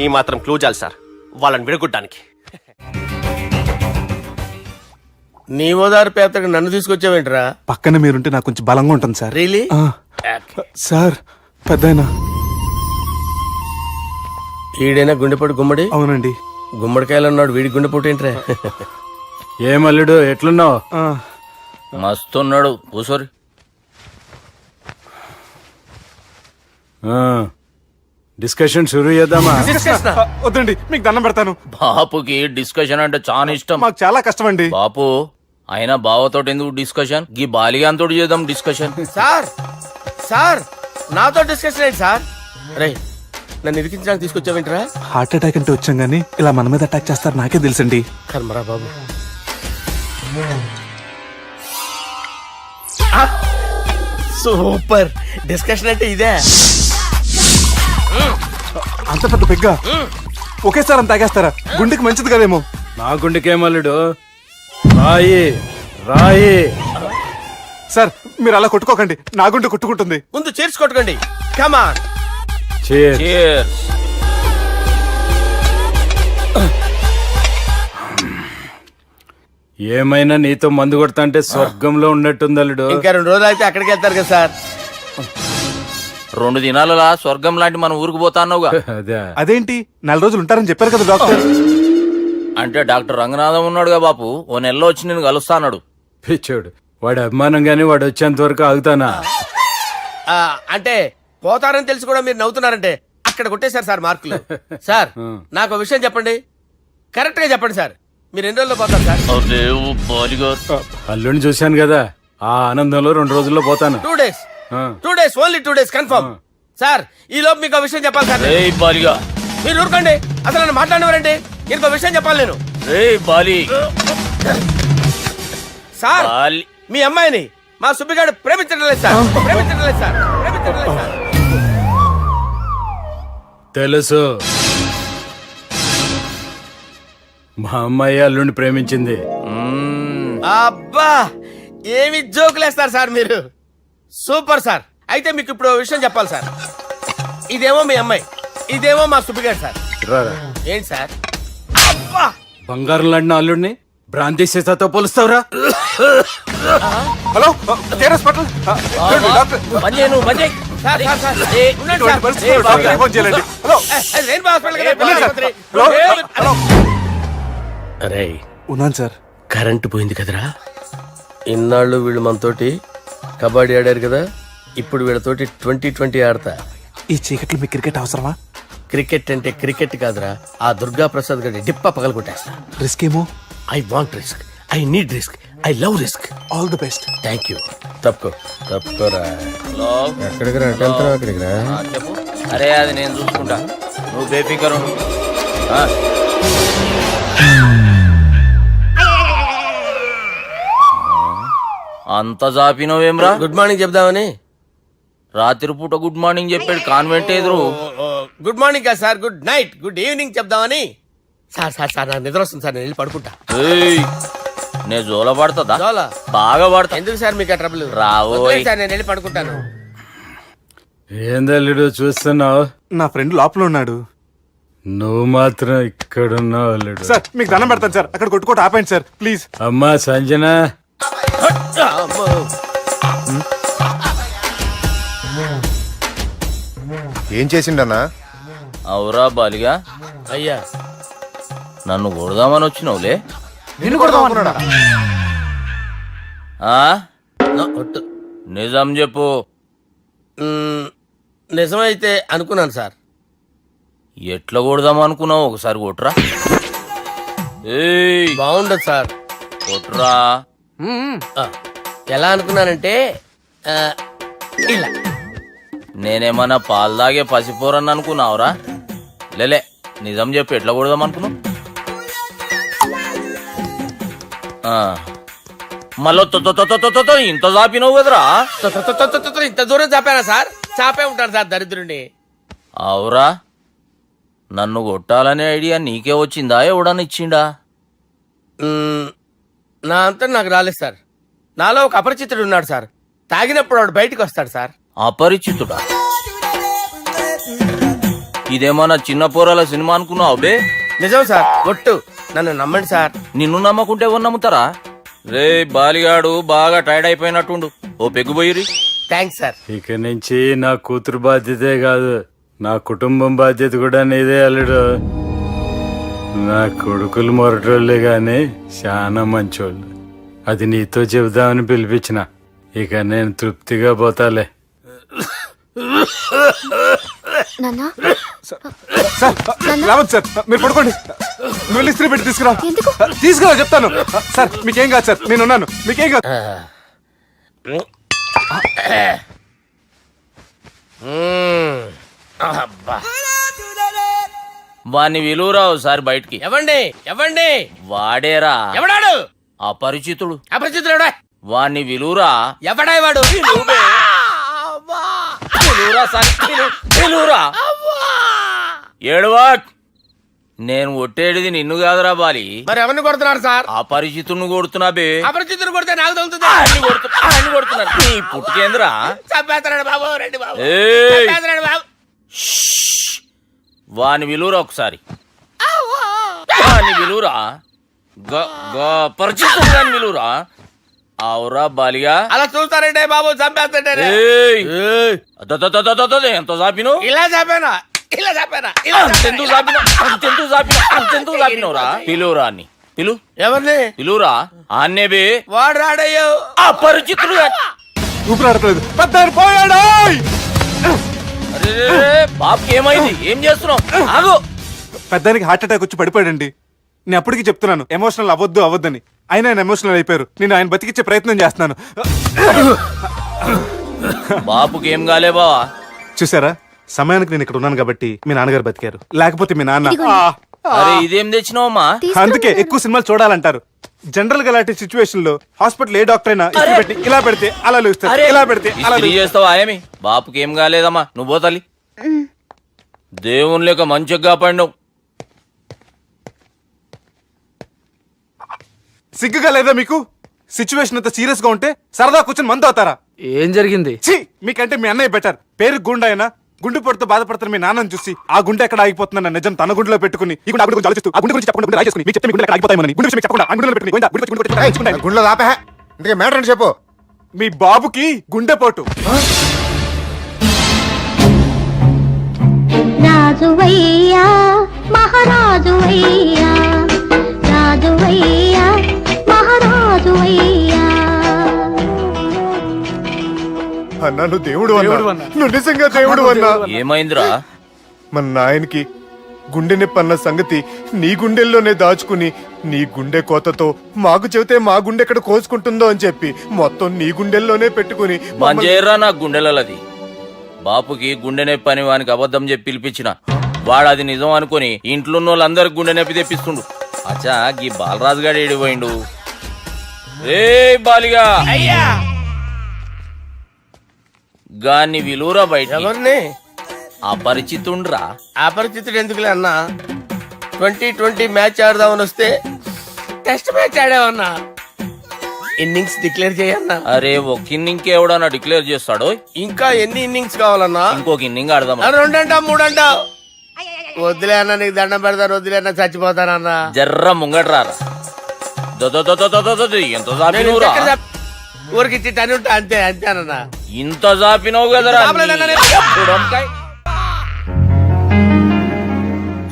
ఈ మాత్రం క్లూ చాలు సార్ వాళ్ళని విడగొట్టడానికి. నీ ఓదారు పేదకి నన్ను తీసుకొచ్చావేంట్రా? పక్కన మీరుంటే నాకు కొంచెం బలంగా ఉంటుంది సార్. రియలీ? సార్ పెద్దయినా. ఈడైనా గుండెపోటు గుమ్మడి? అవునండి. గుమ్మడికాయలు అన్నాడు, వీడి గుండెపోటు ఏంట్రా? ఏమల్లుడు ఎట్లున్నావు? మస్తున్నాడు కూసోరి. డిస్కషన్ షురూ చేద్దామా? వద్దండి, మీకు దండం పెడతాను. బాపుకి డిస్కషన్ అంటే చాలా ఇష్టం. మాకు చాలా కష్టం అండి. బాపు అయినా బావతోటి ఎందుకు డిస్కషన్? గీ బాలిగాంతోటి చేద్దాం డిస్కషన్. సార్ సార్ నాతో డిస్కషన్ ఏంటి సార్? రే నన్ను ఇరికించడానికి తీసుకొచ్చావేంట్రా? హార్ట్ అటాక్ అంటే వచ్చాం గానీ ఇలా మన మీద అటాక్ చేస్తారు నాకే తెలుసండి. కర్మరా బాబు. సూపర్ డిస్కషన్ అంటే ఇదే. అంత పెద్ద పెగ్గ ఒకేసారి అంత తాగేస్తారా? గుండెకి మంచిది కదేమో. నా గుండెకేమల్లుడు రాయి రాయి. సార్ మీరు అలా కొట్టుకోకండి, నా గుండె కొట్టుకుంటుంది. ముందు చేర్చి కొట్టుకోండి. కమాన్. Cheers. ఏమైనా నీతో మందు కొడతా అంటే స్వర్గంలో ఉన్నట్టుంది అల్లుడు. ఇంకా 2 రోజులు అయితే అక్కడికి వెళ్తారు కదా సార్. 2 దినాలలా స్వర్గం లాంటి మన ఊరికి పోతాన్నావుగా. అదే అదేంటి 4 రోజులు ఉంటారని చెప్పారు కదా డాక్టర్. అంటే డాక్టర్ రంగనాథం ఉన్నాడుగా బాపు, ఓ నెలలో వచ్చి నేను కలుస్తాన్నాడు. పిచ్చోడు, వాడి అభిమానం గాని వాడు వచ్చేంత వరకు ఆగుతానా? అంటే పోతారని తెలిసి కూడా మీరు నవ్వుతున్నారంటే అక్కడ కొట్టేశారు సార్ మార్కులు. సార్ నాకు ఒక విషయం చెప్పండి, కరెక్ట్ గా చెప్పండి సార్, మీరు ఎన్ని రోజుల్లో పోతారు సార్? అల్లుడిని చూశాను కదా, ఆ ఆనందంలో 2 రోజుల్లో పోతాను. 2 days. 2 days, only 2 days confirm. Sir ఈ లోపు మీకు ఒక విషయం చెప్పాలి సార్. మీరు ఊరుకోండి, అసలు నన్ను మాట్లాడేవారండి. ఇంకో విషయం చెప్పాలి నేను. సార్ మీ అమ్మాయిని మా సుబ్బిగాడు ప్రేమించడం లేదు సార్, ప్రేమించడం లేదు సార్, ప్రేమించడం లేదు సార్. తెలుసు, మా అమ్మాయి అల్లుడిని ప్రేమించింది. అబ్బా ఏమి జోకులేస్తారు సార్ మీరు, సూపర్ సార్. అయితే మీకు ఇప్పుడు ఓ విషయం చెప్పాలి సార్. ఇదేమో మీ అమ్మాయి, ఇదేమో మా సుబ్బిగాడు సార్. రారా, ఏంటి సార్? అబ్బా బంగారం లాంటి నా అల్లుడిని భ్రాంతి సీతతో పోలుస్తావురా? Hello hospital sir, sir, sir. ఉండండి సార్. ఫోన్ చేయాలండి. హలో అది రెయిన్బో హాస్పిటల్ కదా, పిల్లల ఆసుపత్రి. అరే ఉన్నాను సార్. కరెంటు పోయింది కదరా. ఇన్నాళ్ళు వీళ్ళు మనతోటి కబడ్డీ ఆడారు కదా, ఇప్పుడు వీళ్ళతోటి 2020 ఆడతా. ఈ చీకట్లో మీ క్రికెట్ అవసరమా? క్రికెట్ అంటే క్రికెట్ కాదురా, ఆ దుర్గా ప్రసాద్ గారి డిప్ప పగల కొట్టేస్తా. రిస్క్ ఏమో. I want risk, I need risk, I love risk. All the best. Thank you. తప్పుకోరా. ఎక్కడికి రా, వెళ్తారా అక్కడికి రా. చెప్పు. అరే అది నేను చూసుకుంటా, నువ్వు బేఫికర్ ఉండు. అంత జాపినవేమ్రా? గుడ్ మార్నింగ్ చెప్దామని. రాత్రి పూట గుడ్ మార్నింగ్ చెప్పాడు కాన్వెంట్ ఎదురు. గుడ్ మార్నింగ్ కాదు sir, good night, good evening చెప్దామని. సార్ సార్ సార్ నాకు నిద్ర వస్తుంది సార్, నేను వెళ్ళి పడుకుంటా. నే జోల పడుతుందా? జోలా? బాగా పడతా. ఎందుకు సార్ మీకు ఆ ట్రబుల్? రావోయ్ సార్ నేను వెళ్ళి పడుకుంటాను. ఏందల్లుడు చూస్తున్నావు? నా ఫ్రెండ్ లోపల ఉన్నాడు. నువ్వు మాత్రం ఇక్కడున్నావు అల్లుడు. సార్ మీకు దండం పెడతాను సార్, అక్కడ కొట్టుకోట ఆపండి సార్ ప్లీజ్. అమ్మా సంజన, ఏం చేసిండన్నా? అవురా బాలిగా, అయ్యా నన్ను కొడదామని వచ్చినావులే. నిన్ను కొడదామన్నాడా? నిజం చెప్పు. నిజమైతే అనుకున్నాను సార్. ఎట్లా కొడదాం అనుకున్నావు? ఒకసారి కొట్రా. బాగుండదు సార్. కొట్రా. ఎలా అనుకున్నానంటే ఇలా. నేనేమన్నా పాలు తాగే పసిపోరని అనుకున్నావురా? లేలే, నిజం చెప్పు, ఎట్లా కొడదాం అనుకున్నావు? మళ్ళీ ఇంత చాపినవు కదరా? ఇంత దూరం చాపానా సార్? చాపే ఉంటాను సార్ దరిద్రుడిని. అవురా, నన్ను కొట్టాలనే ఐడియా నీకే వచ్చిందా? ఎవడన్నా ఇచ్చిండా? నా అంతా నాకు రాలేదు సార్. నాలో ఒక అపరిచితుడు ఉన్నాడు సార్. తాగినప్పుడు వాడు బయటకు వస్తాడు సార్. అపరిచితుడా? ఇదేమన్నా చిన్న పోరాల సినిమా అనుకున్నావు బే? నిజం సార్, ఒట్టు, నన్ను నమ్మండి సార్. నిన్ను నమ్మకుంటే ఎవరు నమ్ముతారా? రే బాలిగాడు బాగా టైర్డ్ అయిపోయినట్టుండు, ఓ పెగ్గుబోయిరి. Thanks sir. ఇక నుంచి నా కూతురు బాధ్యతే కాదు, నా కుటుంబం బాధ్యత కూడా నీదే అల్లుడు. నా కొడుకులు మొరటోళ్ళే గాని చాలా మంచోళ్ళు. అది నీతో చెబుదామని పిలిపించిన. ఇక నేను తృప్తిగా పోతాలే. రావద్దు సార్, మీరు పడుకోండి. నువ్వు ఇస్త్రీ పెట్టి తీసుకురా. తీసుకురా చెప్తాను. సార్ మీకేం కాదు సార్, నేను ఉన్నాను, మీకేం కాదు. వాణ్ణి విలువరా ఒకసారి బయటికి. ఎవండి ఎవండి? వాడేరా. ఎవడాడు? అపరిచితుడు. అపరిచితుడు ఎవడా? వాణ్ణి విలువరా. ఎవడా వాడు? ఏడువా. నేను కొట్టేడిది నిన్ను కాదురా బాలి. మరి ఎవరిని కొడుతున్నారు సార్? అపరిచితుడిని కొడుతున్నా బే. అపరిచితుడు కొడితే నాకు తగులుతుంది. కొడుతున్నారు నీ పుట్టుకేంద్రా? చంపేస్తున్నాడు బాబు, రండి బాబు. ఏయ్, చంపేస్తున్నాడు బాబు. వాని విలువరా ఒకసారి. వాని విలువరా. పరిచితుడు విలువరా అవురా బాలిగా అలా చూస్తారంటే బాబు చంపేస్తాడే ఏయ్! ఎంత చాపిను ఇలా చెప్పానా ఇలా చెప్పానా అంతెందుకు చాపినవురా పిలువురా అని పిలు ఎవరిని పిలువురా ఆన్నేబే వాడు రాడయ్యో అపరిచితుడు ఊపిరాడట్లేదు పెద్ద పోయాడు అరే బాబుకి ఏమైంది ఏం చేస్తున్నావు ఆగు పెద్దానికి హార్ట్ అటాక్ వచ్చి పడిపోయాడండి నేను అప్పటికి చెప్తున్నాను ఎమోషనల్ అవ్వద్దని ఆయన ఎమోషనల్ అయిపోయారు నేను ఆయన బతికిచ్చే ప్రయత్నం చేస్తున్నాను బాబుకి ఏం కాలే బావా చూసారా సమయానికి నేను ఇక్కడ ఉన్నాను కాబట్టి మీ నాన్నగారు బతికారు లేకపోతే మీ నాన్న అరే ఇదేం తెచ్చినావమ్మా అందుకే ఎక్కువ సినిమాలు చూడాలంటారు జనరల్ గా అలాంటి సిచ్యువేషన్ లో హాస్పిటల్ ఏ డాక్టర్ అయినా ఇస్త్రీ పెట్టి ఇలా పెడితే అలా లూస్తారు ఇలా పెడితే అలా ఇస్త్రీ చేస్తావా ఏమి బాపుకి ఏం కాలేదమ్మా నువ్వు పోతల్లి దేవుని లేక మంచిగా పడినావు సిగ్గుగా లేదా మీకు సిచ్యువేషన్ అంత సీరియస్ గా ఉంటే సరదా కూర్చొని మందు అవుతారా ఏం జరిగింది ఛీ మీకంటే మీ అన్నయ్య బెటర్ పేరు గుండె అయినా గుండె పొడితో బాధపడుతున్న మీ నాన్నని చూసి ఆ గుండె ఎక్కడ ఆగిపోతుందన్న నిజం తన గుండెలో పెట్టుకుని ఈ గుండె గురించి ఆలోచిస్తూ ఆ గుండె గురించి చెప్పకుండా గుండె రాజేసుకుని మీకు చెప్తే మీ గుండె ఎక్కడ ఆగిపోతాయని గుండె విషయం చెప్పకుండా ఆ గుండెలో పెట్టుకుని గుండె గుండె గుండెలో ఆపే ఇందుకే మ్యాటర్ అని చెప్పు మీ బాబుకి గుండెపోటు రాజువయ్యా మహారాజువయ్యా రాజువయ్యా మహారాజువయ్యా అన్నా నువ్వు దేవుడు అన్నా నువ్వు నిజంగా దేవుడు అన్నా ఏమైందిరా మన నాయనకి గుండె నొప్పి అన్న సంగతి నీ గుండెల్లోనే దాచుకుని నీ గుండె కోతతో మాకు చెబితే మా గుండె ఎక్కడ కోసుకుంటుందో అని చెప్పి మొత్తం నీ గుండెల్లోనే పెట్టుకుని మంజేరా నా గుండెలది బాపుకి గుండె నొప్పి అని వానికి అబద్ధం చెప్పి పిలిపించిన వాడు అది నిజం అనుకుని ఇంట్లో ఉన్న వాళ్ళందరికి గుండె నొప్పి తెప్పిస్తుండు అచ్చా గీ బాలరాజు గారు ఏడిపోయిండు రే బాలిగా అయ్యా గాన్ని విలువరా బయట ఎవరిని అపరిచితుండ్రా అపరిచితుడు ఎందుకులే అన్నా 2020 మ్యాచ్ ఆడదామని వస్తే టెస్ట్ మ్యాచ్ ఆడావన్నా ఇన్నింగ్స్ డిక్లేర్ చేయన్నా అరే ఒక ఇన్నింగ్ ఎవడన్నా డిక్లేర్ చేస్తాడో ఇంకా ఎన్ని ఇన్నింగ్స్ కావాలన్నా ఇంకొక ఇన్నింగ్ ఆడదాం రెండంటావు మూడంటావు వద్దులే అన్న నీకు దండం పెడతాను వద్దులే అన్న చచ్చిపోతానన్నా జర్ర ముంగట్రారా ఎంత జాపినవురా ఊరికి టని ఉంటా అంతే అంతేనన్నా ఇంత జాపినవు కదరా జాపలేదన్నా నేను.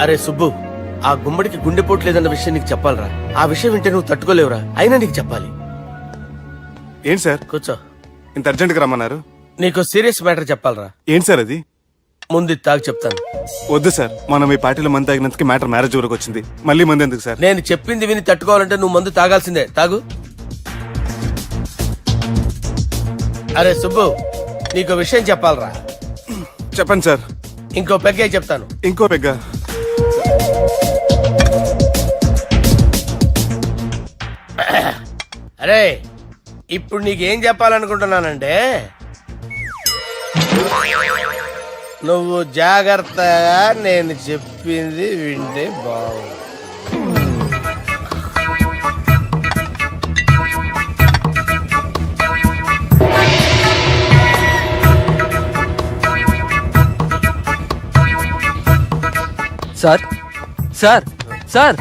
అరే సుబ్బు ఆ గుమ్మడికి గుండెపోటు లేదన్న విషయం నీకు చెప్పాలరా ఆ విషయం వింటే నువ్వు తట్టుకోలేవురా అయినా నీకు చెప్పాలి ఏంటి సార్ కూర్చో ఇంత అర్జెంట్ గా రమ్మన్నారు నీకు సీరియస్ మ్యాటర్ చెప్పాలరా ఏంటి సార్ అది ముందు ఇది తాగు చెప్తాను వద్దు సార్ మనం ఈ పార్టీలో మంది తాగినందుకు మ్యాటర్ మ్యారేజ్ వరకు వచ్చింది మళ్ళీ మంది ఎందుకు సార్ నేను చెప్పింది విని తట్టుకోవాలంటే నువ్వు మందు తాగాల్సిందే తాగు అరే సుబ్బు నీకు విషయం చెప్పాలరా చెప్పండి సార్ ఇంకో పెగ్గే చెప్తాను ఇంకో పెగ్గ అరే ఇప్పుడు నీకేం చెప్పాలనుకుంటున్నానంటే నువ్వు జాగ్రత్తగా నేను చెప్పింది వింటే బాగుంది సార్ సార్ సార్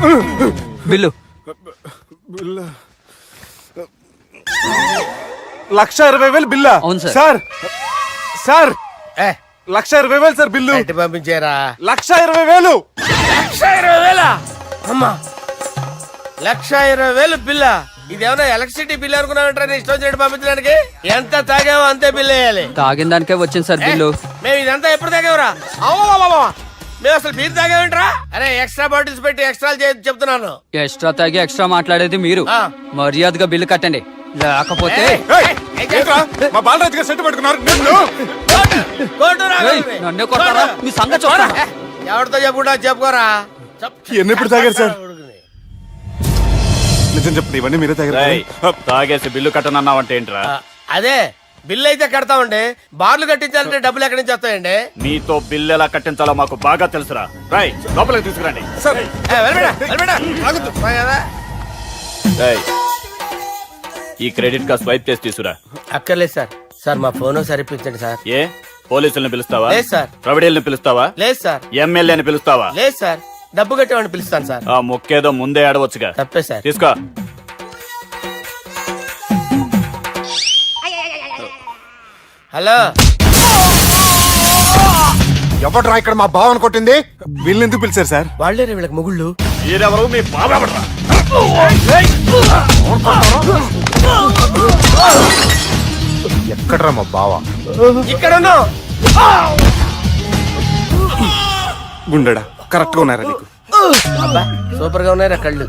బిల్లు 1,20,000 బిల్లా అవును సార్. సార్ సార్ ఏ 1,20,000 సార్ బిల్లు బయట పంపించారా 1,20,000 1,20,000 అమ్మా 1,20,000 బిల్లా ఇదేమన్నా ఎలక్ట్రిసిటీ బిల్ అనుకున్నామంటారా నీ ఇష్టం చేయడం పంపించడానికి ఎంత తాగావో అంతే బిల్ వేయాలి తాగిన దానికే వచ్చింది సార్ బిల్లు మేము ఇదంతా ఎప్పుడు తాగేవరా మేము అసలు బీర్ తాగేమంటారా అరే ఎక్స్ట్రా బాటిల్స్ పెట్టి ఎక్స్ట్రా చెప్తున్నాను ఎక్స్ట్రా తాగి ఎక్స్ట్రా మాట్లాడేది మీరు ఆ. మర్యాదగా బిల్లు కట్టండి లేకపోతే ఏంట్రా? మా బాలరాజు గారు సెట్ పట్టుకున్నారు నిన్ను. ఏయ్, నన్నే కొడతారా? మీ సంగతి చూడరా? ఎవరితో చెప్పుకుంటా చెప్పుకోరా ఎన్ని ఎప్పుడు తాగారు సార్ నిజం చెప్పండి ఇవన్నీ మీరే తాగారు తాగేసి బిల్లు కట్టనన్నావంటే ఏంట్రా అదే బిల్లు అయితే కడతామండి బార్లు కట్టించాలంటే డబ్బులు ఎక్కడి నుంచి వస్తాయండి నీతో బిల్లు ఎలా కట్టించాలో మాకు బాగా తెలుసురా రై లోపలికి తీసుకురండి సార్ ఆగుతు కదా ఈ క్రెడిట్ కార్డ్ స్వైప్ చేసి తీసుకురా అక్కర్లేదు సార్ సార్ మా ఫోన్ సరిపించండి సార్ ఏ పోలీసుల్ని పిలుస్తావా లేదు సార్. ప్రొవిడీల్ని పిలుస్తావా లేదు సార్ ఎమ్మెల్యేని పిలుస్తావా లేదు సార్ డబ్బు కట్టేవాడిని పిలుస్తాను సార్. ఆ మొక్కేదో ముందే ఆడవచ్చుగా. తప్పే సార్. తీసుకో. హలో, ఎవడ్రా ఇక్కడ మా బావని కొట్టింది? వీళ్ళని ఎందుకు పిలిచారు సార్? వాళ్ళే వీళ్ళకి మొగుళ్ళు. మీరెవరు? మీ బాబా. ఎక్కడ్రా మా బావ? ఇక్కడ ఉన్నావు. గుండెడా కరెక్ట్ గా ఉన్నారా నీకు? అబ్బా సూపర్ గా ఉన్నాయిరా కళ్ళు.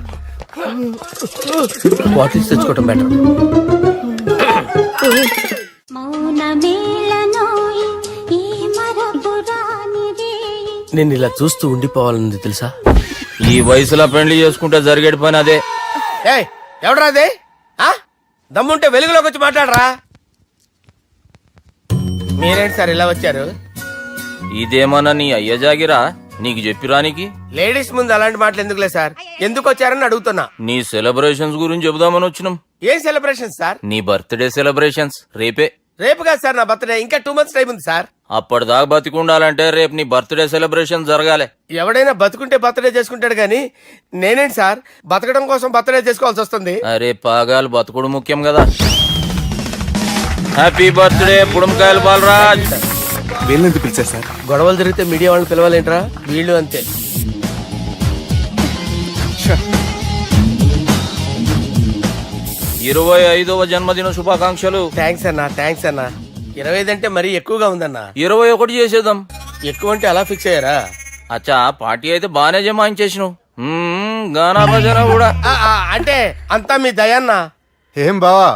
బాటిల్స్ తెచ్చుకోవటం బెటర్. నేను ఇలా చూస్తూ ఉండిపోవాలని తెలుసా? ఈ వయసులో పెళ్లి చేసుకుంటే జరిగేటి పని అదే. ఏయ్ ఎవడరా అదే? దమ్ముంటే వెలుగులోకి వచ్చి మాట్లాడరా. మీరేంటి సార్ ఇలా వచ్చారు? ఇదేమన్నా నీ అయ్య జాగిరా నీకు చెప్పిరానికి? లేడీస్ ముందు అలాంటి మాటలు ఎందుకులే సార్, ఎందుకు వచ్చారని అడుగుతున్నా. నీ సెలబ్రేషన్స్ గురించి చెబుదామని వచ్చినాం. ఏం సెలబ్రేషన్ సార్? నీ బర్త్డే సెలబ్రేషన్స్ రేపే. రేపు కాదు సార్ నా బర్త్డే, ఇంకా 2 months టైం ఉంది సార్. అప్పటిదాకా బతికుండాలంటే రేపు నీ బర్త్డే సెలబ్రేషన్ జరగాలి. ఎవడైనా బతుకుంటే బర్త్డే చేసుకుంటాడు గానీ నేనేంటి సార్ బతకడం కోసం బర్త్డే చేసుకోవాల్సి వస్తుంది? అరే పాగాలు బతుకుడు ముఖ్యం కదా. హ్యాపీ బర్త్డే పుడంకాయలు బాలరాజ్. వీళ్ళని ఎందుకు పిలిచారు సార్? గొడవలు జరిగితే మీడియా వాళ్ళని పిలవాలేంట్రా? వీళ్ళు అంతే. 25వ జన్మదిన శుభాకాంక్షలు. థ్యాంక్స్ అన్నా, థ్యాంక్స్ అన్నా. 25 అంటే మరీ ఎక్కువగా ఉందన్నా. 21 చేసేద్దాం. ఎక్కువ అంటే అలా ఫిక్స్ అయ్యారా? అచ్చా పార్టీ అయితే బానే జమాయించేసినావు. గానా భజన కూడా. అంటే అంతా మీ దయన్నా. ఏం బావా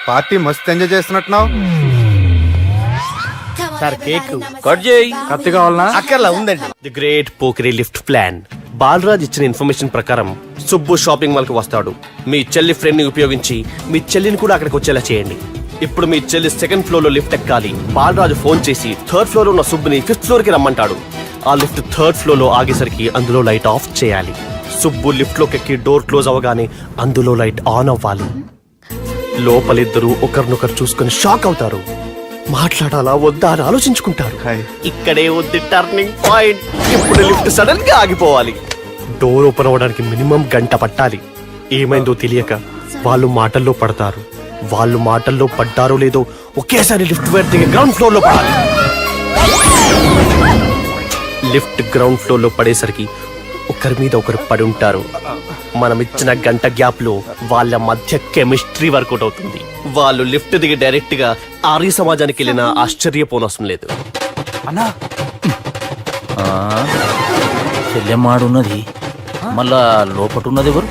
పార్టీ మస్తు ఎంజాయ్ చేస్తున్నట్టున్నావు. సార్ కేక్ కట్ చేయి. కత్తి కావాలనా? అక్కర్లా ఉందండి. ది గ్రేట్ పోకరీ లిఫ్ట్ ప్లాన్. బాలరాజ్ ఇచ్చిన ఇన్ఫర్మేషన్ ప్రకారం సుబ్బు షాపింగ్ మాల్ కి వస్తాడు. మీ చెల్లి ఫ్రెండ్ ని ఉపయోగించి మీ చెల్లిని కూడా అక్కడికి వచ్చేలా చేయండి. ఇప్పుడు మీ చెల్లి 2nd ఫ్లోర్ లో లిఫ్ట్ ఎక్కాలి. బాలరాజు ఫోన్ చేసి 3rd ఫ్లోర్ లో ఉన్న సుబ్బుని 5th ఫ్లోర్ కి రమ్మంటాడు. ఆ లిఫ్ట్ 3rd ఫ్లోర్ లో ఆగేసరికి అందులో లైట్ ఆఫ్ చేయాలి. సుబ్బు లిఫ్ట్ లోకి ఎక్కి డోర్ క్లోజ్ అవగానే అందులో లైట్ ఆన్ అవ్వాలి. లోపలిద్దరూ ఒకరినొకరు చూసుకుని షాక్ అవుతారు. మాట్లాడాలా వద్దా అని ఆలోచించుకుంటారు. ఇక్కడే ఉంది టర్నింగ్ పాయింట్. ఇప్పుడు లిఫ్ట్ సడన్ గా ఆగిపోవాలి. డోర్ ఓపెన్ అవ్వడానికి మినిమం గంట పట్టాలి. ఏమైందో తెలియక వాళ్ళు మాటల్లో పడతారు. వాళ్ళు మాటల్లో పడ్డారో లేదో ఒకేసారి లిఫ్ట్ వైర్ దిగి గ్రౌండ్ ఫ్లోర్ లో పడాలి. లిఫ్ట్ గ్రౌండ్ ఫ్లోర్ లో పడేసరికి ఒకరి మీద ఒకరు పడి ఉంటారు. మనం ఇచ్చిన గంట గ్యాప్ లో వాళ్ళ మధ్య కెమిస్ట్రీ వర్కౌట్ అవుతుంది. వాళ్ళు లిఫ్ట్ దిగి డైరెక్ట్ గా ఆర్య సమాజానికి వెళ్ళినా ఆశ్చర్యపోనవసరం లేదు. అన్నా చెల్లెమ్మాడున్నది మళ్ళా లోపటున్నది ఎవరు?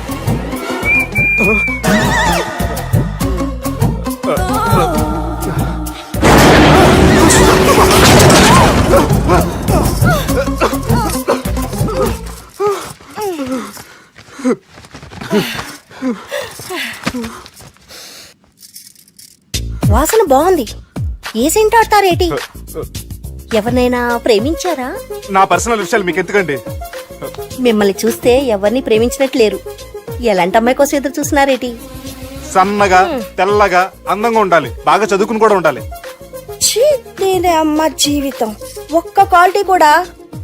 వాసన బాగుంది. ఏ సెంట్ ఆడతారేటి? ఎవరినైనా ప్రేమించారా? నా పర్సనల్ విషయాలు మీకు ఎందుకండి? మిమ్మల్ని చూస్తే ఎవరిని ప్రేమించినట్లేరు. ఎలాంటి అమ్మాయి కోసం ఎదురు చూస్తున్నారేటి? సన్నగా తెల్లగా అందంగా ఉండాలి, బాగా చదువుకుని కూడా ఉండాలి. ఛీ, నేనే అమ్మ జీవితం ఒక్క క్వాలిటీ కూడా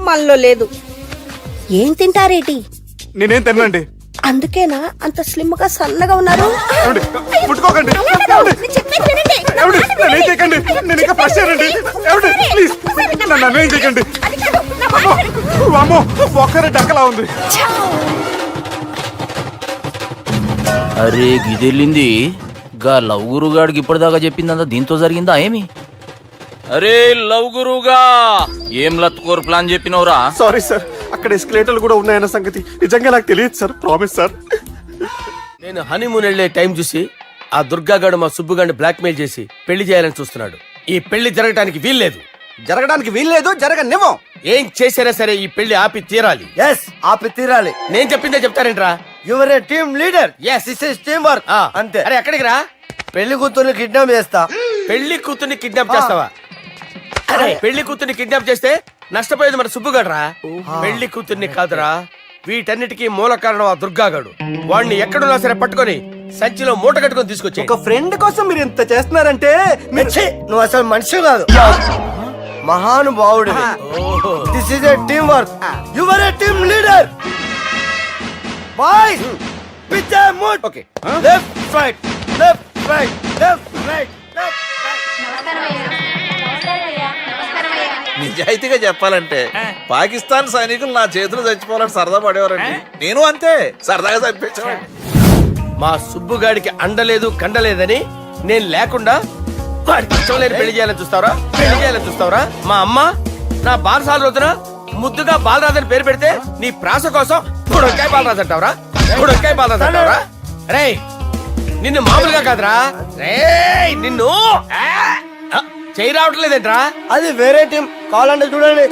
మనలో లేదు. ఏం తింటారేటి? నేనేం తినండి. అందుకేనా అంత స్లిమ్ గా సన్నగా ఉన్నారు? ముట్టుకోకండి. నేనేం చేయకండి. నేను ఇంకా ఫ్రెష్ అయ్యానండి. ప్లీజ్ నన్ను ఏం చేయకండి. అమ్మో ఒక్కరే డక్కలా ఉంది. అరే గిదెళ్ళింది గా లవ్ గురుగాడికి ఇప్పటిదాకా చెప్పిందంతా దీంతో జరిగిందా ఏమి? అరే లవ్ గురుగా ఏం లత్కోర్ ప్లాన్ చెప్పినవురా? సారీ సార్, అక్కడ ఎస్కలేటర్లు కూడా ఉన్నాయన్న సంగతి నిజంగా నాకు తెలియదు సార్. Promise sir. నేను హనీమూన్ వెళ్లే టైం చూసి ఆ దుర్గాగాడు మా సుబ్బుగాడిని బ్లాక్ మెయిల్ చేసి పెళ్లి చేయాలని చూస్తున్నాడు. ఈ పెళ్లి జరగడానికి వీల్లేదు. జరగడానికి వీల్లేదు, జరగనివ్వం. ఏం చేసినా సరే ఈ పెళ్లి ఆపి తీరాలి. ఎస్, ఆపి తీరాలి. నేను చెప్పిందే చెప్తారేంట్రా? Your a team leader. Yes. This is team work. అంతే. అరే ఎక్కడికి రా? పెళ్లి కూతుర్ని కిడ్నాప్ చేస్తా. పెళ్లి కూతుర్ని కిడ్నాప్ చేస్తావా? అరే పెళ్లి కూతుర్ని కిడ్నాప్ చేస్తే నష్టపోయేది మన సుబ్బుగాడురా. పెళ్లి కూతుర్ని కాదురా, వీటన్నిటికీ మూల కారణం ఆ దుర్గాగాడు. వాడిని ఎక్కడున్నా సరే పట్టుకొని సంచిలో మూట కట్టుకొని తీసుకొచ్చి. ఒక ఫ్రెండ్ కోసం మీరు ఇంత చేస్తున్నారంటే నువ్వు అసలు మనిషి కాదు. మహానుభావుడు this is a team work you are a team leader boys pitch mood okay left right left right left right నిజాయితీగా చెప్పాలంటే పాకిస్తాన్ సైనికులు నా చేతులు చచ్చిపోవాలని సరదా పడేవారండి. నేను అంతే సరదాగా చంపించేవాడిని. మా సుబ్బుగాడికి అండలేదు కండలేదని నేను లేకుండా వాడికి ఇష్టం లేని పెళ్లి చేయాలని చూస్తావరా పెళ్లి చేయాలని చూస్తావరా మా అమ్మ నా బారసాల రోజున ముద్దుగా బాలరాజు అని పేరు పెడితే నీ ప్రాస కోసం గుడొక్కాయ బాలరాజు అంటావరా గుడొక్కాయ బాలరాజు అంటావరా రే నిన్ను మామూలుగా కాదురా రే నిన్ను చేయి రావట్లేదేంట్రా అది వేరే టీం కావాలంటే చూడండి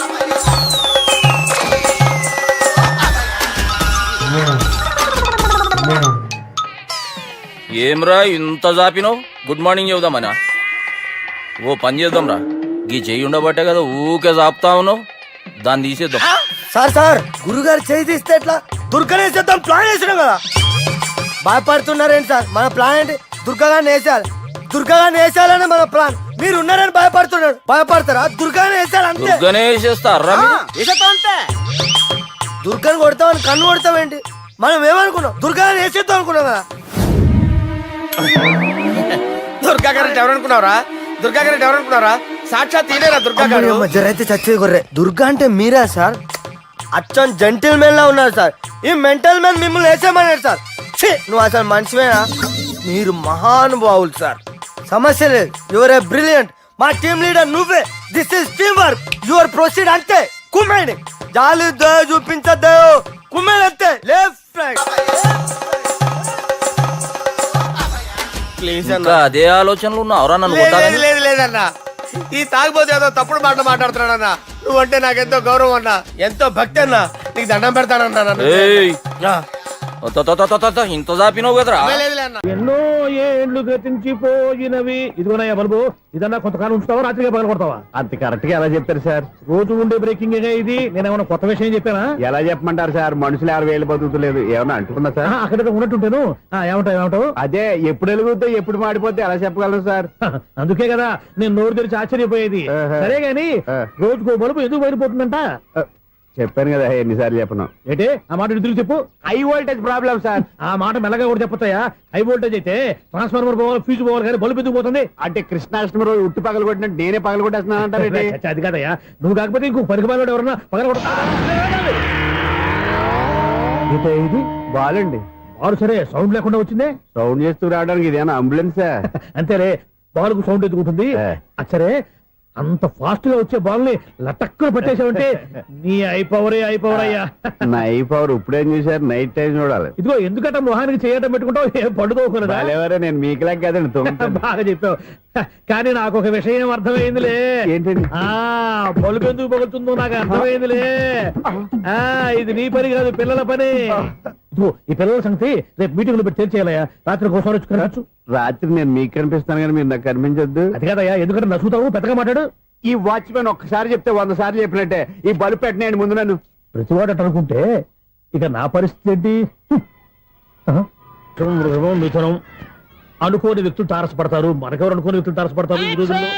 ఏమ్రా ఇంత జాపినావు? Good morning చెబుదామనా? ఓ పని చేద్దాంరా, ఈ చెయ్యి ఉండబట్టే కదా ఊకే జాపుతా ఉన్నావు, దాన్ని తీసేద్దాం. సార్ గురుగారు చేయి తీస్తే ఎట్లా దుర్గనేసేద్దాం ప్లాన్ వేసినాం కదా భయపడుతున్నారేంటి సార్? మన ప్లాన్ ఏంటి? దుర్గాగాన్ని వేసేయాలి, దుర్గాగాన్ని వేసేయాలని మన ప్లాన్. మీరు ఉన్నారని భయపడుతున్నాడు. భయపడతారా? దుర్గానే వేసేయాలి అంతే. దుర్గనే వేసేస్తారా? వేసేద్దాం అంతే. దుర్గాని కొడతామని కన్ను కొడతామేంటి? మనం ఏమనుకున్నాం? దుర్గాని వేసేద్దాం అనుకున్నాం కదా. దుర్గా గారు ఎవరనుకున్నారా? దుర్గా గారు ఎవరనుకున్నారా? సాక్షాత్ తీరేరా దుర్గా గారు. జరైతే చచ్చేది కొర్రే. దుర్గా అంటే మీరా సార్? అచ్చం జెంటిల్ మెన్ లా ఉన్నారు సార్. ఈ మెంటల్ మెన్ మిమ్మల్ని వేసేమన్నాడు సార్. ఛీ, నువ్వు అసలు మనిషివేనా? మీరు మహానుభావులు సార్, సమస్య లేదు. Your a brilliant. మా టీమ్ లీడర్ నువ్వే. This is team work. Your proceed అంతే. కుమ్మేని జాలి చూపించద్దు. కుమ్మేని అంతే. Left right. ప్లీజ్ అన్న. అదే ఆలోచనలు ఉన్నావురా నన్ను? లేదు లేదన్నా, ఈ తాగిపోతే ఏదో తప్పుడు మాట మాట్లాడుతున్నాడన్నా. నువ్వంటే నాకెంతో గౌరవం అన్నా, ఎంతో భక్తి అన్నా. నీకు దండం పెడతానన్నా. ఇంత జాపినావు కదరా? ఎన్నో ఏళ్ళు గతించిపోయినవి. ఇదిగోనయ్యా బల్బు, ఇదన్నా కొంతకాలం ఉంచుతావా, రాత్రిగా పగల కొడతావా? అంత కరెక్ట్ గా ఎలా చెప్పారు సార్? రోజు ఉండే బ్రేకింగ్ ఇది. నేనేమన్నా కొత్త విషయం చెప్పానా? ఎలా చెప్పమంటారు సార్? మనుషులు 60,000 బతుకుతలేదు. ఏమన్నా అంటున్నా సార్? అక్కడ ఉన్నట్టుంటాను. ఏమంటావు? అదే ఎప్పుడు వెలుగుతో ఎప్పుడు మాడిపోతే ఎలా చెప్పగలరు సార్? అందుకే కదా నేను నోరు తెరిచి ఆశ్చర్యపోయేది. సరే గాని రోజుకో బల్బు ఎందుకు బయటపోతుందంట? చెప్పాను కదా ఎన్నిసార్లు చెప్పను. ఏంటే ఆ మాట ఎదురు చెప్పు. High voltage problem sir. ఆ మాట మెల్లగా కూడా చెప్పొచ్చాయా? హై వోల్టేజ్ అయితే ట్రాన్స్ఫార్మర్ పోవాలి, ఫ్యూజ్ పోవాలి, కానీ బల్బు ఎందుకు పోతుంది? అంటే కృష్ణాష్టమి రోజు ఉట్టి పగలు కొట్టినట్టు నేనే పగలు కొట్టేస్తున్నానంటారు. అది కాదయ్యా, నువ్వు కాకపోతే ఇంకో పనికి బాగా ఎవరన్నా పగల కొడతా. ఇది బాలండి. బాలు సరే సౌండ్ లేకుండా వచ్చిందే. సౌండ్ చేస్తూ రావడానికి ఇదేనా అంబులెన్సా? అంతేలే, బాలుకు సౌండ్ ఎదుగుతుంది. సరే అంత ఫాస్ట్ గా వచ్చే బాల్ని లటక్కులు పట్టేసావంటే నీ అయిపోవరే అయ్యా. నా పవర్ ఇప్పుడేం చూసారు? నైట్ టైం చూడాలి. ఇదిగో ఎందుకంటే మొహానికి చేయటం పెట్టుకుంటావు, ఏం పండుకోకూడదా? నేను మీకులా కదండి. బాగా చెప్పావు. కానీ నాకు ఒక విషయం అర్థమైందిలే. ఏంటండి? బల్బు ఎందుకు పగులుతుందో నాకు అర్థమైందిలే. ఇది నీ పని కాదు, పిల్లల పని. ఈ పిల్లల సంగతి రేపు మీటింగ్ లో పెట్టి తెలిసేయాలయ్యా. రాత్రి కోసం వచ్చి రాత్రి నేను మీకు కనిపిస్తాను కానీ మీరు నాకు కనిపించొద్దు. అది కాదయ్యా, ఎందుకంటే నచ్చుతావు, పెద్దగా మాట్లాడు. ఈ వాచ్మెన్ ఒక్కసారి చెప్తే 100 సార్లు చెప్పినట్టే. ఈ బల్బు పెట్టినాయండి ముందు నన్ను. ప్రతివాడు అట్ట అనుకుంటే ఇక నా పరిస్థితి ఏంటి? మిథునం అనుకోని వ్యక్తులు తారసపడతారు. మనకెవరు అనుకోని వ్యక్తులు తారసపడతారు ఈ రోజుల్లో.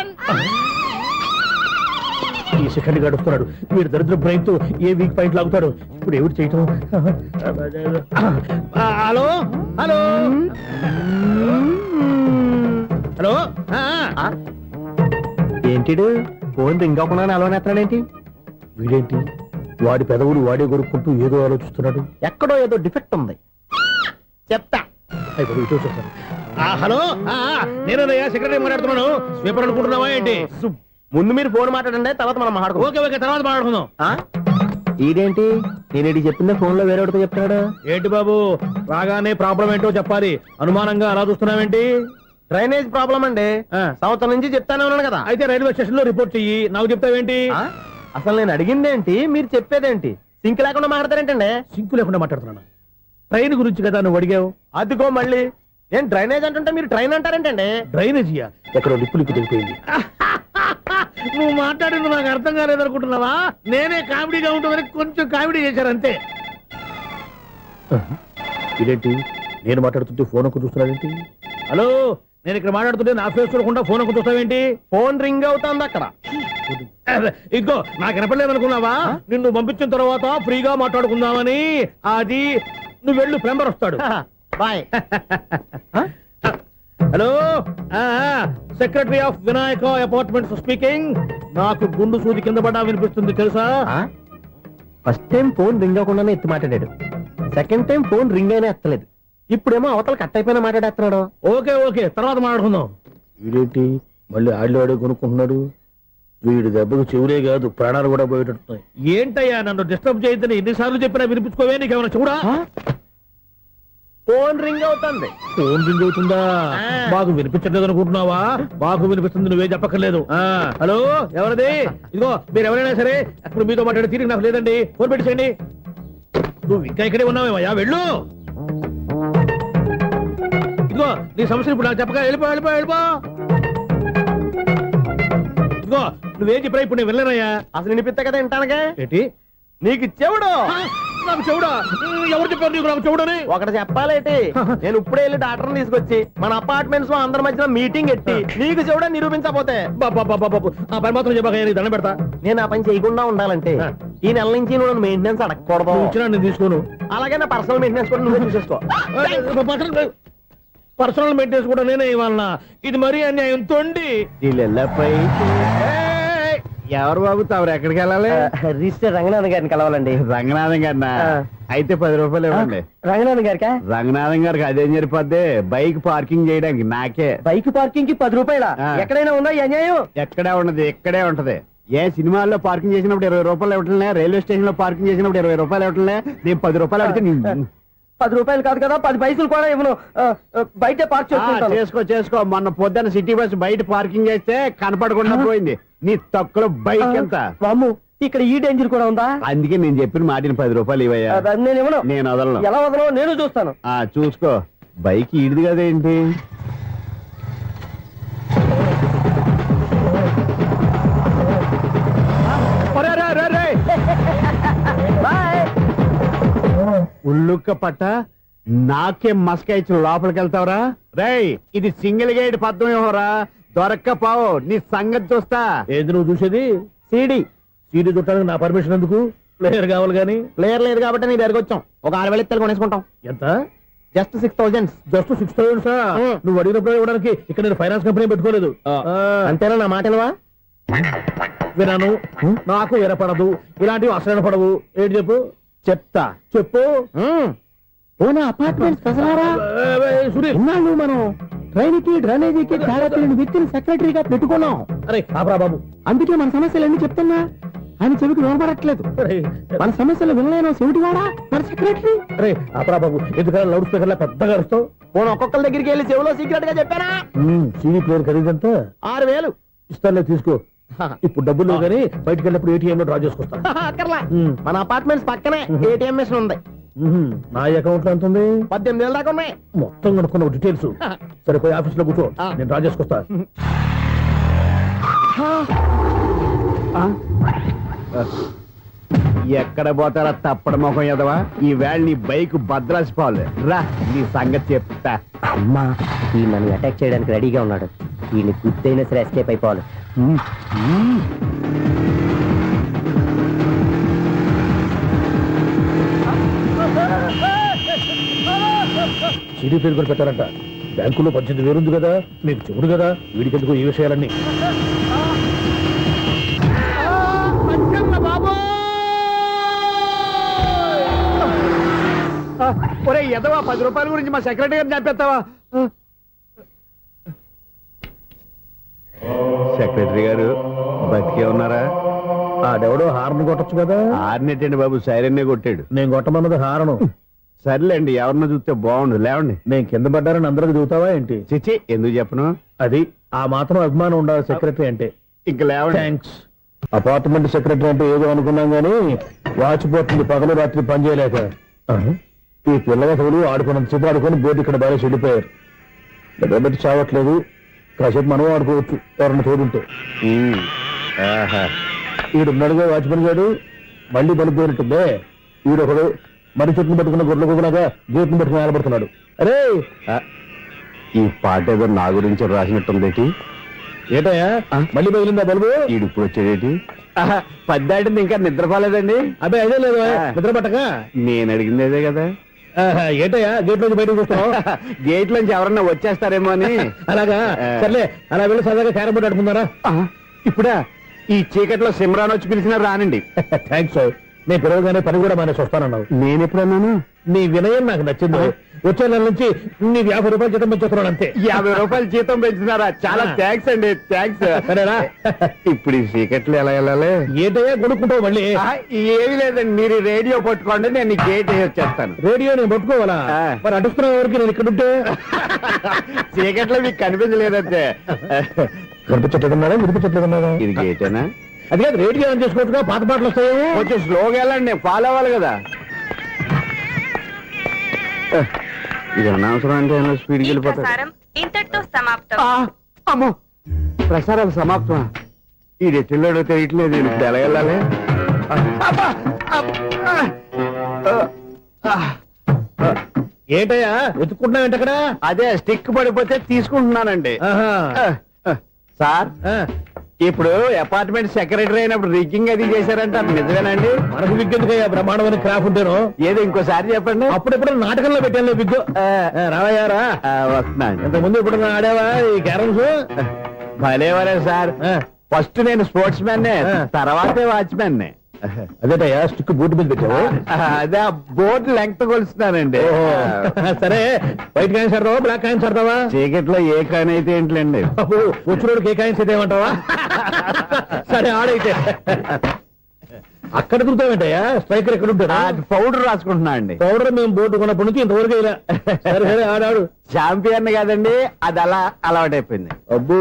ఈ సెకండ్ గడుపుతున్నాడు వీడు దరిద్ర బ్రెయిన్ తో. ఏ వీక్ పాయింట్ లాగుతాడు ఇప్పుడు? ఎవరు చేయటం? Hello hello hello. ఏంటిడు ఫోన్ రింగ్ అవ్వకుండా అలవనేస్తాడేంటి? వీడేంటి వాడి పెదవులు వాడే కొరుక్కుంటూ ఏదో ఆలోచిస్తున్నాడు. ఎక్కడో ఏదో డిఫెక్ట్ ఉంది. చెప్తా. హలో, నేనయ్యా సెక్రటరీ మాట్లాడుతున్నాను. స్వీపర్ అనుకుంటున్నావా ఏంటి? ముందు మీరు ఫోన్ మాట్లాడండి, తర్వాత మనం మాట్లాడుకో. ఓకే తర్వాత మాట్లాడుకుందాం. ఇదేంటి నేను చెప్పిందే ఫోన్ లో వేరే ఒకటి చెప్తాడు? ఏంటి బాబు, రాగానే ప్రాబ్లం ఏంటో చెప్పాలి. అనుమానంగా అలా చూస్తున్నావేంటి? డ్రైనేజ్ ప్రాబ్లం అండి. సంవత్సరం నుంచి చెప్తానే ఉన్నాను కదా. అయితే రైల్వే స్టేషన్ లో రిపోర్ట్ చెయ్యి. నాకు చెప్తావేంటి? అసలు నేను అడిగిందేంటి, మీరు చెప్పేదేంటి? సింక్ లేకుండా మాట్లాడతారేంటండి? సింక్ లేకుండా మాట్లాడుతున్నాను. ట్రైన్ గురించి కదా నువ్వు అడిగావు. అదిగో మళ్ళీ నేను డ్రైనేజ్ అంటుంటే మీరు ట్రైన్ అంటారేంటండి? డ్రైనేజీయా? ఎక్కడో లిప్పు తెగిపోయింది. నువ్వు మాట్లాడింది నాకు అర్థం కాలేదనుకుంటున్నావా? నేనే కామెడీగా ఉంటుందని కొంచెం కామెడీ చేశారంతే. ఇదేంటి నేను మాట్లాడుతుంటే ఫోన్ ఒక్క చూస్తున్నావేంటి? హలో, నేను ఇక్కడ మాట్లాడుతుంటే నా ఫేస్ చూడకుండా ఫోన్ ఒక్క చూస్తావేంటి? ఫోన్ రింగ్ అవుతుంది అక్కడ. ఇదిగో నాకు వినపడలేదు అనుకున్నావా? నిన్ను పంపించిన తర్వాత ఫ్రీగా మాట్లాడుకుందామని. అది నువ్వు వెళ్ళు, ప్లంబర్ వస్తాడు. Bye. Hello, secretary of Vinayaka apartments speaking. నాకు గుండు సూది కింద పడ్డా వినిపిస్తుంది తెలుసా? ఫస్ట్ టైం ఫోన్ రింగ్ అవ్వకుండానే ఎత్తి మాట్లాడాడు. సెకండ్ టైం ఫోన్ రింగ్ అయినా ఎత్తలేదు. ఇప్పుడేమో అవతల కట్ అయిపోయినా మాట్లాడేస్తున్నాడు. ఓకే ఓకే, తర్వాత మాట్లాడుకుందాం. వీడేంటి మళ్ళీ ఆడిలో కొనుక్కుంటున్నాడు? వీడి దెబ్బకు చెవులే కాదు, ప్రాణాలు కూడా పోయేటట్టున్నాయి. ఏంటయ్యా నన్ను డిస్టర్బ్ చేయొద్దని ఎన్నిసార్లు చెప్పినా వినిపించుకోవే? నీకేమైనా చూడా? ఫోన్ రింగ్ అవుతుంది. ఫోన్ రింగ్ అవుతుందా? మాకు వినిపించట్లేదు అనుకుంటున్నావా? మాకు వినిపిస్తుంది, నువ్వే చెప్పక్కర్లేదు. హలో, ఎవరిది? ఇదిగో మీరు ఎవరైనా సరే ఇప్పుడు మీతో మాట్లాడే తీరిక నాకు లేదండి. ఫోన్ పెట్టేసేయండి. నువ్వు ఇంకా ఇక్కడే ఉన్నావేమయ్యా, వెళ్ళు. ఇదిగో నీ సమస్యలు ఇప్పుడు నాకు చెప్పగా వెళ్ళిపో వెళ్ళిపో వెళ్ళిపో. ఇదిగో నువ్వేం చెప్పరా ఇప్పుడు నేను వెళ్ళానయ్యా. అసలు వినిపిస్తా కదా వింటానగా. ఏంటి నీకు చెవుడు? నాకు చెవుడా? ఎవరు చెప్పారు నీకు నాకు చెవుడని? ఒకటి చెప్పాలేటి, నేను ఇప్పుడే వెళ్ళి డాక్టర్ని తీసుకొచ్చి మన అపార్ట్మెంట్స్ లో అందరి మధ్యలో మీటింగ్ ఎట్టి నీకు చెవుడా నిరూపించకపోతే ఆ పని మాత్రం చెప్పక నీ దండం పెడతా. నేను ఆ పని చేయకుండా ఉండాలంటే ఈ నెల నుంచి నువ్వు నన్ను మెయింటెనెన్స్ అడగకూడదు. ఇచ్చినా నేను తీసుకోను. అలాగే నా పర్సనల్ మెయింటెనెన్స్ కూడా నువ్వే చూసేసుకో. పర్సనల్ మెయింటెనెన్స్ కూడా నేనే ఇవ్వాలన్నా? ఇది మరీ అన్యాయం తోండి. ఎవరు బాబు తమరు ఎక్కడికి వెళ్ళాలి? రిజిస్టర్ రంగనాథన్ గారిని కలవాలండి. రంగనాథం గారినా? అయితే 10 రూపాయలు ఇవ్వండి. రంగనాథన్ గారికా? రంగనాథం గారికి అదేం సరిపోద్ది, బైక్ పార్కింగ్ చేయడానికి నాకే. బైక్ పార్కింగ్ కి 10 రూపాయల? ఎక్కడైనా ఉందా ఈ అన్యాయం? ఎక్కడే ఉండదు, ఇక్కడే ఉంటది. ఏ సినిమాల్లో పార్కింగ్ చేసినప్పుడు 20 రూపాయలు ఇవ్వట్లే, రైల్వే స్టేషన్ లో పార్కింగ్ చేసినప్పుడు 20 రూపాయలు ఇవ్వట్లే. నేను 10 రూపాయలు అడిగితే 10 రూపాయలు కాదు కదా, 10 పైసలు కూడా ఇవ్వను. బయట పార్క్ చేసుకో చేసుకో. మొన్న పొద్దున్న సిటీ బస్ బయట పార్కింగ్ చేస్తే కనపడకుండా పోయింది. నీ తక్కువ బైక్ ఎంత? వామ్ము, ఇక్కడ ఈ డేంజర్ కూడా ఉందా? అందుకే నేను చెప్పిన మాటిని 10 రూపాయలు ఇవ్వయ్యా. నేను ఇవ్వను. నేను వదలను. ఎలా వదలను? నేను చూస్తాను. చూసుకో. బైక్ ఈడిది కదేంటి? ఉల్లుక్క పట్ట నాకే మస్క ఇచ్చిన లోపలికి వెళ్తావరా? రేయ్, ఇది సింగిల్ గేట్ పద్మం ఇవ్వరా? దొరక్కపోవు, నీ సంగతి చూస్తా. ఏది నువ్వు చూసేది? సీడీ. సీడీ చుట్టానికి నా పర్మిషన్ ఎందుకు? ప్లేయర్ కావాలి గానీ. ప్లేయర్ లేదు కాబట్టి నీ దగ్గరకు వచ్చాం. ఒక 6,000 ఇత్తలు కొనేసుకుంటాం. ఎంత? జస్ట్ 6,000. Just 6,000 sir? నువ్వు అడిగినప్పుడు ఇవ్వడానికి ఇక్కడ నేను ఫైనాన్స్ కంపెనీ పెట్టుకోలేదు. అంతేనా? నా మాటలవా? వినాను, నాకు వినపడదు, ఇలాంటివి అసలు పడవు. ఏంటి చెప్పు? చెప్తా. చెప్పు. అపార్ట్మెంట్స్ ఇన్నాళ్ళు మనం ట్రైన్కి డ్రైనేజీకి తేడా తెలియని వ్యక్తిని సెక్రటరీగా పెట్టుకున్నాం. అరే ఆపరా బాబు, అందుకే మన సమస్యలు ఎన్ని చెప్తున్నా ఆయన చెవికి వినపడట్లేదు. మన సమస్యలు వినలేను చెవిటి వాడా మన సెక్రటరీ. అరే ఆపరా బాబు, ఎందుకంటే లౌడ్ స్పీకర్ లా పెద్దగా అరుస్తావు. పోను ఒక్కొక్కరి దగ్గరికి వెళ్ళి చెవిలో సీక్రెట్ గా చెప్పానా? సీడీ ప్లేయర్ ఖరీదంతా 6,000 ఇస్తానులే, తీసుకో. ఇప్పుడు డబ్బులు కానీ బయటకు వెళ్ళినప్పుడు ఏటీఎం లో డ్రా చేసుకొస్తా. అక్కర్లా, మన అపార్ట్మెంట్స్ పక్కనే ఏటీఎం మిషన్ ఉంది. నా అకౌంట్ లో ఎంత ఉంది? 18,000 దాకా ఉన్నాయి. మొత్తం కనుక్కున్న డీటెయిల్స్. సరిపోయి ఆఫీస్ లో కూర్చో, నేను డ్రా చేసుకొస్తా. ఎక్కడ పోతారా తప్పడ మొహం ఎదవా? ఈ వేళ నీ బైక్ భద్రాసిపోవాలి. రా, నీ సంగతి చెప్తా. అమ్మా, ఈ నన్ను అటాక్ చేయడానికి రెడీగా ఉన్నాడు. ఈయన గుర్తైనా సరే ఎస్కేప్ అయిపోవాలి. సీడీ ప్లేయర్ కూడా పెట్టారంట. బ్యాంకులో 18,000 ఉంది కదా, మీకు చెవుడు కదా, వీడికెందుకు ఈ విషయాలన్నీ? ఒరే ఎదవా, 10 రూపాయల గురించి మా సెక్రటరీ గారిని చంపేస్తావా? సెక్రటరీ గారు బతికే ఉన్నారా? ఆడెవడో హార్న్ కొట్టచ్చు కదా. హార్న్ ఎట్టండి బాబు, సైరన్నే కొట్టాడు. నేను కొట్టమన్నది హారను. సర్లేండి, ఎవరినో చూస్తే బాగుండు. లేవండి. నేను కింద పడ్డారని అందరికి చూతావా ఏంటి? చిచ్చి, ఎందుకు చెప్పను? అది ఆ మాత్రం అభిమానం ఉండాలి సెక్రటరీ అంటే. ఇంక లేవండి. థ్యాంక్స్. అపార్ట్మెంట్ సెక్రటరీ అంటే ఏదో అనుకున్నాం గానీ వాచిపోతుంది పగలు రాత్రి పని చేయలేక. ఈ పిల్లవసలు ఆడుకున్నంతసేపు ఆడుకొని బోర్డు ఇక్కడ బాగా చెడిపోయారు. నిద్రబెట్టి చావట్లేదు. కాసేపు మనం ఆడుకోవచ్చు ఎవరన్నా తోడుంటే. ఈడున్నాడుగా వాచ్మెన్ గారు, మళ్ళీ పలిపోయినట్టుందే. ఈడొకడు మరి చెట్టును పట్టుకున్న గొడ్ల కుదలాగా గేట్ను పట్టుకుని నిలబడుతున్నాడు. అరే, ఈ పాట ఏదో నా గురించి రాసినట్టుంది. ఏటయ్యా మళ్ళీ పగిలిందా బల్బు? ఈడు ఇప్పుడు వచ్చేదేంటి? పద్దాటింది ఇంకా నిద్రపోలేదండి. అబ్బాయి అదే లేదు నిద్ర పట్టక. నేను అడిగింది అదే కదా. ఏటయ్యా గేట్ నుంచి బయటకు చూస్తున్నావు? గేట్ లోంచి ఎవరన్నా వచ్చేస్తారేమో అని. అలాగా సర్లే, అలా వెళ్ళి సరదాగా క్యారం బోర్డు ఆడుకుందారా? ఇప్పుడా ఈ చీకట్లో సిమ్రాన్ వచ్చి పిలిచినా రానండి. థ్యాంక్స్. నేను పిలవగానే పని కూడా మానేసి వస్తానన్నావు. నేను ఎప్పుడన్నాను? నీ వినయం నాకు నచ్చింది. వచ్చే నెల నుంచి నీకు 50 రూపాయలు జీతం పెంచుతున్నాను అంతే. 50 రూపాయలు జీతం పెంచినారా? చాలా థ్యాంక్స్ అండి, థ్యాంక్స్. సరేనా? ఇప్పుడు ఈ చీకట్లు ఎలా వెళ్ళాలి? ఏంటయ్యా కొనుక్కుంటావు మళ్ళీ? ఏమి లేదండి, మీరు రేడియో పట్టుకోండి, నేను ఈ గేట్ వేసి వచ్చేస్తాను. రేడియో నేను పట్టుకోవాలా? మరి అడుస్తున్న వరకు నేను ఇక్కడ ఉంటే చీకట్లో మీకు కనిపించలేదంటే. కనిపించట్లేదన్నారా వినిపించట్లేదన్నారా? ఇది గేటేనా? అది కాదు, రేడియో ఆన్ చేసుకోవచ్చుగా, పాత పాటలు వస్తాయేమో. కొంచెం స్లోగా వెళ్ళండి, ఫాలో అవ్వాలి కదా. ఇది అనవసరం అంటే స్పీడ్కి వెళ్ళిపోతారు. ఇంతటితో సమాప్తం. అమ్మో, ప్రసారాలు సమాప్తమా? ఇది ఎట్టిల్లాడో తెలియట్లేదు, నేను ఇప్పుడు ఎలా వెళ్ళాలి? ఏంటయ్యా వెతుక్కుంటున్నావు ఏంటక్కడ? అదే స్టిక్ పడిపోతే తీసుకుంటున్నానండి. సార్, ఇప్పుడు అపార్ట్మెంట్ సెక్రటరీ అయినప్పుడు రిగ్గింగ్ అది చేశారంట, నిజమేనండి? మనకు విగ్గెందుకయ్యా, బ్రహ్మాండమైన క్రాఫ్ ఉంటాను. ఏదో ఇంకోసారి చెప్పండి. అప్పుడెప్పుడు నాటకంలో పెట్టాను బిగ్గు. రావయ్యారా? వస్తున్నాను. ఇంత ముందు ఇప్పుడు ఆడావా ఈ క్యారమ్స్? భలేవరే సార్, ఫస్ట్ నేను స్పోర్ట్స్ మ్యాన్, తర్వాతే వాచ్మెన్. అదేటయ్యా స్టిక్ బూట్ మీద పెట్టావు? అదే బోర్డు లెంగ్త్ కొలుస్తున్నానండి. సరే, వైట్ కాయిన్స్ ఆడతావా బ్లాక్ కాయిన్స్ ఆడతావా? చీకట్లో ఏ కాయిన్ అయితే ఏంటండి? వచ్చినోడికి ఏ కాయిన్స్ అయితే ఏమంటావా? సరే ఆడైతే. అక్కడ తిరుగుతావేంటయ్యా? స్ట్రైకర్ ఎక్కడ ఉంటారా? పౌడర్ రాసుకుంటున్నా అండి. పౌడర్ మేము బోర్డు కొన్నప్పటి నుంచి ఇంతవరకు ఇలా. సరే సరే ఆడాడు. ఛాంపియన్ కాదండి, అది అలా అలవాటైపోయింది. అబ్బు,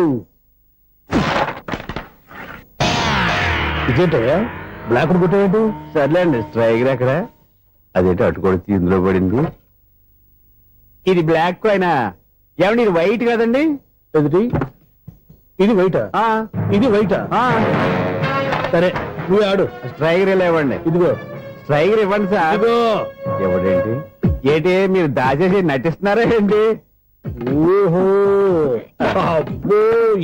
ఇదేంటయ్యా బ్లాక్ కొట్టేంటి? సర్లేండి, స్ట్రైకర్ ఎక్కడ? అదేంటి అటు కొడితే ఇందులో పడింది. ఇది బ్లాక్ అయినా ఏమండి, ఇది వైట్ కదండి? ఎదుటి ఇది వైటా? ఇది వైటా? సరే నువ్వు ఆడు. స్ట్రైకర్ లేవండి. ఇదిగో స్ట్రైకర్ ఇవ్వండి సార్. ఇదిగో. ఎవడేంటి ఏంటి మీరు దాచేసి నటిస్తున్నారా ఏంటి? ఓహో, అబ్బో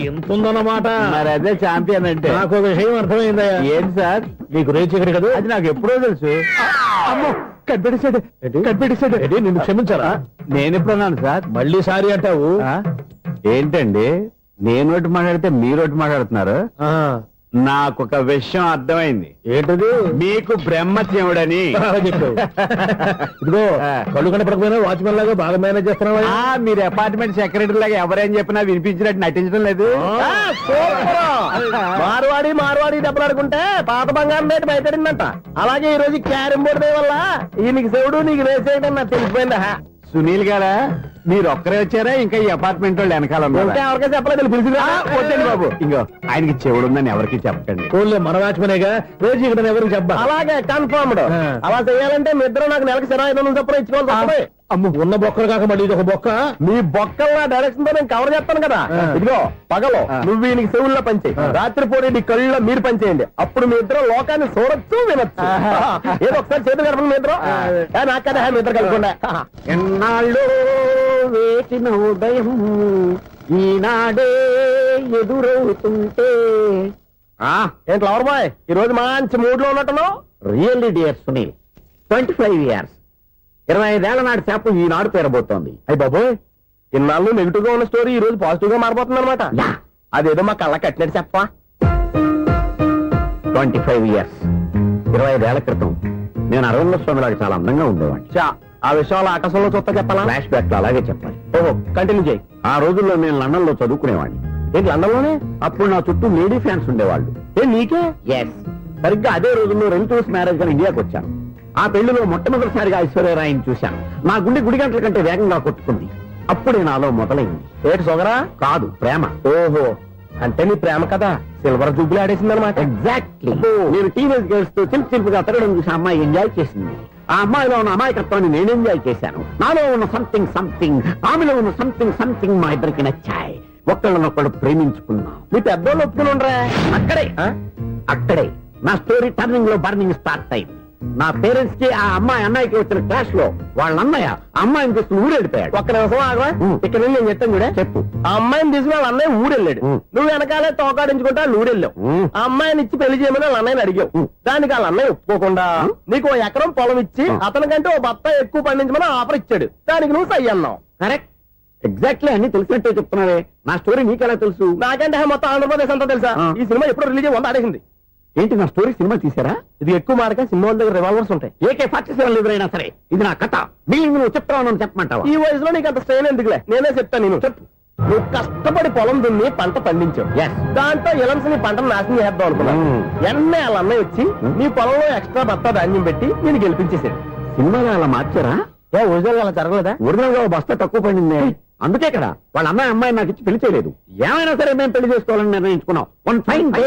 ఎంత ఉందన్నమాట. మరి అదే ఛాంపియన్ అంటే. నాకు విషయం అర్థమైందయ్యా. ఏంటి సార్? నీకు రేచీకటి కదా? అది నాకు ఎప్పుడో తెలుసు. అమ్మో, కనిపెట్టేశాడు, కనిపెట్టేశాడు. నిన్ను క్షమించారా? నేను ఎప్పుడన్నాను సార్? మళ్ళీ సారీ అంటావు? ఏంటండి, నేను ఒకటి మాట్లాడితే మీరు ఒకటి మాట్లాడుతున్నారు. నాకు ఒక విషయం అర్థమైంది. ఏంటది? మీకు బ్రహ్మత్యముడని చెప్పావు. ఇదిగో, కళ్ళు కనపడకపోయినా వాచ్మెన్ లాగా బాగా మేనేజ్ చేస్తున్నావా? మీరు అపార్ట్మెంట్ సెక్రటరీ లాగా ఎవరేం చెప్పినా వినిపించినట్టు నటించడం లేదు. మార్వాడి మార్వాడి దెబ్బలాడుకుంటే పాత బంగారం రేటు బయటడిందంట. అలాగే ఈ రోజు క్యారం బోర్డు వల్ల ఈయనకి శివుడు నీకు రేసేయడం నాకు తెలిసిపోయిందా? సునీల్ గారా, మీరు ఒక్కరే వచ్చారా? ఇంకా ఈ అపార్ట్మెంట్ వాళ్ళు వెనకాల ఎవరికీ చెప్పలేదు, పిలిచిరా? వద్దండి బాబు, ఇంకో ఆయనకి చెవుడు ఉందని ఎవరికి చెప్పకండి. ఓన్లీ మన వాచ్మనేగా, రోజు ఇక్కడ ఎవరికి చెప్పా. అలాగే కన్ఫర్మ్డ్. అలా చేయాలంటే మీ ఇద్దరు నాకు నెలకి 25,000 చొప్పున ఇచ్చుకోవాలి. అమ్మ, ఉన్న బొక్కలు కాక మళ్ళీ ఇది ఒక బొక్క. మీ బొక్కల డైరెక్షన్ తో నేను కవర్ చేస్తాను కదా. ఇదిగో, పగలో నువ్వు ఈయనకి చెవుల్లో పనిచేయి, రాత్రిపూట నీ కళ్ళలో మీరు పనిచేయండి. అప్పుడు మీ ఇద్దరు లోకాన్ని చూడొచ్చు, వినొచ్చు. ఏదో ఒకసారి చేతులు కడపండి మీ ఇద్దరు. నాకు కదా మీ ఇద్దరు కలుపుకుండా. ఎన్నాళ్ళు వేచిన ఉదయం ఈనాడే ఎదురవుతుంటే. ఏంటి లవర్ బాయ్, ఈ రోజు మంచి మూడ్ లో ఉన్నట్టున్నావు? రియల్లీ డియర్ సునీల్, 25 years, 25 ఏళ్ల నాటి చేప ఈనాడు పేరబోతోంది. అయ్యి బాబోయ్, ఇన్నాళ్ళు నెగిటివ్ గా ఉన్న స్టోరీ ఈ రోజు పాజిటివ్ గా మారిపోతుంది అనమాట. అదేదో మా కళ్ళ కట్టినట్టు చెప్పా. 25 years, 25 ఏళ్ల క్రితం నేను అరవింద స్వామిలాగా చాలా అందంగా ఉండేవాడిని. ఆ విషయాలు ఆకాశంలో చూస్తా చెప్పాలా? ఫ్లాష్ బ్యాక్ లో అలాగే చెప్పాలి. ఓహో, కంటిన్యూ చేయి. ఆ రోజుల్లో నేను లండన్ లో చదువుకునేవాడిని. ఏంటి లండన్ లోనే? అప్పుడు నా చుట్టూ లేడీ ఫ్యాన్స్ ఉండేవాళ్ళు. నీకే? ఎస్, సరిగ్గా అదే రోజుల్లో రిలేటివ్స్ మ్యారేజ్ గా ఇండియాకి వచ్చాను. ఆ పెళ్లిలో మొట్టమొదటిసారిగా ఐశ్వర్యరాయని చూశాను. నా గుండె గుడి గంటల కంటే వేగంగా కొట్టుకుంది. అప్పుడే నాలో మొదలైంది. ఏటి సొగరా? కాదు, ప్రేమ. ఓహో, అంటే నీ ప్రేమ కదా సిల్వర్ జూబ్లీ ఆడేసింది అనమాట. ఎగ్జాక్ట్లీ. నేను టీనేజ్ గర్ల్స్ తో చిలుపుగా తిరగడం చూసి అమ్మాయి ఎంజాయ్ చేసింది. ఆ అమ్మాయిలో ఉన్న అమాయకత్వాన్ని నేను ఎంజాయ్ చేశాను. నాలో ఉన్న సంథింగ్, ఆమెలో ఉన్న సంథింగ్ మా ఇద్దరికి నచ్చాయి. ఒక్కళ్ళనొక్కడు ప్రేమించుకున్నాం. మీ పెద్దోళ్ళు ఒప్పుకుని ఉండరా? అక్కడే నా స్టోరీ టర్నింగ్ లో బర్నింగ్ స్టార్ట్ అయింది. నా పేరెంట్స్ కి ఆ అమ్మాయి అన్నయ్యకి వచ్చిన క్లాష్ లో వాళ్ళ అన్నయ్య అమ్మాయిని తీసుకుని ఊరెళ్ళిపోయాడు. ఒక్క నిమిషం ఆగవా? ఇక్కడ నుండి నేను చెప్తాను కూడా. చెప్పు. ఆ అమ్మాయిని తీసుకుని వాళ్ళ అన్నయ్య ఊరెళ్ళాడు. నువ్వు వెనకాలే తోకాడించుకుంటా వాళ్ళు ఊరెళ్ళావు. ఆ అమ్మాయిని ఇచ్చి పెళ్లి చేయమని వాళ్ళ అన్నయ్యని అడిగావు. దానికి వాళ్ళ అన్నయ్య ఒప్పుకోకుండా నీకు 1 ఎకరం పొలం ఇచ్చి అతనికంటే 1 బత్త ఎక్కువ పండించమని ఆఫర్ ఇచ్చాడు. దానికి నువ్వు సై అన్నావు. కరెక్ట్, ఎగ్జాక్ట్లీ అన్ని తెలిసినట్టే చెప్తున్నావే. నా స్టోరీ నీకెలా తెలుసు? నాకంటే మొత్తం ఆంధ్రప్రదేశ్ అంతా తెలుసా? ఈ సినిమా ఎప్పుడు రిలీజ్ 100 ఆడేసింది. ఏంటి నా స్టోరీ సినిమా తీసారా? ఇది ఎక్కువ మారక సినిమా వాళ్ళ దగ్గర రివాల్వర్స్ ఉంటాయి. AK-47 ఎదురైనా సరే ఇది నా కథ. బిల్డింగ్ నువ్వు చెప్తావు చెప్పమంటావా? ఈ వయసులో నీకు అంత స్ట్రెయిన్ ఎందుకులే, నేనే చెప్తాను. నేను చెప్పు. నువ్వు కష్టపడి పొలం దున్ని పంట పండించావు. దాంతో ఎలమ్స్ నీ పంటను నాశనం చేద్దాం అనుకున్నావు. ఎన్నే వాళ్ళ అన్నయ్య వచ్చి నీ పొలంలో ఎక్స్ట్రా బత్తా ధాన్యం పెట్టి నేను గెలిపించేసాడు. సినిమాలో అలా మార్చారా? ఒరిజినల్ అలా జరగలేదా? ఒరిజినల్ గా ఓ బస్తా తక్కువ పడింది. అందుకే కదా వాళ్ళ అమ్మాయి నాకు ఇచ్చి పెళ్లి చేయలేదు. ఏమైనా సరే మేము పెళ్లి చేసుకోవాలని నిర్ణయించుకున్నాం. One fine day.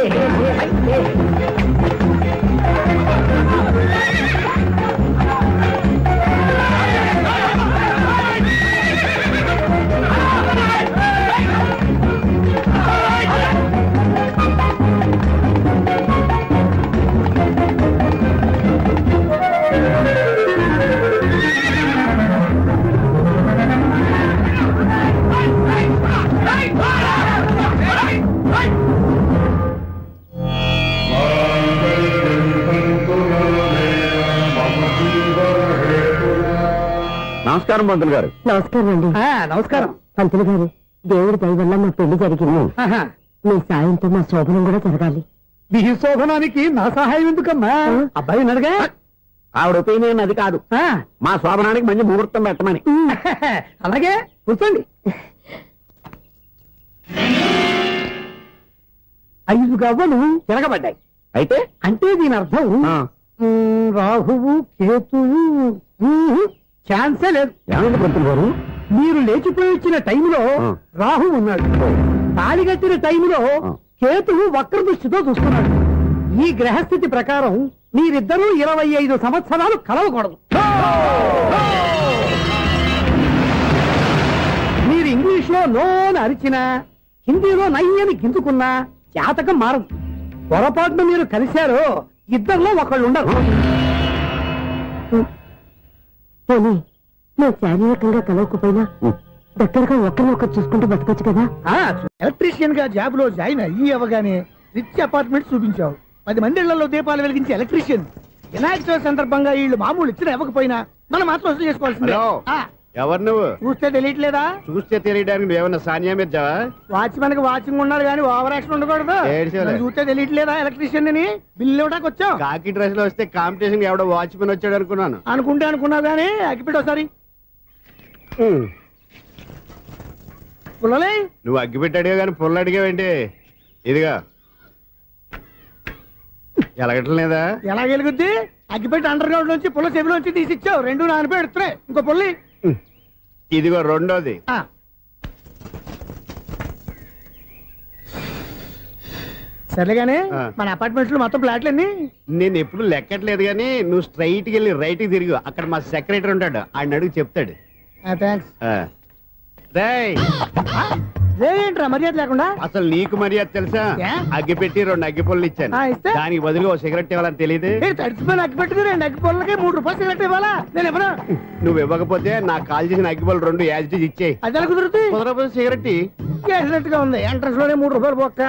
నమస్కారం పంతులు గారు. నమస్కారం అండి. నమస్కారం. పంతులు గారు, దేవుడి దయ వల్ల మా పెళ్లి జరిగింది. మీ సాయంతో మా శోభనం కూడా జరగాలి. మీ శోభనానికి నా సహాయం ఎందుకమ్మా? అబ్బాయి ఉన్నాడుగా. ఆవిడ ఒపీనియన్ అది కాదు. మా శోభనానికి మంచి ముహూర్తం పెట్టమని. అలాగే కూర్చోండి. 5 గవ్వలు తిరగబడ్డాయి. అయితే అంటే దీని అర్థం రాహువు కేతువు ఛాన్సే లేదు. ఏమైంది పంతులు గారు? మీరు లేచిపోయి వచ్చిన టైంలో రాహు ఉన్నాడు. తాళి కట్టిన టైంలో కేతువు వక్ర దృష్టితో చూస్తున్నాడు. ఈ గ్రహస్థితి ప్రకారం మీరిద్దరూ 25 సంవత్సరాలు కలవకూడదు. మీరు ఇంగ్లీష్ లో నోని అరిచినా, హిందీలో నయ్యని గింజుకున్నా జాతకం మారదు. పొరపాటున మీరు కలిశారో ఇద్దరిలో ఒకళ్ళు ఉండరు. పోనీ మేము శారీరకంగా కలవకపోయినా దగ్గరగా ఒకరినొకరు చూసుకుంటూ బతకొచ్చు కదా. ఎలక్ట్రీషియన్ గా జాబ్ లో జాయిన్ అయ్యి అవగానే రిచ్ అపార్ట్మెంట్ చూపించావు. 10 మంది ఇళ్లలో దీపాలు వెలిగించే ఎలక్ట్రీషియన్. వినాయక చవితి సందర్భంగా వీళ్ళు మామూలు ఇచ్చిన ఇవ్వకపోయినా మనం మాత్రం వసూలు చేసుకోవాల్సిందే. ఎవరు నువ్వు? చూస్తే తెలియట్లేదా? చూస్తే తెలియడానికి నువ్వేమన్నా సానియా మీర్జావా? వాచ్మెన్ కి వాచింగ్ ఉండాలి కానీ ఓవర్ యాక్షన్ ఉండకూడదు. నన్ను చూస్తే తెలియట్లేదా ఎలక్ట్రీషియన్ అని? బిల్లు ఇవ్వడానికి వచ్చాం. కాకి డ్రెస్ లో వస్తే కాంపిటీషన్ ఎవడో వాచ్మెన్ వచ్చాడు అనుకున్నాను. అనుకున్నావు కానీ అగ్గిపెట్టి ఒకసారి. పుల్లలే నువ్వు అగ్గిపెట్టి అడిగా కానీ పుల్ల అడిగావేంటి? ఇదిగా ఎలగట్లేదా? ఎలా వెలుగుద్ది? అగ్గిపెట్టి అండర్ గ్రౌండ్ నుంచి పుల్ల చెవిలోంచి తీసిచ్చావు. 2 నానపై ఎడుతున్నాయి. ఇంకో పుల్లి. ఇదిగో రెండోది. సర్లేగానే మన అపార్ట్మెంట్స్ లో మొత్తం ఫ్లాట్లు అన్ని నేను ఎప్పుడు లెక్కట్లేదు కానీ నువ్వు స్ట్రైట్ కి వెళ్ళి రైట్ కి తిరిగి అక్కడ మా సెక్రటరీ ఉంటాడు, ఆయన అడుగు చెప్తాడు. థ్యాంక్స్. రేయ్, ఏంట్రా మర్యాద లేకుండా? అసలు నీకు మర్యాద తెలుసా? అగ్గి పెట్టి 2 అగ్గి పొల్లు ఇచ్చాను. దానికి బదులుగా ఓ సిగరెట్ ఇవ్వాలని తెలియదు. తడిచిపోయిన అగ్గి పెట్టుకుని 2 అగ్గి పొలకి 3 రూపాయలు సిగరెట్ ఇవ్వాలా? నేను ఇవ్వను. నువ్వు ఇవ్వకపోతే నాకు కాల్ చేసిన అగ్గి పొల్లు 2 యాజిటీస్ ఇచ్చేయి. అది ఎలా కుదురుతుంది? కుదరకపోతే సిగరెట్ చేసినట్టుగా ఉంది. ఎంట్రన్స్ లోనే 3 రూపాయలు పోక్క.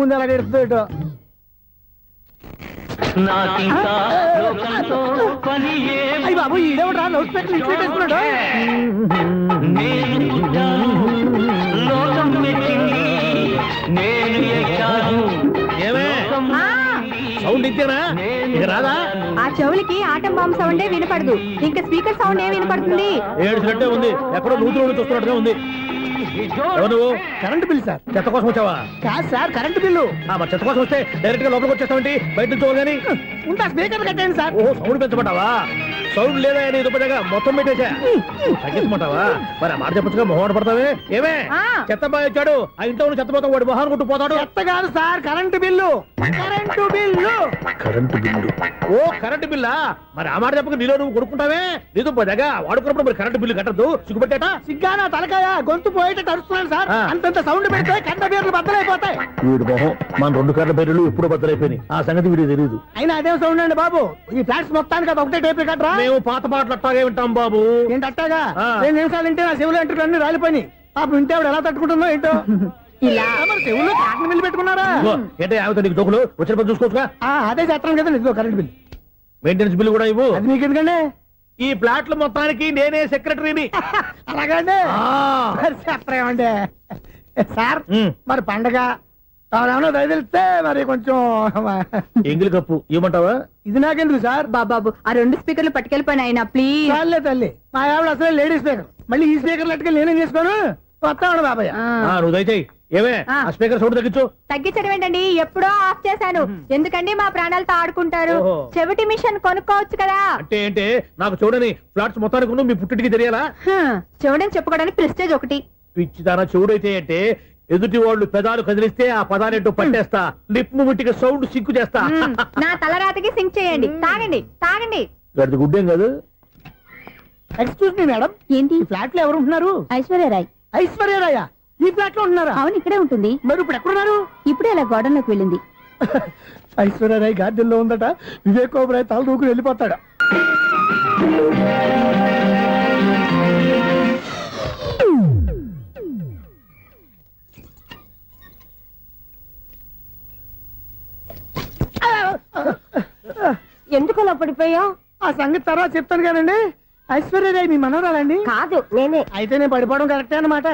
ముందు అలాగే ఎడుతుంది ఇటు. అయ్యి బాబు, ఈడేవడా లౌడ్ స్పీకర్ ఇన్స్టేట్ వేసుకున్నాడు? సౌండ్ ఇంతేనా? ఇక రాదా? ఆ చెవులకి ఆటం బాంబు సౌండే వినపడదు. ఇంకా స్పీకర్ సౌండ్ ఏ వినపడుతుంది? ఏడుసినట్టే ఉంది. ఎక్కడో నూతులు చూస్తున్నట్టుగా ఉంది. ఎవరు? Current bill sir. చెత్త కోసం వచ్చావా? కాదు సార్, కరెంట్ బిల్లు. మరి చెత్త కోసం వస్తే డైరెక్ట్ గా లోపలికి వచ్చేస్తామంటే బయట నుంచి కానీ ఉంటా. స్పీకర్ కట్టండి సార్. ఓ సౌండ్ పెంచమంటావా? సౌండ్ లేదా అని దుప్పటగా మొత్తం పెట్టేసా. తగ్గించమంటావా? మరి ఆ మాట చెప్పచ్చుగా మొహమాట పడతావే. ఏమే చెత్త బాగా వచ్చాడు, ఆ ఇంట్లో ఉన్న చెత్త మొత్తం వాడు మొహాన్ని కొట్టు పోతాడు. చెత్త కాదు sir, current bill. Current bill. Current bill. ఓ కరెంటు బిల్లా? మరి ఆ మాట చెప్పక నీలో నువ్వు కొడుకుంటావే. నీతో పోదాగా వాడుకున్నప్పుడు మరి కరెంటు బిల్లు కట్టద్దు. సిగ్గుపెట్టేట? సిగ్గానా తలకాయ గొంతు పోయేట అంటే అరుస్తున్నాడు సార్. అంతంత సౌండ్ పెడితే కంట బీర్లు బద్దలైపోతాయి. వీడు మొహం మన 2 కార్ల బెర్రెలు ఎప్పుడు బద్దలైపోయినాయి. ఆ సంగతి వీడికి తెలియదు. అయినా అదేం సౌండ్ అండి బాబు? ఈ ఫ్లాట్స్ మొత్తానికి అది ఒకటే టైప్ కట్టరా? మేము పాత పాటలు అట్టాగే వింటాం బాబు. ఏంటి అట్టాగా? 2 నిమిషాలు వింటే నా చెవులు ఎంటర్ అన్ని రాలిపోయి. పాపం వింటే ఆవిడ ఎలా తట్టుకుంటుందో ఏంటో. ఇలా మరి చెవుల్లో కాటన్ బిల్లు పెట్టుకున్నారా? ఏంటే ఆమెతో నీకు డబ్బులు వచ్చిన పని చూసుకోవచ్చుగా. అదే చేస్తాను కదా ఇదిగో కరెంట్ బిల్. మెయింటెనెన్స్ బిల్లు కూడా ఇవ్వు. అది మీకు ఎందుకండి? ఈ ప్లాట్ల మొత్తానికి నేనే సెక్రటరీని. అలాగండి. మరి చెప్పరేమండి సార్. మరి పండగ ఏమన్నా తెలిస్తే మరి కొంచెం ఎంగిలి కప్పు ఇవ్వమంటావా? ఇది నాకెందుకు సార్? బాబాబు ఆ 2 స్పీకర్లు పట్టుకెళ్ళిపోయిన ఆయన ప్లీజ్. చాలే తల్లి, మా ఆవిడ అసలు లేడీ స్పీకర్. మళ్ళీ ఈ స్పీకర్ లెట్టుకెళ్ళి నేనేం చేసుకోను. వస్తామండి బాబాయ్. నువ్వు దయచేయి. ఏమే ఆ స్పీకర్ సౌండ్ తగ్గించు. తగ్గించడం ఏంటండి, ఎప్పుడో ఆఫ్ చేశాను. ఎందుకండి మా ప్రాణాలతో ఆడుకుంటారు? ఓహో. చెవిటి మిషన్ కొనుక్కోవచ్చు కదా. అంటే ఏంటే నాకు చూడని ఫ్లాట్స్ మొత్తానికి ఉన్న మీ పుట్టింటికి తెలియాలా? చెవిడని చెప్పుకోవడానికి ప్రెస్టేజ్ ఒకటి. పిచ్చిదాన చెవుడైతే అంటే ఎదుటి వాళ్ళు పెదాలు కదిలిస్తే ఆ పదాలేంటో పట్టేస్తా. లిప్ ముట్టికి సౌండ్ సిక్కు చేస్తా. నా తలరాతకి సింక్ చేయండి. తాగండి తాగండి. గడిది గుడ్డేం కాదు. ఎక్స్క్యూజ్ మీ మేడం, ఏంటి? ఈ ఫ్లాట్ లో ఎవరు ఉంటున్నారు? ఐశ్వర్యరాయ్. ఐశ్వర్యరాయ ఈ ఫ్లాట్ లో ఉంటున్నారా? అవును, ఇక్కడే ఉంటుంది. మరి ఇప్పుడు ఎక్కడున్నారు? ఇప్పుడే అలా గోడంలోకి వెళ్ళింది. ఐశ్వర్యరాయ్ గార్డెన్ లో ఉందట. వివేక్ ఓబరాయ్ తల దూకుని వెళ్ళిపోతాడు. ఎందుకు అలా పడిపోయావు? ఆ సంగతి తర్వాత చెప్తాను కానండి. ఐశ్వర్యరాయ్ మీ మనవరాలండి? కాదు, నేనే. అయితే నేను పడిపోవడం కరెక్టే అన్నమాట.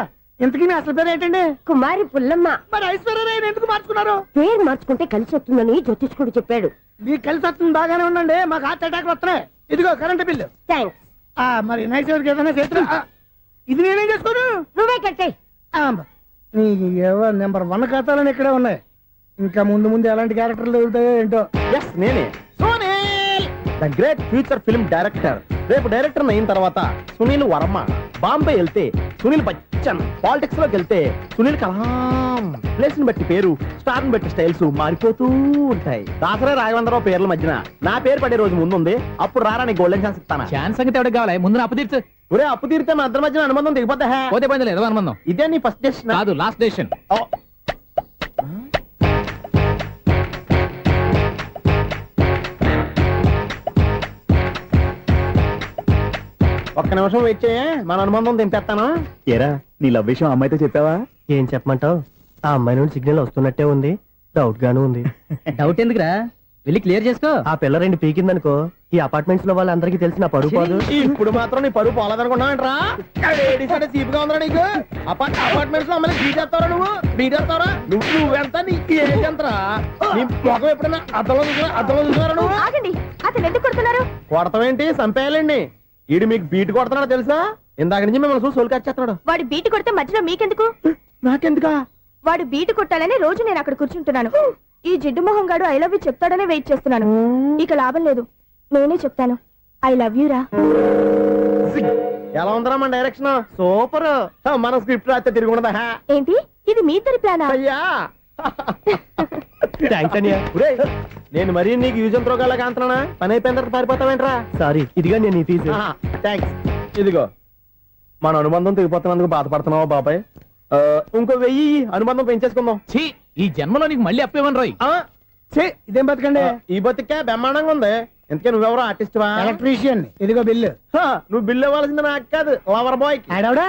ఇంతకీ మీ అసలు పేరు ఏంటండి? కుమారి పుల్లమ్మ. మరి ఐశ్వర్యరాయ్ ఎందుకు మార్చుకున్నారు? పేరు మార్చుకుంటే కలిసి వస్తుందని జ్యోతిష్కుడు చెప్పాడు. మీకు కలిసి వస్తుంది, బాగానే ఉండండి. మాకు హార్ట్ అటాక్ వస్తున్నాయి. ఇదిగో కరెంట్ బిల్లు. థ్యాంక్స్. మరి నైట్ ఎవరికి ఏదైనా చేతులు ఇది నేనేం చేసుకోను. నువ్వే కట్టే. నీకు ఎవరు నెంబర్ 1 ఖాతాలని ఇక్కడే ఉన్నాయి. ఇంకా ముందు ముందు ఎలాంటి క్యారెక్టర్లు దొరుకుతాయో ఏంటో. నేనే the great future film director. రేపు డైరెక్టర్ అయిన తర్వాత సునీల్ వర్మ. బాంబే వెళ్తే సునీల్ బచ్చన్. పాలిటిక్స్ లోకి వెళ్తే సునీల్ కలాం. ప్లేస్ ని బట్టి పేరు, స్టార్ ని బట్టి స్టైల్స్ మారిపోతూ ఉంటాయి. దాసరే రాఘవేంద్రరావు పేర్ల మధ్యన నా పేరు పడే రోజు ముందుంది. అప్పుడు రారా నీ గోల్డెన్ ఛాన్స్ ఇస్తానా? ఛాన్స్ సంగతి ఎవరికి కావాలి? ముందు అప్పు తీర్చు. ఒరే అప్పు తీరితే మా ఇద్దరి మధ్యన అనుబంధం దిగిపోతా. పోతే పోయింది లేదు అనుబంధం. ఇదే నీ ఫస్ట్ డెస్టినేషన్ కాదు, లాస్ట్ డెసిషన్. ఒక్క నిమిషం వెయిట్ చేయ, మన అనుబంధం దింపేస్తాను. ఏరా నీ లవ్ విషయం అమ్మాయితో చెప్పావా? ఏం చెప్పమంటావు? ఆ అమ్మాయి నుండి సిగ్నల్ వస్తున్నట్టే ఉంది. డౌట్ గాను ఉంది. డౌట్ ఎందుకురా, వెళ్ళి క్లియర్ చేసుకో. ఆ పిల్ల 2 పీకిందనుకో, ఈ అపార్ట్మెంట్స్ లో వాళ్ళందరికీ తెలిసిన పరుగు పోదు. ఇప్పుడు మాత్రం నీ పరువు పోలేదనుకున్నావేంట్రా? సీపుగా ఉందా నీకు? అపార్ట్మెంట్స్ లో అమ్మని బీటేస్తారా? బీటేస్తారా? నువ్వెంత నీకు ఏంటంతరా? నీ మొఖం ఎప్పుడైనా అద్దంలో చూసారా నువ్వు? ఆగండి, అతను ఎందుకు కొడుతున్నారు? కొడతావేంటి? చంపేయాలండి. ఈడు మీకు బీట్ కొడుతున్నాడు తెలుసా? ఇందాక నుంచి మిమ్మల్ని చూసి సోల్ కచ్చేస్తున్నాడు. వాడు బీటు కొడితే మధ్యలో మీకెందుకు? నాకెందుకా? వాడు బీటు కొట్టాలని రోజు నేను అక్కడ కూర్చుంటున్నాను. ఈ జిడ్డు మొహం గాడు ఐ లవ్ యూ చెప్తాడనే వెయిట్ చేస్తున్నాను. ఇక లాభం లేదు, నేనే చెప్తాను. ఐ లవ్ యూ రా. ఎలా ఉందరా మన డైరెక్షన్? సూపర్. మన స్క్రిప్ట్ రాస్తే తిరిగి ఉండదా? ఏంటి ఇది మీ ఇద్దరి ప్లానా? అయ్యా థ్యాంక్స్ అనియా. నేను మరీ నీకు యూజ్ అంత రోగాలకు అంటున్నా. పని అయిపోయిన తర్వాత పారిపోతావేంట్రా? సారీ, ఇదిగా నేను ఈ ఫీజు. థ్యాంక్స్. ఇదిగో మన అనుబంధం తెగిపోతున్నందుకు బాధపడుతున్నావా బాబాయ్? ఇంకో 1000 అనుబంధం పెంచేసుకుందాం. ఈ జన్మలో నీకు మళ్ళీ అప్పేమని రాయి. ఇదేం బతకండి? ఈ బతికే బ్రహ్మాండంగా ఉంది. ఎందుకే నువ్వెవరో ఆర్టిస్ట్ వా? ఎలక్ట్రీషియన్. ఇదిగో బిల్లు. నువ్వు బిల్లు ఇవ్వాల్సింది నాకు కాదు, లవర్ బాయ్. ఆడవడా?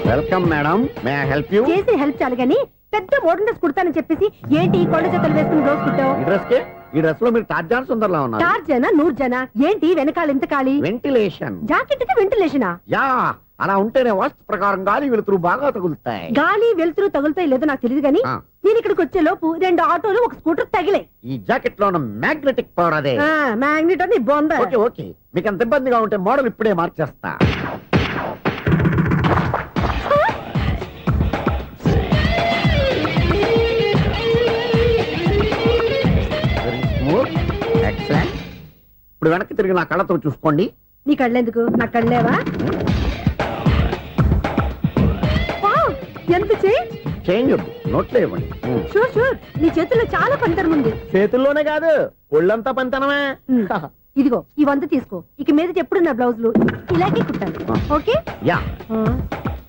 Welcome madam, may I help you? చేసి హెల్ప్ చాలు గాని పెద్ద మోడల్ డ్రెస్ కుడతానని చెప్పేసి ఏంటి కొండ జతలు వేసుకుని రోజు కుట్టావు? ఈ డ్రెస్ లో మీరు టార్జాన్ సుందర్లా ఉన్నారు. 4 జన 100 జన ఏంటి వెనకాల ఇంత ఖాళీ? వెంటిలేషన్. జాకెట్ కి వెంటిలేషనా? యా, అలా ఉంటేనే వాస్తు ప్రకారం గాలి వెలుతురు బాగా తగులుతాయి. గాలి వెలుతురు తగులుతాయి లేదో నాకు తెలియదు గాని నేను ఇక్కడికి వచ్చే లోపు 2 ఆటోలు 1 స్కూటర్ తగిలాయి. ఈ జాకెట్ లో ఉన్న మ్యాగ్నెటిక్ పవర్ అదే. మ్యాగ్నెట్ అని బొంద. ఓకే ఓకే, మీకు అంత ఇబ్బందిగా ఉంటే మోడల్ ఇప్పుడే మార్చేస్తా. ఎక్సలెంట్. ఇప్పుడు వెనక్కి తిరిగి నా కళ్ళతో చూసుకోండి. నీ కళ్ళెందుకు? నా కళ్ళేవా? ఎంత చేంజ్ నోట్లో ఇవ్వండి. షూర్ షూర్, నీ చేతుల్లో చాలా పంతరం ఉంది. చేతుల్లోనే కాదు, ఒళ్ళంతా పంతనమే. ఇదిగో ఈ 100 తీసుకో. ఇక మీద ఎప్పుడు నా బ్లౌజులు ఇలాగే కుట్టాలి. ఓకే? యా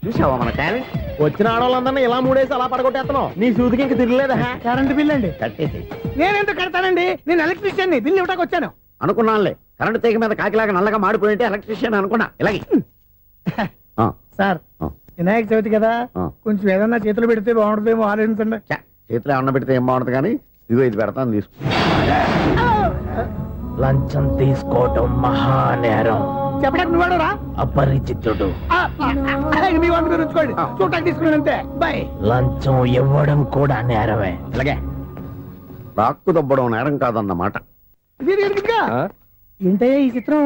చూసావా మన టాలెంట్? వచ్చిన ఆడవాళ్ళందరినీ ఇలా మూడేసి అలా పడగొట్టేస్తున్నావు. నీ సూదికి ఇంక తిరగలేదా? కరెంట్ బిల్ అండి. కట్టేసి నేనెందుకు కడతానండి? నేను ఎలక్ట్రీషియన్ బిల్ ఇవ్వడానికి వచ్చాను. అనుకున్నానులే, కరెంట్ తీగ మీద కాకిలాగా నల్లగా మాడిపోయింటే ఎలక్ట్రీషియన్ అనుకున్నా. ఇలాగే సార్ వినాయక చవితి కదా, కొంచెం ఏదన్నా చేతులు పెడితే బాగుంటుందేమో ఆలోచించండి. చేతిలో అన్న పెడితే ఏం బాగుంటుంది కానీ ఇదిగో ఇది పెడతాను తీసుకో. లంచం తీసుకోవటం మహానేరం. చెప్పడానికి నువ్వాడరా? అపరిచితుడు. మీ వంట మీరు ఉంచుకోండి, చూడటానికి తీసుకున్నాను అంతే. బాయ్. లంచం ఇవ్వడం కూడా నేరమే. ఇలాగే రాక్కు దబ్బడం నేరం కాదన్నమాట. ఏంటయ్యా ఈ చిత్రం?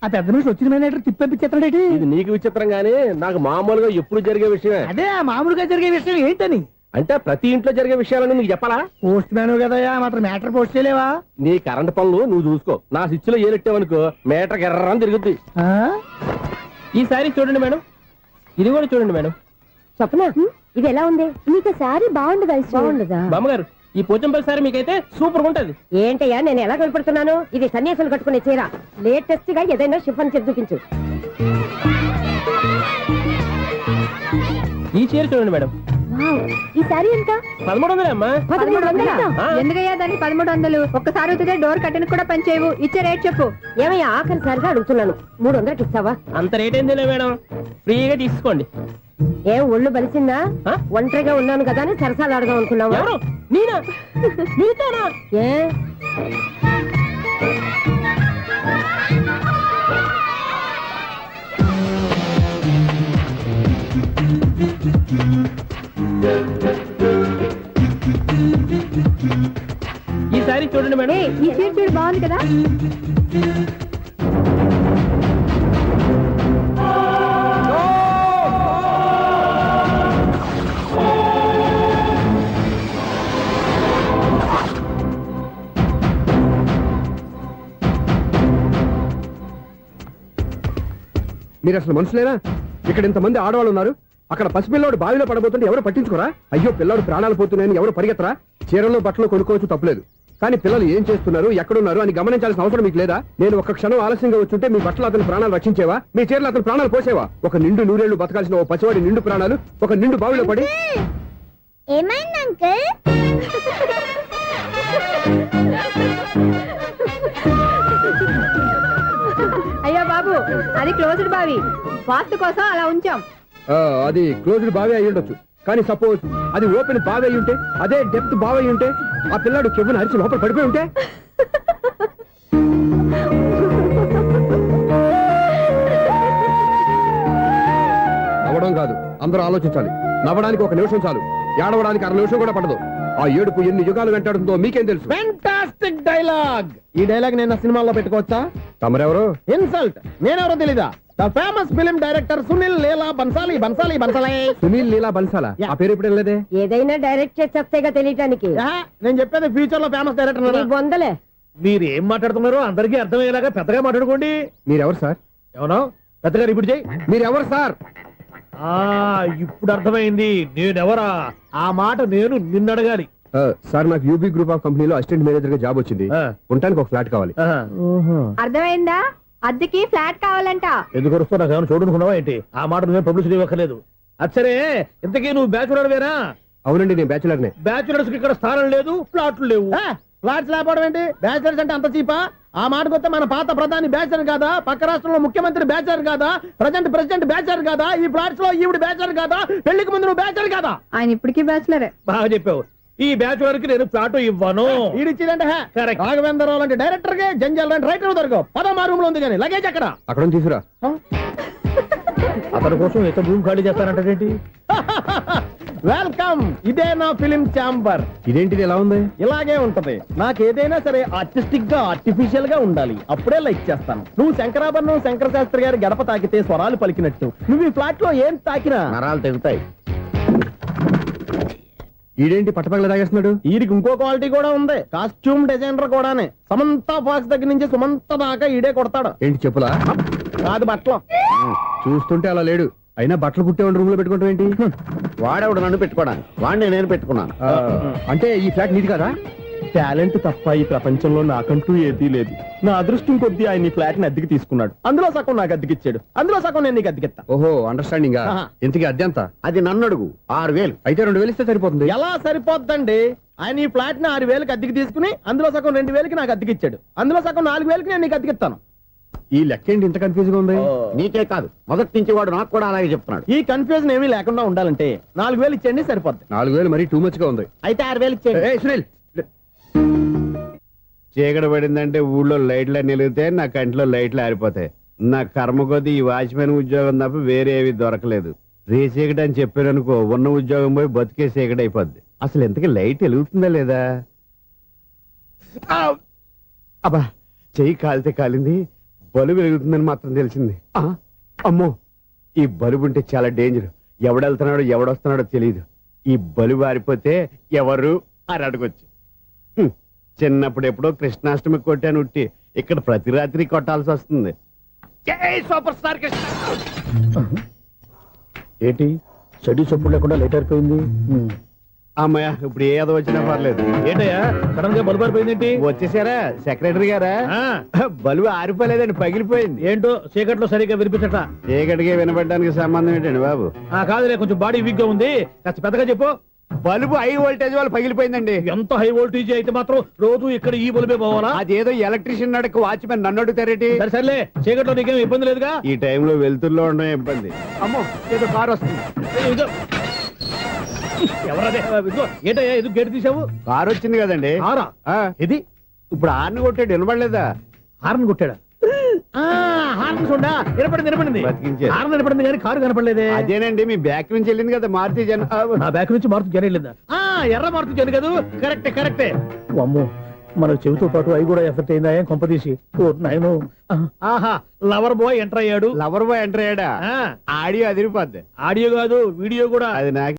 ఆ పెద్ద నుంచి వచ్చిన మేనేటర్ తిప్పించేస్తాడేటి? ఇది నీకు విచిత్రం గానీ నాకు మామూలుగా ఎప్పుడు జరిగే విషయమే. అదే మామూలుగా జరిగే విషయం ఏంటని? అంటే ప్రతి ఇంట్లో జరిగే విషయాలని నీకు చెప్పాలా? పోస్ట్ మ్యాన్ కదయ్యా, మాత్రం మ్యాటర్ పోస్ట్ చేయలేవా? నీ కరెంట్ పనులు నువ్వు చూసుకో. నా స్విచ్ లో ఏలెట్టావనుకో మీటర్ ఎర్రని తిరుగుద్ది. ఈసారి చూడండి మేడం, ఇది కూడా చూడండి మేడం. చెప్పనా? ఇది ఎలా ఉంది? నీకు సారీ బాగుండదా? బాగుండదా బామ్మగారు? ఈ పోచంపల్లి సారీ మీకైతే సూపర్ ఉంటది. ఏంటయ్యా నేను ఎలా కనపడుతున్నాను? ఇది సన్యాసులు కట్టుకునే చీర. లేటెస్ట్ గా ఏదైనా షిఫన్ చేసి చూపించు. ఈ చీర చూడండి మేడం. ఈ సారీ ఎంత? 1300 అమ్మా. 1300? ఎందుకయ్యా దాన్ని 1300? ఒక్కసారి అవుతుందే డోర్ కట్టెన్ కూడా పనిచేయవు. ఇచ్చే రేట్ చెప్పు. ఏమయ్యా ఆఖరిసారిగా అడుగుతున్నాను, 300కి ఇస్తావా? అంత రేట్ ఏందిలే మేడం, ఫ్రీగా తీసుకోండి. ఏం ఒళ్ళు బలిసిందా? ఒంటరిగా ఉన్నాను కదా అని సరసాలు అడదాం అనుకున్నావా? ఎవరు? నేనా? నీతోనా? ఏ ఈ సారీ చూడండి మేడం. ఈ చీర చూడు బాగుంది కదా. మీరు అసలు మనుషులేనా? ఇక్కడ ఇంతమంది ఆడవాళ్ళు ఉన్నారు, అక్కడ పసిపిల్లాడు బావిలో పడబోతుంటే ఎవరు పట్టించుకోరా? అయ్యో పిల్లాడు ప్రాణాలు పోతున్నాయని ఎవరు పరిగెత్తరా? చీరలో బట్టలు కొనుక్కోవచ్చు, తప్పలేదు. కానీ పిల్లలు ఏం చేస్తున్నారు, ఎక్కడున్నారు అని గమనించాల్సిన అవసరం మీకు లేదా? నేను ఒక్క క్షణం ఆలస్యంగా వచ్చుంటే మీ బట్టలు అతని ప్రాణాలు రక్షించేవా? మీ చీరలు అతని ప్రాణాలు పోసేవా? ఒక నిండు నూరేళ్లు బతకాల్సిన ఓ పసివాడి నిండు ప్రాణాలు ఒక నిండు బావిలో పడి. ఏమైంది అంకుల్? అయ్యో బాబు, అది క్లోజ్డ్ బావి, వాస్తు కోసం అలా ఉంచాం. అది క్లోజ్డ్ బావి అయి ఉండొచ్చు, కానీ సపోజ్ అది ఓపెన్ బావి అయి ఉంటే, అదే డెప్త్ బావి అయి ఉంటే, ఆ పిల్లాడు చెవును అరిచి లోపల పడిపోయి ఉంటే. నవ్వడం కాదు, అందరూ ఆలోచించాలి. నవ్వడానికి 1 నిమిషం చాలు, ఏడవడానికి 1/2 నిమిషం కూడా పడదు. ఆ ఏడుపు ఎన్ని యుగాలు వెంటాడుతుందో మీకేం తెలుసు? Fantastic dialogue. ఈ డైలాగ్ నేను సినిమాలో పెట్టుకోవచ్చా? తమరెవరు? ఇన్సల్ట్. నేనెవరో తెలీదా? The famous film director Sunil Leela Bhansali. Bhansali Bhansali Sunil Leela బన్సాలా? ఆ పేరు ఇప్పుడు లేదే. ఏదైనా డైరెక్ట్ చేసేస్తేగా తెలియటానికి. నేను చెప్పేది ఫ్యూచర్ లో ఫేమస్ డైరెక్టర్. బొందలే. మీరు ఏం మాట్లాడుతున్నారో అందరికీ అర్థమయ్యేలాగా పెద్దగా మాట్లాడుకోండి. మీరెవరు సార్? ఎవరో పెద్దగా రిపీట్ చేయి. మీరెవరు సార్? ఇప్పుడు అర్థమైంది నేనెవరా. ఆ మాట నేను నిన్ను అడగాలి. సార్, నాకు యూబీ గ్రూప్ ఆఫ్ కంపెనీలో అసిస్టెంట్ మేనేజర్ గా జాబ్ వచ్చింది. ఉండటానికి ఒక ఫ్లాట్ కావాలి. అర్థమైందా? అద్దెకి ఫ్లాట్ కావాలంట. ఎందుకు వస్తున్నా? నాకు ఏమైనా చూడనుకున్నావా ఏంటి? ఆ మాట నువ్వే పబ్లిసిటీ ఇవ్వక్కర్లేదు. అచ్చరే, ఇంతకీ నువ్వు బ్యాచులర్ వేరా? అవునండి, నేను బ్యాచులర్నే. బ్యాచులర్స్ కి ఇక్కడ స్థానం లేదు, ఫ్లాట్లు లేవు. ఫ్లాట్స్ లేకపోవడం ఏంటి? బ్యాచులర్స్ అంటే అంత చీపా? ఆ మాటకొస్తే మన పాత ప్రధాని బ్యాచులర్ కాదా? పక్క రాష్ట్రంలో ముఖ్యమంత్రి బ్యాచులర్ కాదా? ప్రెసిడెంట్ బ్యాచులర్ కాదా? ఈ ఫ్లాట్స్ లో ఈవిడ బ్యాచులర్ కాదా? పెళ్లికి ముందు నువ్వు బ్యాచులర్ కాదా? ఆయన ఇప్పటికీ బ్యాచులరే. బాగా చెప్పావు. ఈ బ్యాచులర్ కి నేను ఫ్లాట్ ఇవ్వను. ఈడిచ్చిందంటే రాఘవేంద్రరావు లాంటి డైరెక్టర్ కి జంజల్ లాంటి రైటర్ దొరకవు. 13 రూమ్ లో ఉంది కానీ లగేజ్ అక్కడ. అక్కడ తీసుకురా. అతని కోసం ఎంత భూమి ఖాళీ చేస్తానంటే వెల్కమ్. ఇదే నా ఫిలిం ఛాంబర్. ఇదేంటిది ఎలా ఉంది? ఇలాగే ఉంటది. నాకు ఏదైనా సరే ఆర్టిస్టిక్ గా ఆర్టిఫిషియల్ గా ఉండాలి, అప్పుడే లైక్ చేస్తాను. నువ్వు శంకరాభరణం శంకర శాస్త్రి గారి గడప తాకితే స్వరాలు పలికినట్టు నువ్వు ఈ ఫ్లాట్ లో ఏం తాకినా నరాలు తెగుతాయి. ఈడేంటి పట్టపగల తాగేస్తున్నాడు? వీడికి ఇంకో క్వాలిటీ కూడా ఉంది. కాస్ట్యూమ్ డిజైనర్ కూడానే. సమంత ఫాక్స్ దగ్గర నుంచి సుమంత దాకా ఈడే కొడతాడు. ఏంటి చెప్పులా? కాదు, బట్టలు. చూస్తుంటే అలా లేడు. అయినా బట్టలు కుట్టే రూమ్ లో పెట్టుకుంటాం ఏంటి? వాడేవాడు నన్ను పెట్టుకోవడానికి, వాడిని నేను పెట్టుకున్నాను. అంటే ఈ ఫ్లాట్ నీది కదా? టాలెంట్ తప్ప ఈ ప్రపంచంలో నాకంటూ ఏదీ లేదు. నా అదృష్టం కొద్దీ ఆయన ఈ ఫ్లాట్ ని అద్దెకి తీసుకున్నాడు. అందులో సగం నాకు అద్దెకిచ్చాడు, అందులో సగం నేను నీకు అద్దెకిస్తా. ఓహో అండర్స్టాండింగ్. ఇంతకీ అద్దె ఎంత? అది నన్ను అడుగు. 6,000. అయితే 2,000 ఇస్తే సరిపోతుంది. ఎలా సరిపోద్దండి? ఆయన ఈ ఫ్లాట్ ని 6,000కి అద్దెకి తీసుకుని అందులో సగం 2,000కి నాకు అద్దెకిచ్చాడు, అందులో సగం 4,000కి నేను నీకు అద్దెకిస్తాను. ఈ లెక్క ఏంటి ఇంత కన్ఫ్యూజ్ గా ఉంది? నీకే కాదు, మొదటి నుంచి వాడు నాకు కూడా అలాగే చెప్తున్నాడు. ఈ కన్ఫ్యూజన్ ఏమీ లేకుండా ఉండాలంటే 4,000 ఇచ్చేయండి, సరిపోద్ది. 4,000 మరీ టూ మచ్ గా ఉంది. అయితే 6,000 ఇచ్చేయండి. ఏయ్, సునీల్, చీకటి పడిందంటే ఊళ్ళో లైట్లు అన్ని వెలిగితే నా కంటిలో లైట్లు ఆరిపోతాయి. నా కర్మ కొద్దీ ఈ వాచ్మెన్ ఉద్యోగం తప్ప వేరే ఏవి దొరకలేదు. రేచీకటి అని చెప్పారనుకో, ఉన్న ఉద్యోగం పోయి బతికే చీకటి అయిపోద్ది. అసలు ఎంతకీ లైట్ వెలుగుతుందా లేదా? అబ్బా, చెయ్యి కాలితే కాలింది, బలుబు వెలుగుతుందని మాత్రం తెలిసింది. అమ్మో, ఈ బలుబు ఉంటే చాలా డేంజర్. ఎవడెళ్తున్నాడో ఎవడొస్తున్నాడో తెలియదు. ఈ బలుబు ఆరిపోతే ఎవరు అని అడగొచ్చు. చిన్నప్పుడు ఎప్పుడో కృష్ణాష్టమి కొట్టాను ఉట్టి, ఇక్కడ ప్రతి రాత్రి కొట్టాల్సి వస్తుంది. జై సూపర్ స్టార్ కృష్ణ. ఏంటి చెడు చప్పుడు లేకుండా లేట్ అయిపోయింది? అమ్మయ్య, ఇప్పుడు ఏదో వచ్చినా పర్లేదు. ఏంటయ్యా సడన్ గా బల్బు అయిపోయింది? వచ్చేసారా సెక్రటరీ గారా? బలుబు ఆరిపోలేదండి, పగిలిపోయింది. ఏంటో చీకట్లో సరిగ్గా వినిపించట. చీకటికి వినపడడానికి సంబంధం ఏంటండి బాబు? కాదులే, కొంచెం బాడీ వీక్ గా ఉంది, కాస్త పెద్దగా చెప్పు. బల్బు హై వోల్టేజ్ వాళ్ళు పగిలిపోయిందండి. ఎంత హై వోల్టేజ్ అయితే మాత్రం రోజు ఇక్కడ ఈ బల్బే పోవాలా? అదేదో ఎలక్ట్రీషియన్ నడక వాచ్మెన్ నన్ను అడుగుతారేటి? సరే సర్లే, చీకట్లో నీకేం ఇబ్బంది లేదుగా? ఈ టైంలో వెళ్తుల్లో ఉండడం ఇబ్బంది. అమ్మో, ఏదో కారు వస్తుంది. ఇదిగో. ఎవరదే? ఇదిగో, ఏంటయ్యా ఇది గేట్ తీసావు? కారు వచ్చింది కదండి. కారా? ఇది ఇప్పుడు హార్న్ కొట్టాడు, వినపడలేదా? హార్న్ కొట్టాడా? హార్న్ చూడా, వినపడింది. బతికించారు. హార్న్ వినపడింది కానీ కారు కనపడలేదే. అదేనండి, మీ బ్యాక్ నుంచి వెళ్ళింది కదా మారుతి జన. నా బ్యాక్ నుంచి మారుతు జన వెళ్ళిందా? ఎర్ర మారుతు జన కదా. కరెక్టే. అమ్మో, మనకు చెవితో పాటు అవి కూడా ఎఫెక్ట్ అయిందా కొంపదీసి? నాయను. ఆహా, లవర్ బాయ్ ఎంటర్ అయ్యాడు. లవర్ బాయ్ ఎంటర్ అయ్యాడా? ఆడియో అదిరిపోద్ది. ఆడియో కాదు, వీడియో కూడా. అది నాకు